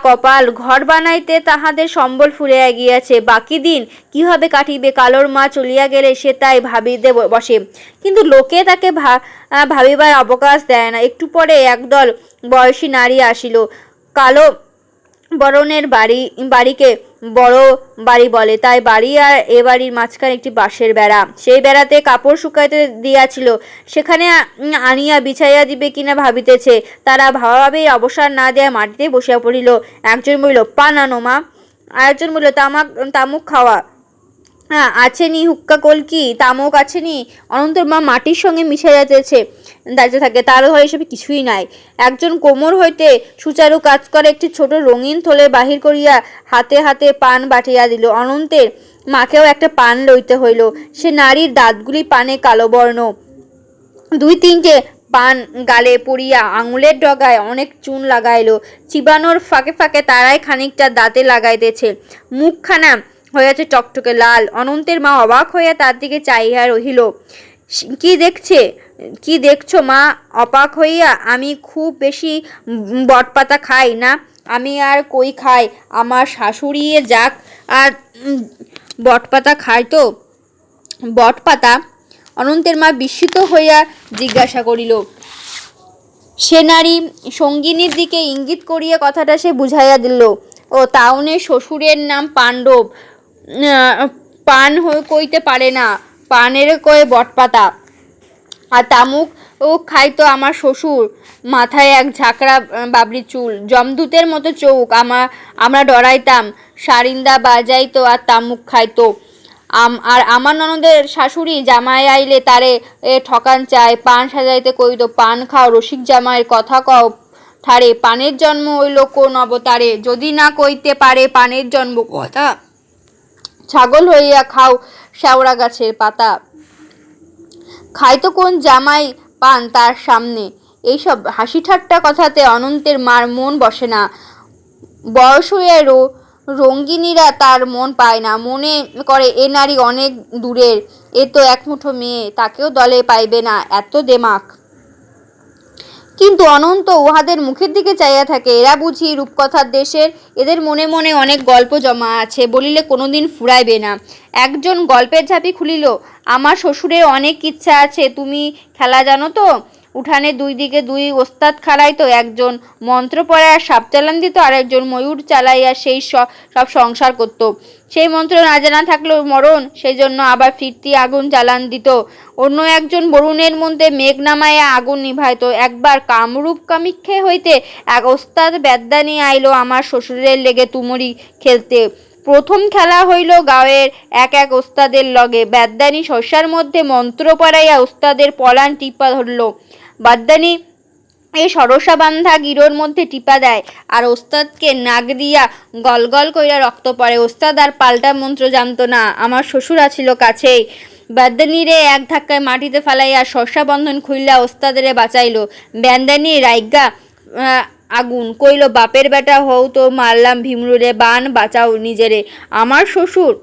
কপাল, ঘর বানাইতে তাহাদের সম্বল ফুরাইয়া গিয়াছে, বাকি দিন কিভাবে কাটিবে? কালোর মা চলিয়া গেলে সে তাই ভাবিতে বসে, কিন্তু লোকে তাকে ভাবিবার অবকাশ দেয় না। একটু পরে একদল বয়সী নারী আসিল। কালো বরণের বাড়িকে বড় বাড়ি বলে, তাই বাড়ি আর এ বাড়ির মাঝখানে একটি বাঁশের বেড়া। সেই বেড়াতে কাপড় শুকাইতে দিয়াছিল, সেখানে আনিয়া বিছাইয়া দিবে কিনা ভাবিতেছে। তারা ভাবাভাবেই অবসর না দেয়া মাটিতে বসিয়া পড়িল। একজন বলিল, পান আনো মা। আরেকজন বলিল, তামুক খাওয়া আছে নি, হুক্কা কলকি তামক আছে নি? অনন্তর মা মাটির সঙ্গে মিশে যাইতে থাকে, তার ঘরে এসব কিছুই নাই। একজন কোমর হইতে সুচারু কাজ করে একটি ছোট রঙিন থলে বাহির করিয়া হাতে হাতে পান বাটিয়া দিল। অনন্তের মাকেও একটা পান লইতে হইল। সে নারীর দাঁতগুলি পানে কালো বর্ণ, 2-3টে পান গালে পড়িয়া আঙুলের ডগায় অনেক চুন লাগাইল। চিবানোর ফাঁকে ফাঁকে তারাই খানিকটা দাঁতে লাগাইতেছে। মুখখানা হইয়াছে টকটকে লাল। অনন্তের মা অবাক হইয়া তার দিকে চাহিয়া রহিল। কি দেখছো মা? অবাক হইয়া। আমি খুব বেশি বটপাতা খাই না। আমি আর কই খাই, আমার শাশুড়ি যাক আর বটপাতা খায় তো। বটপাতা? অনন্তের মা বিস্মিত হইয়া জিজ্ঞাসা করিল। সে নারী সঙ্গিনীর দিকে ইঙ্গিত করিয়া কথাটা সে বুঝাইয়া দিল। ও তাউনের শ্বশুরের নাম পাণ্ডব। পান কইতে পারে না, পানের কয়ে বটপাতা। আর তামুক খাইতো আমার শ্বশুর। মাথায় এক ঝাঁকড়া বাবরি চুল, যমদূতের মতো চোখ। আমরা ডরাইতাম। সারিন্দা বাজাইতো আর তামুক খাইতো। আর আমার ননদের শাশুড়ি জামাই আইলে তারে ঠকান চায়, পান সাজাইতে কইতো, পান খাও রসিক জামাইয়ের কথা কও ঠারে, পানের জন্ম হইল কোন অবতারে, যদি না কইতে পারে পানের জন্ম কথা, ছাগল হইয়া খাও শেওড়া গাছের পাতা। খাইতো কোন জামাই পান তার সামনে? এইসব হাসি ঠাট্টা কথাতে অনন্তের মার মন বসে না। বয়স হইয়া রঙ্গিনীরা তার মন পায় না। মনে করে এ নারী অনেক দূরের, এ তো এক মুঠো মেয়ে, তাকেও দলে পাইবে না, এত দেমাক। কিন্তু অনন্ত উহাদের মুখের দিকে চাইয়া থাকে। এরা বুঝি রূপকথার দেশের, এদের মনে মনে অনেক গল্প জমা আছে, বলিলে কোনোদিন ফুরাইবে না। একজন গল্পের ঝাঁপি খুলিল। আমার শ্বশুরের অনেক ইচ্ছা আছে, তুমি খেলা জানো তো? উঠানে দুই দিকে দুই ওস্তাদ খাড়াইতো, একজন মন্ত্র পড়াইয়া সাপ চালান দিত, আর একজন ময়ূর চালাইয়া সেই সব সংসার করত। সেই মন্ত্র না জানা থাকলেও মরণ, সেই জন্য আবার ফিরতি আগুন চালান দিত। অন্য একজন বরুণের মধ্যে মেঘ নামাইয়া আগুন নিভাইত। একবার কামরূপ কামিক্ষে হইতে এক ওস্তাদ বেদ্যানি আইলো আমার শ্বশুরের লেগে তুমুরি খেলতে। প্রথম খেলা হইল গাঁয়ের এক ওস্তাদের লগে। বেদ্যানি শস্যার মধ্যে মন্ত্র পড়াইয়া ওস্তাদের পলান টিপা ধরল। বেদ্যানি এই সরসা বান্ধা গিরোর মধ্যে টিপা দেয়, আর ওস্তাদকে নাক দিয়া গলগল কইরা রক্ত পড়ে। ওস্তাদ আর পাল্টা মন্ত্র জানতো না। আমার শ্বশুর আছিল কাছেই। বেদ্যানিরে এক ধাক্কায় মাটিতে ফালাইয়া শস্যা বন্ধন খুইলা ওস্তাদেরে বাঁচাইল। বেদ্যানি রাইগা আগুন কইল, বাপের বেটা হও তো মারলাম ভীমরুলে, বান বাঁচাও নিজেরে। আমার শ্বশুর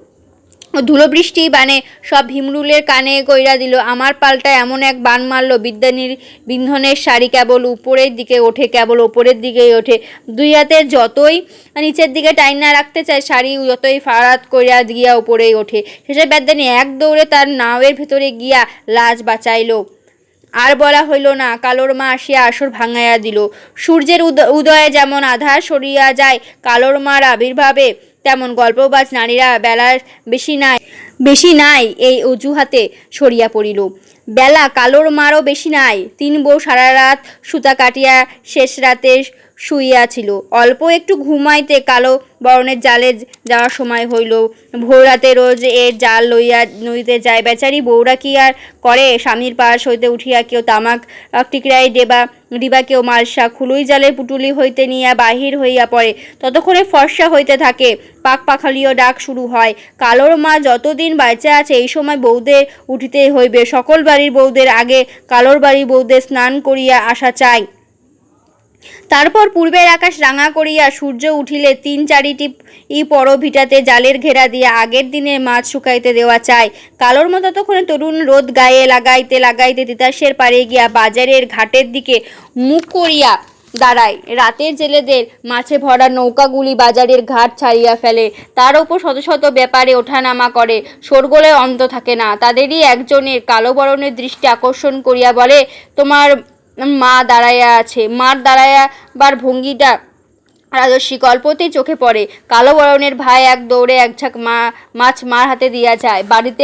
ধুলোবৃষ্টি বানে সব ভীমরুলের কানে কইরা দিল। আমার পাল্টায় এমন এক বান মারল, বিদ্যানির বিন্ধনের শাড়ি কেবল উপরের দিকে ওঠে, কেবল ওপরের দিকেই ওঠে। দুই হাতে যতই নিচের দিকে টাইনা রাখতে চায়, শাড়ি যতই ফারাত কইরা গিয়া উপরেই ওঠে। শেষে বেদ্যানি এক দৌড়ে তার নাওয়ের ভেতরে গিয়া লাজ বাঁচাইল। আর বলা হইল না, কালোর মা আসিয়া আসর ভাঙাইয়া দিল। সূর্যের উদয়ে যেমন আধার সরিয়া যায়, কালোর মার আবির্ভাবে তেমন গল্পবাজ নারীরা বেলা বেশি নাই এই অজুহাতে সরিয়া পড়িল। বেলা কালোর মারও বেশি নাই। তিন বউ সারা রাত সুতা কাটিয়া শেষ রাতে শুইয়াছিল। অল্প একটু ঘুমাইতে কালো বরণের জালে যাওয়ার সময় হইল। ভোর রাতে রোজ এর জাল লইয়া নদীতে যায়। বেচারি বউরা কি আর করে? স্বামীর পাশ হইতে উঠিয়া কেউ তামাক টিকরাই ডিবা, কেউ মালসা খুলুই জালের পুটুলি হইতে নিয়া বাহির হইয়া পড়ে। ততক্ষণে ফর্সা হইতে থাকে, পাখপাখালিও ডাক শুরু হয়। কালোর মা যতদিন বাঁচা আছে এই সময় বউদের উঠিতেই হইবে। সকল বাড়ির বউদের আগে কালোর বাড়ির বউদের স্নান করিয়া আসা চাই। তারপর পূর্বের আকাশ রাঙা করিয়া সূর্য উঠিলে ৩-৪টি পর ভিটাতে জালের ঘেরা দিয়া আগের দিনের মাছ শুকাইতে দেওয়া চাই। কালোর মতো ততক্ষণে তরুণ রোদ গায়ে লাগাইতে লাগাইতে তিতাসের পাড়ে গিয়া বাজারের ঘাটের দিকে মুখ করিয়া দাঁড়ায়। রাতের জেলেদের মাছে ভরা নৌকাগুলি বাজারের ঘাট ছাড়িয়া ফেলে। তার ওপর শত শত ব্যাপারে ওঠানামা করে, শোরগোলের অন্ত থাকে না। তাদেরই একজনের কালো বরণের দৃষ্টি আকর্ষণ করিয়া বলে, তোমার মা দাঁড়াইয়া আছে। মার দাঁড়াইয়াবার ভঙ্গিটা রাজস্বিক, অল্পতেই চোখে পড়ে। কালো বরণের ভাই এক দৌড়ে এক ঝাঁক মাছ মার হাতে দিয়া যায়। বাড়িতে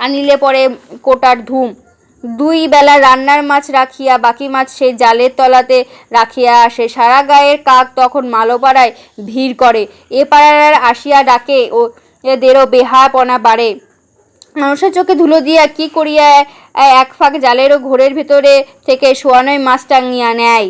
আনিলে পরে কোটার ধুম। 2 বেলা রান্নার মাছ রাখিয়া বাকি মাছ সেই জালের তলাতে রাখিয়া আসে। সারা গায়ের কাক তখন মালোপাড়ায় ভিড় করে। এ পাড়ার আসিয়া ডাকে, ও এদেরও বেহাপনা বাড়ে। মানুষের চোখে ধুলো দিয়া কি করিয়া এক ফাঁক জালেরও ঘোরের ভেতরে থেকে শোয়ানোয় মাছ টাঙিয়া নেয়।